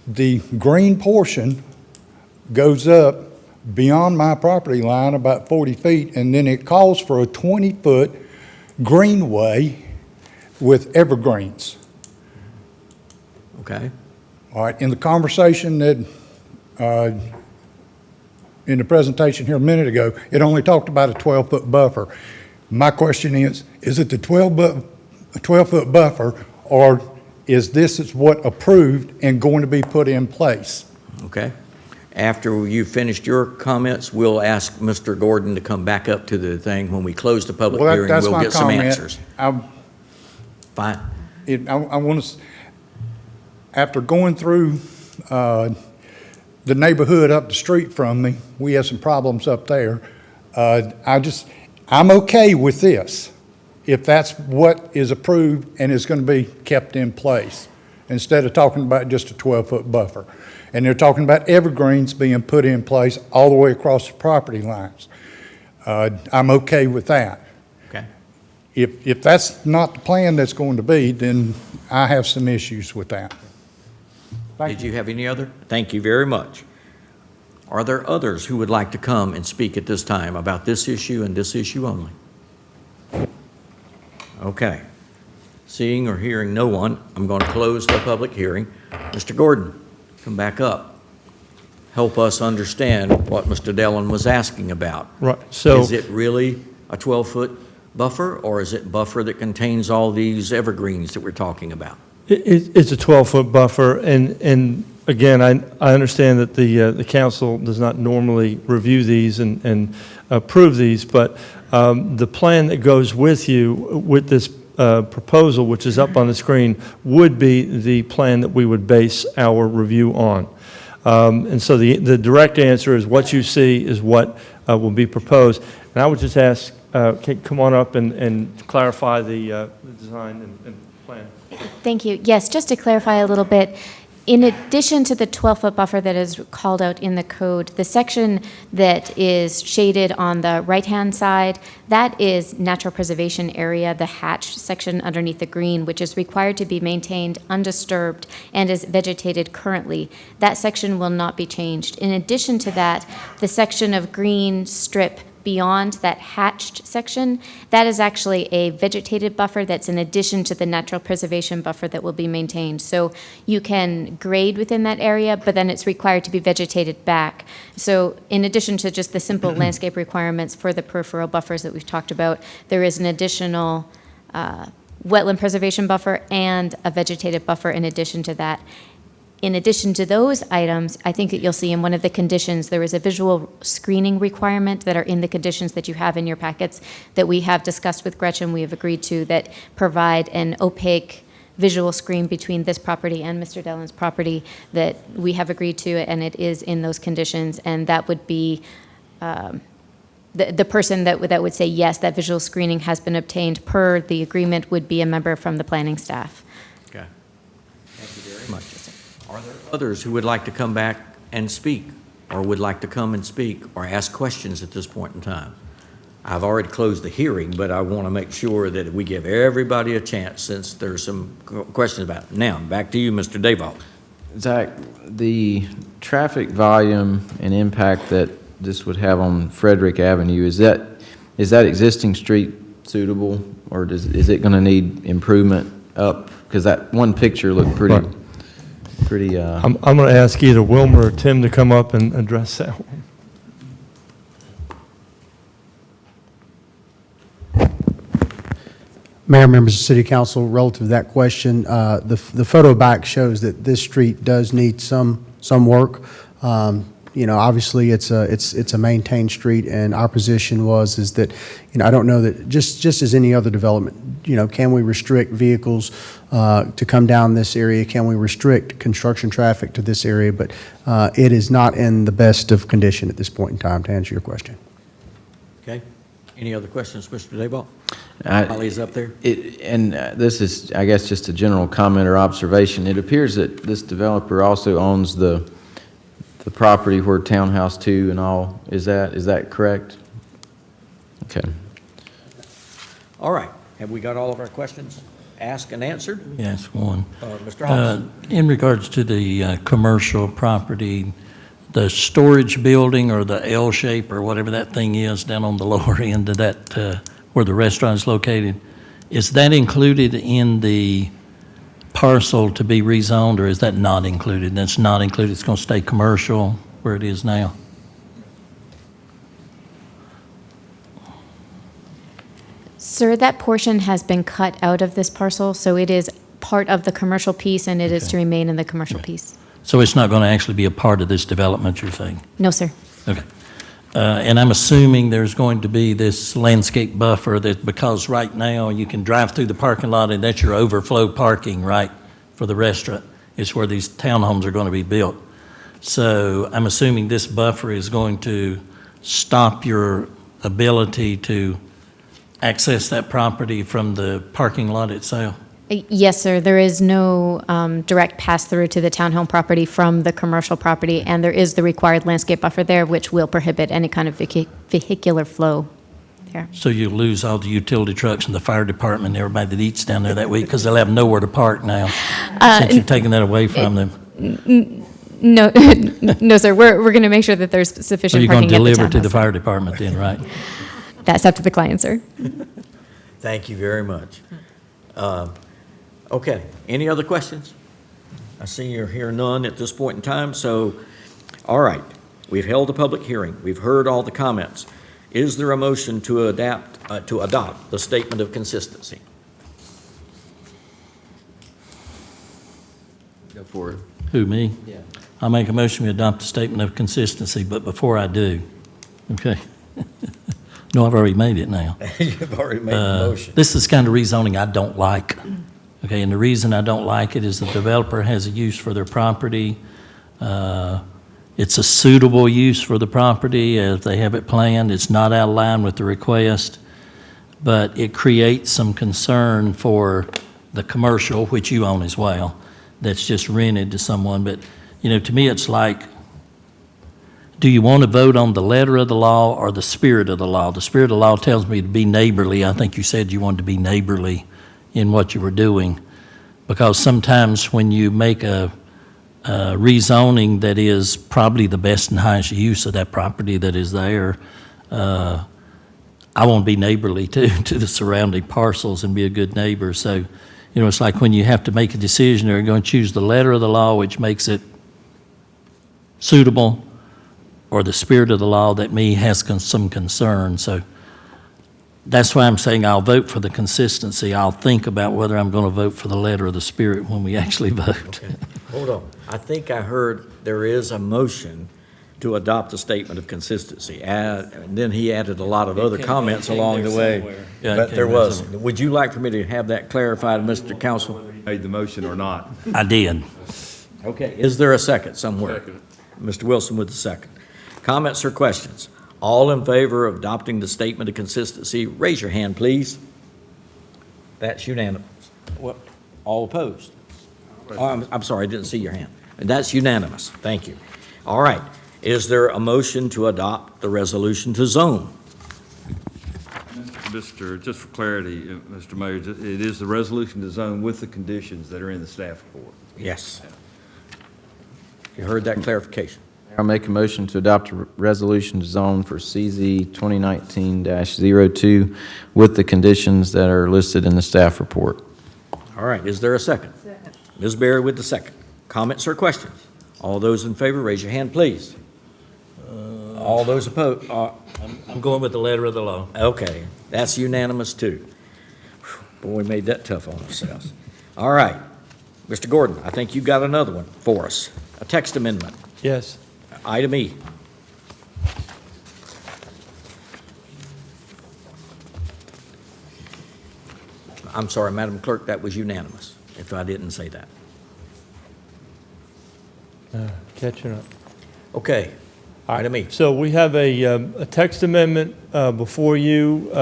the green portion goes up beyond my property line about 40 feet, and then it calls for a 20-foot greenway with evergreens. Okay. All right, in the conversation that, in the presentation here a minute ago, it only talked about a 12-foot buffer. My question is it the 12-foot buffer, or is this what approved and going to be put in place? Okay. After you've finished your comments, we'll ask Mr. Gordon to come back up to the thing. When we close the public Well, hearing, that's we'll my get some comment. answers. Fine. I want to, after going through the neighborhood up the street from me, we have some problems up there. I'm okay with this, if that's what is approved and is going to be kept in place, instead of talking about just a 12-foot buffer. And they're talking about evergreens being put in place all the way across the property lines. I'm okay with that. Okay. If that's not the plan that's going to be, then I have some issues with that. Did you have any other? Thank you very much. Are there others who would like to come and speak at this time about this issue and this issue only? Okay. Seeing or hearing no one, I'm going to close the public hearing. Mr. Gordon, come back up. Help us understand what Mr. Dillon was asking about. Right, so. Is it really a 12-foot buffer, or is it buffer that contains all these evergreens that we're talking about? It's a 12-foot buffer, and again, I understand that the council does not normally review these and approve these, but the plan that goes with you, with this proposal, which is up on the screen, would be the plan that we would base our review on. And so the direct answer is what you see is what will be proposed. And I would just ask, Kate, come on up and clarify the design and plan. Thank you. Yes, just to clarify a little bit, in addition to the 12-foot buffer that is called out in the code, the section that is shaded on the right-hand side, that is natural preservation area, the hatched section underneath the green, which is required to be maintained undisturbed and is vegetated currently. That section will not be changed. In addition to that, the section of green strip beyond that hatched section, that is actually a vegetated buffer that's in addition to the natural preservation buffer that will be maintained. So you can grade within that area, but then it's required to be vegetated back. So in addition to just the simple landscape requirements for the peripheral buffers that we've talked about, there is an additional wetland preservation buffer and a vegetated buffer in addition to that. In addition to those items, I think that you'll see in one of the conditions, there is a visual screening requirement that are in the conditions that you have in your packets that we have discussed with Gretchen, we have agreed to, that provide an opaque visual screen between this property and Mr. Dellon's property that we have agreed to, and it is in those conditions. And that would be the person that would say, yes, that visual screening has been obtained per the agreement would be a member from the planning staff. Okay. Thank you very much. Are there others who would like to come back and speak, or would like to come and speak, or ask questions at this point in time? I've already closed the hearing, but I want to make sure that we give everybody a chance since there's some questions about it. Now, back to you, Mr. Davall. Zach, the traffic volume and impact that this would have on Frederick Avenue, is that existing street suitable, or is it going to need improvement up? Because that one picture looked pretty. Right. I'm going to ask either Wilmer or Tim to come up and address that one. Mayor, members of City Council, relative to that question, the photo back shows that this street does need some work. You know, obviously, it's a maintained street, and our position is that, you know, I don't know that, just as any other development, you know, can we restrict vehicles to come down this area? Can we restrict construction traffic to this area? But it is not in the best of condition at this point in time, to answer your question. Okay. Any other questions, Mr. Davall? Holly's up there. This is, I guess, just a general comment or observation. It appears that this developer also owns the property where Townhouse 2 and all, is that correct? Okay. All right. Have we got all of our questions asked and answered? Yes, one. Mr. Hobson. In regards to the commercial property, the storage building or the L shape or whatever that thing is down on the lower end of that, where the restaurant is located, is that included in the parcel to be rezoned, or is that not included? That's not included. It's going to stay commercial where it is now. Sir, that portion has been cut out of this parcel, so it is part of the commercial piece, and it is to remain in the commercial piece. So it's not going to actually be a part of this development, you're saying? No, sir. Okay. And I'm assuming there's going to be this landscape buffer that, because right now you can drive through the parking lot and that's your overflow parking, right, for the restaurant. It's where these townhomes are going to be built. So I'm assuming this buffer is going to stop your ability to access that property from the parking lot itself? Yes, sir. There is no direct pass-through to the townhome property from the commercial property, and there is the required landscape buffer there, which will prohibit any kind of vehicular flow there. So you lose all the utility trucks and the fire department and everybody that eats down there that week, because they'll have nowhere to park now, since you've taken that away from them. No, no, sir. We're going to make sure that there's sufficient Are you parking going to at the deliver to the townhouse. fire department then, right? That's up to the client, sir. Thank you very much. Okay, any other questions? I see you're here none at this point in time, so, all right. We've held a public hearing. We've heard all the comments. Is there a motion to adopt the statement of consistency? Go for it. Who, me? Yeah. I'll make a motion to adopt the statement of consistency, but before I do, okay. No, I've already made it now. You've already made the motion. This is kind of rezoning I don't like. Okay, and the reason I don't like it is the developer has a use for their property. It's a suitable use for the property as they have it planned. It's not out of line with the request, but it creates some concern for the commercial, which you own as well, that's just rented to someone. But, you know, to me, it's like, do you want to vote on the letter of the law or the spirit of the law? The spirit of the law tells me to be neighborly. I think you said you wanted to be neighborly in what you were doing, because sometimes when you make a rezoning that is probably the best and highest use of that property that is there, I want to be neighborly too to the surrounding parcels and be a good neighbor. So, you know, it's like when you have to make a decision, are you going to choose the letter of the law, which makes it suitable, or the spirit of the law that has some concern? So that's why I'm saying I'll vote for the consistency. I'll think about whether I'm going to vote for the letter or the spirit when we actually vote. Okay. Hold on. I think I heard there is a motion to adopt a statement of consistency. And then he added a lot of other comments along the way. Yeah, it But came there there was. somewhere. Would you like for me to have that clarified, Mr. Council? Made the motion or not. I did. Okay. Is there a second somewhere? Second. Mr. Wilson with the second. Comments or questions? All in favor of adopting the statement of consistency, raise your hand, please. That's unanimous. What? All opposed? Oh, I'm sorry, I didn't see your hand. And that's unanimous. Thank you. All right. Is there a motion to adopt the resolution to zone? Just for clarity, Mr. Mayor, it is the resolution to zone with the conditions that are in the staff report. Yes. You heard that clarification. I'll make a motion to adopt a resolution to zone for CZ 2019-02 with the conditions that are listed in the staff report. All right. Is there a second? Second. Ms. Berry with the second. Comments or questions? All those in favor, raise your hand, please. All those opposed? I'm going with the letter of the law. Okay, that's unanimous too. Boy, we made that tough on ourselves. All right, Mr. Gordon, I think you got another one for us. A text amendment. Yes. Item E. I'm sorry, Madam Clerk, that was unanimous, if I didn't say that. Catching up. Okay, item E. So we have a text amendment before you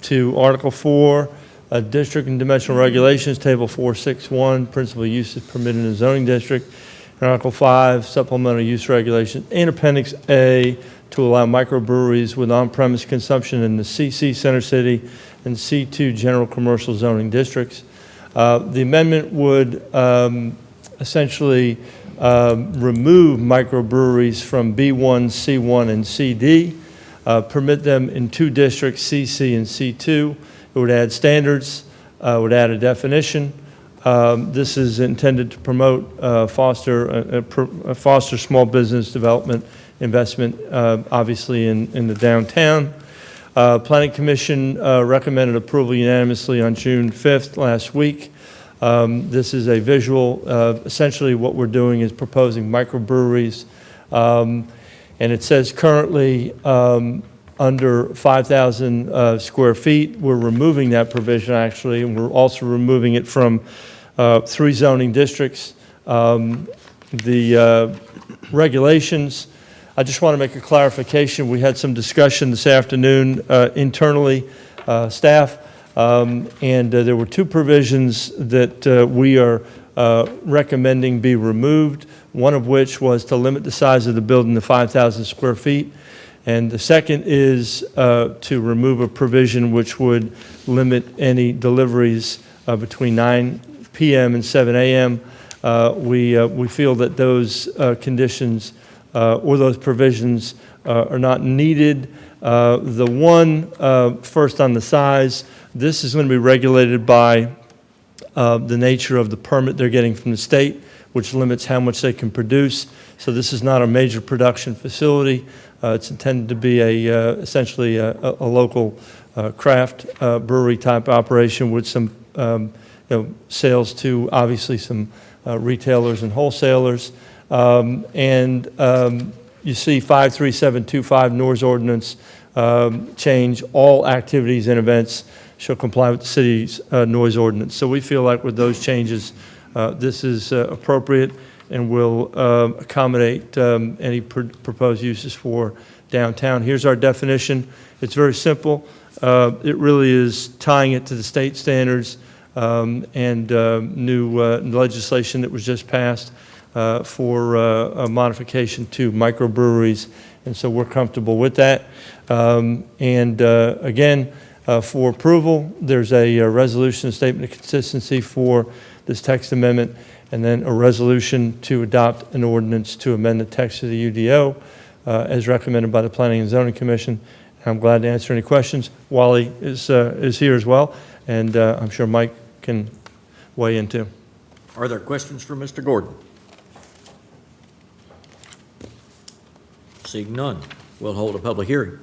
to Article 4, District and Dimensional Regulations, Table 461, Principal Uses Permitted in the Zoning District, and Article 5, Supplemental Use Regulations, and Appendix A to allow microbreweries with on-premise consumption in the CC Center City and C2 General Commercial Zoning Districts. The amendment would essentially remove microbreweries from B1, C1, and CD, permit them in 2 districts, CC and C2. It would add standards, would add a definition. This is intended to promote, foster small business development investment, obviously in the downtown. Planning Commission recommended approval unanimously on June 5th last week. This is a visual. Essentially what we're doing is proposing microbreweries. And it says currently under 5,000 square feet. We're removing that provision actually, and we're also removing it from 3 zoning districts. The regulations, I just want to make a clarification. We had some discussion this afternoon internally, staff, and there were 2 provisions that we are recommending be removed, one of which was to limit the size of the building to 5,000 square feet. And the second is to remove a provision which would limit any deliveries between 9 p.m. and 7 a.m. We feel that those conditions or those provisions are not needed. The one, first on the size, this is going to be regulated by the nature of the permit they're getting from the state, which limits how much they can produce. So this is not a major production facility. It's intended to be essentially a local craft brewery type operation with some sales to obviously some retailers and wholesalers. You see 53725 NORS ordinance change. All activities and events shall comply with the city's noise ordinance. So we feel like with those changes, this is appropriate and will accommodate any proposed uses for downtown. Here's our definition. It's very simple. It really is tying it to the state standards and new legislation that was just passed for a modification to microbreweries, and so we're comfortable with that. Again, for approval, there's a resolution, statement of consistency for this text amendment, and then a resolution to adopt an ordinance to amend the text of the UDO as recommended by the Planning and Zoning Commission. I'm glad to answer any questions. Wally is here as well, and I'm sure Mike can weigh in too. Are there questions for Mr. Gordon? Seeing none, we'll hold a public hearing.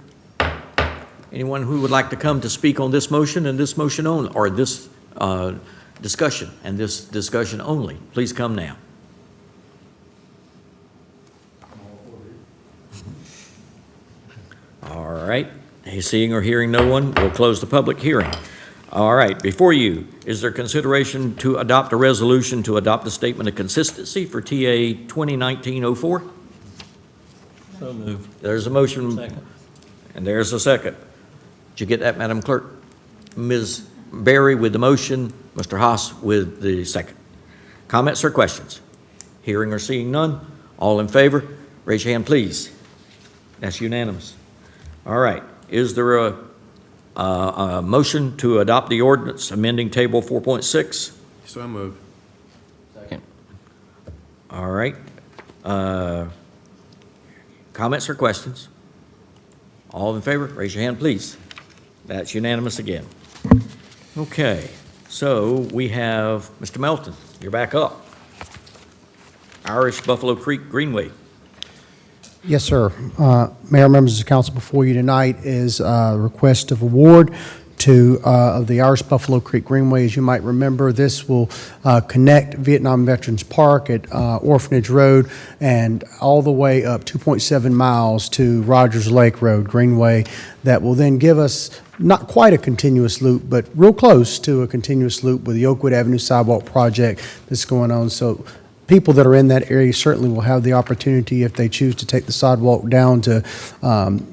Anyone who would like to come to speak on this motion and this motion only, or this discussion and this discussion only, please come now. All right. Seeing or hearing no one, we'll close the public hearing. All right, before you, is there consideration to adopt a resolution to adopt a statement of consistency for TA 2019-04? So moved. There's a motion. Second. And there's a second. Did you get that, Madam Clerk? Ms. Berry with the motion, Mr. Haas with the second. Comments or questions? Hearing or seeing none? All in favor? Raise your hand, please. That's unanimous. All right. Is there a motion to adopt the ordinance amending Table 4.6? So moved. Second. All right. Comments or questions? All in favor? Raise your hand, please. That's unanimous again. Okay, so we have Mr. Melton. You're back up. Irish Buffalo Creek Greenway. Yes, sir. Mayor, members of the council, before you tonight is a request of award of the Irish Buffalo Creek Greenway. As you might remember, this will connect Vietnam Veterans Park at Orphanage Road and all the way up 2.7 miles to Rogers Lake Road Greenway. That will then give us not quite a continuous loop, but real close to a continuous loop with the Oakwood Avenue Sidewalk project that's going on. So people that are in that area certainly will have the opportunity, if they choose to take the sidewalk down to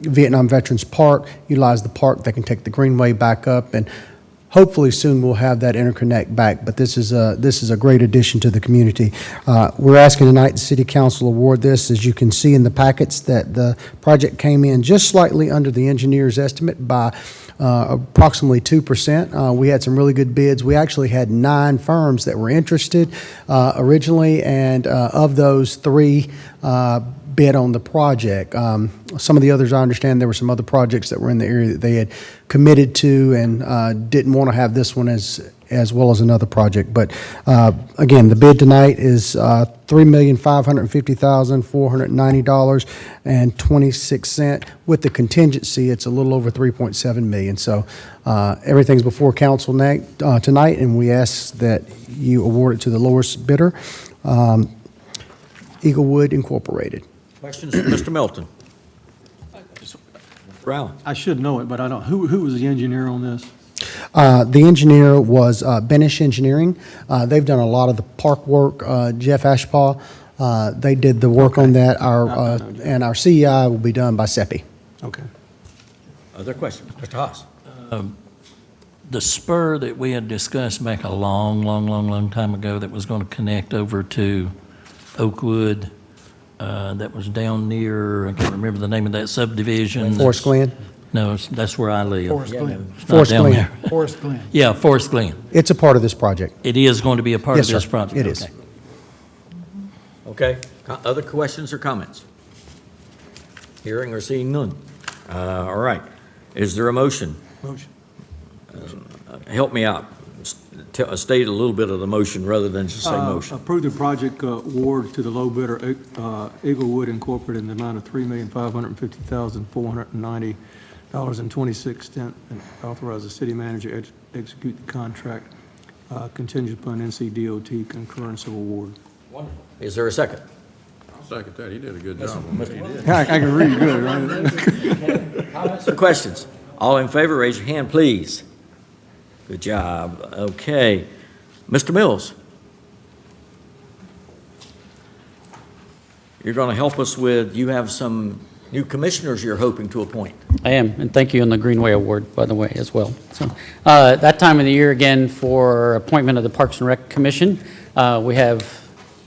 Vietnam Veterans Park, utilize the park, they can take the Greenway back up, and hopefully soon we'll have that interconnect back. But this is a great addition to the community. We're asking tonight the City Council award this. As you can see in the packets, that the project came in just slightly under the engineer's estimate by approximately 2%. We had some really good bids. We actually had 9 firms that were interested originally, and of those, 3 bid on the project. Some of the others, I understand there were some other projects that were in the area that they had committed to and didn't want to have this one as well as another project. But again, the bid tonight is $3,550,490.26. With the contingency, it's a little over $3.7 million. So everything's before council tonight, and we ask that you award it to the lowest bidder, Eaglewood Incorporated. Questions for Mr. Melton? Brown. I should know it, but I don't. Who was the engineer on this? The engineer was Benish Engineering. They've done a lot of the park work. Jeff Ashpaw, they did the work on that. And our CEI will be done by SEPI. Okay. Other questions? Mr. Haas. The spur that we had discussed back a long time ago that was going to connect over to Oakwood, that was down near, I can't remember the name of that subdivision. Forest Glen? No, that's where I live. Forest Glen. It's not Forest down Glen. there. Forest Glen. Yeah, Forest Glen. It's a part of this project. It is going to be a part Yes, of this sir. project? It is. Okay. Other questions or comments? Hearing or seeing none? All right. Is there a motion? Motion. Help me out. State a little bit of the motion rather than just say motion. Approve the project award to the low bidder, Eaglewood Incorporated, in the amount of $3,550,490.26, and authorize the city manager to execute the contract contingent upon NCDOT concurrence of award. Wonderful. Is there a second? I'll second that. He did a good job on that. I can read good, right? Comments or questions? All in favor, raise your hand, please. Good job. Okay. Mr. Mills, you're going to help us with, you have some new commissioners you're hoping to appoint. I am, and thank you on the Greenway Award, by the way, as well. So, that time of the year, again, for appointment of the Parks and Rec Commission, we have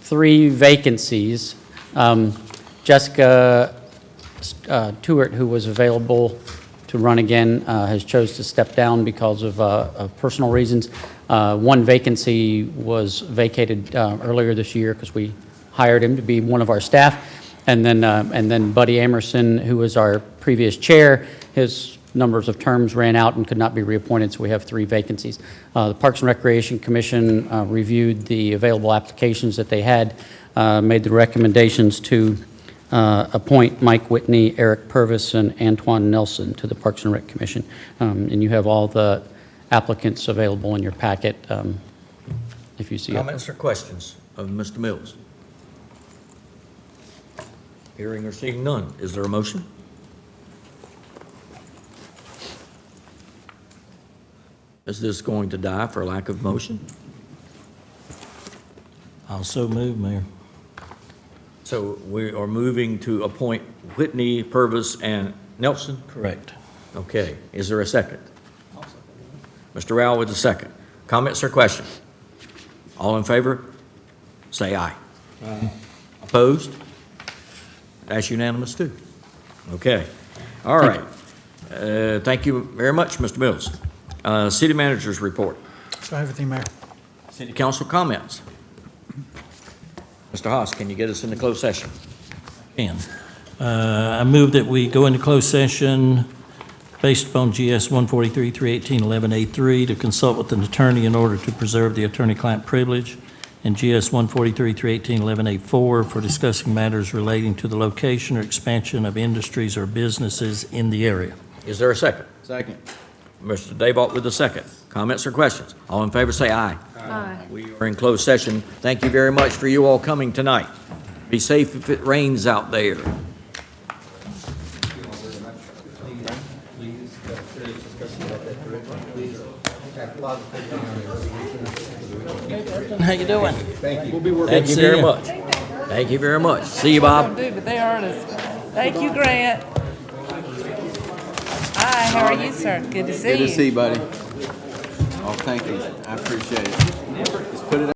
3 vacancies. Jessica Tewart, who was available to run again, has chose to step down because of personal reasons. 1 vacancy was vacated earlier this year because we hired him to be one of our staff. And then Buddy Amerson, who was our previous chair, his numbers of terms ran out and could not be reappointed, so we have 3 vacancies. The Parks and Recreation Commission reviewed the available applications that they had, made the recommendations to appoint Mike Whitney, Eric Purvis, and Antoine Nelson to the Parks and Rec Commission. And you have all the applicants available in your packet, if you see it. Comments or questions of Mr. Mills? Hearing or seeing none. Is there a motion? Is this going to die for lack of motion? I'll so move, Mayor. So we are moving to appoint Whitney, Purvis, and Nelson? Correct. Okay, is there a second? Mr. Rowell with the second. Comments or questions? All in favor? Say aye. Opposed? That's unanimous too. Okay, all right. Thank you very much, Mr. Mills. City Manager's report. So everything, Mayor. City Council comments. Mr. Haas, can you get us into closed session? I move that we go into closed session based upon GS 143-318-11A3 to consult with an attorney in order to preserve the attorney-client privilege, and GS 143-318-11A4 for discussing matters relating to the location or expansion of industries or businesses in the area. Is there a second? Second. Mr. Davalt with the second. Comments or questions? All in favor say aye. Aye. We are in closed session. Thank you very much for you all coming tonight. Be safe if it rains out there. How you doing? Thank you very much. Thank you very much. See you, Bob. But they are us. Thank you, Grant. Hi, how are you, sir? Good to see you. Good to see you, buddy. Oh, thank you. I appreciate it. Just put it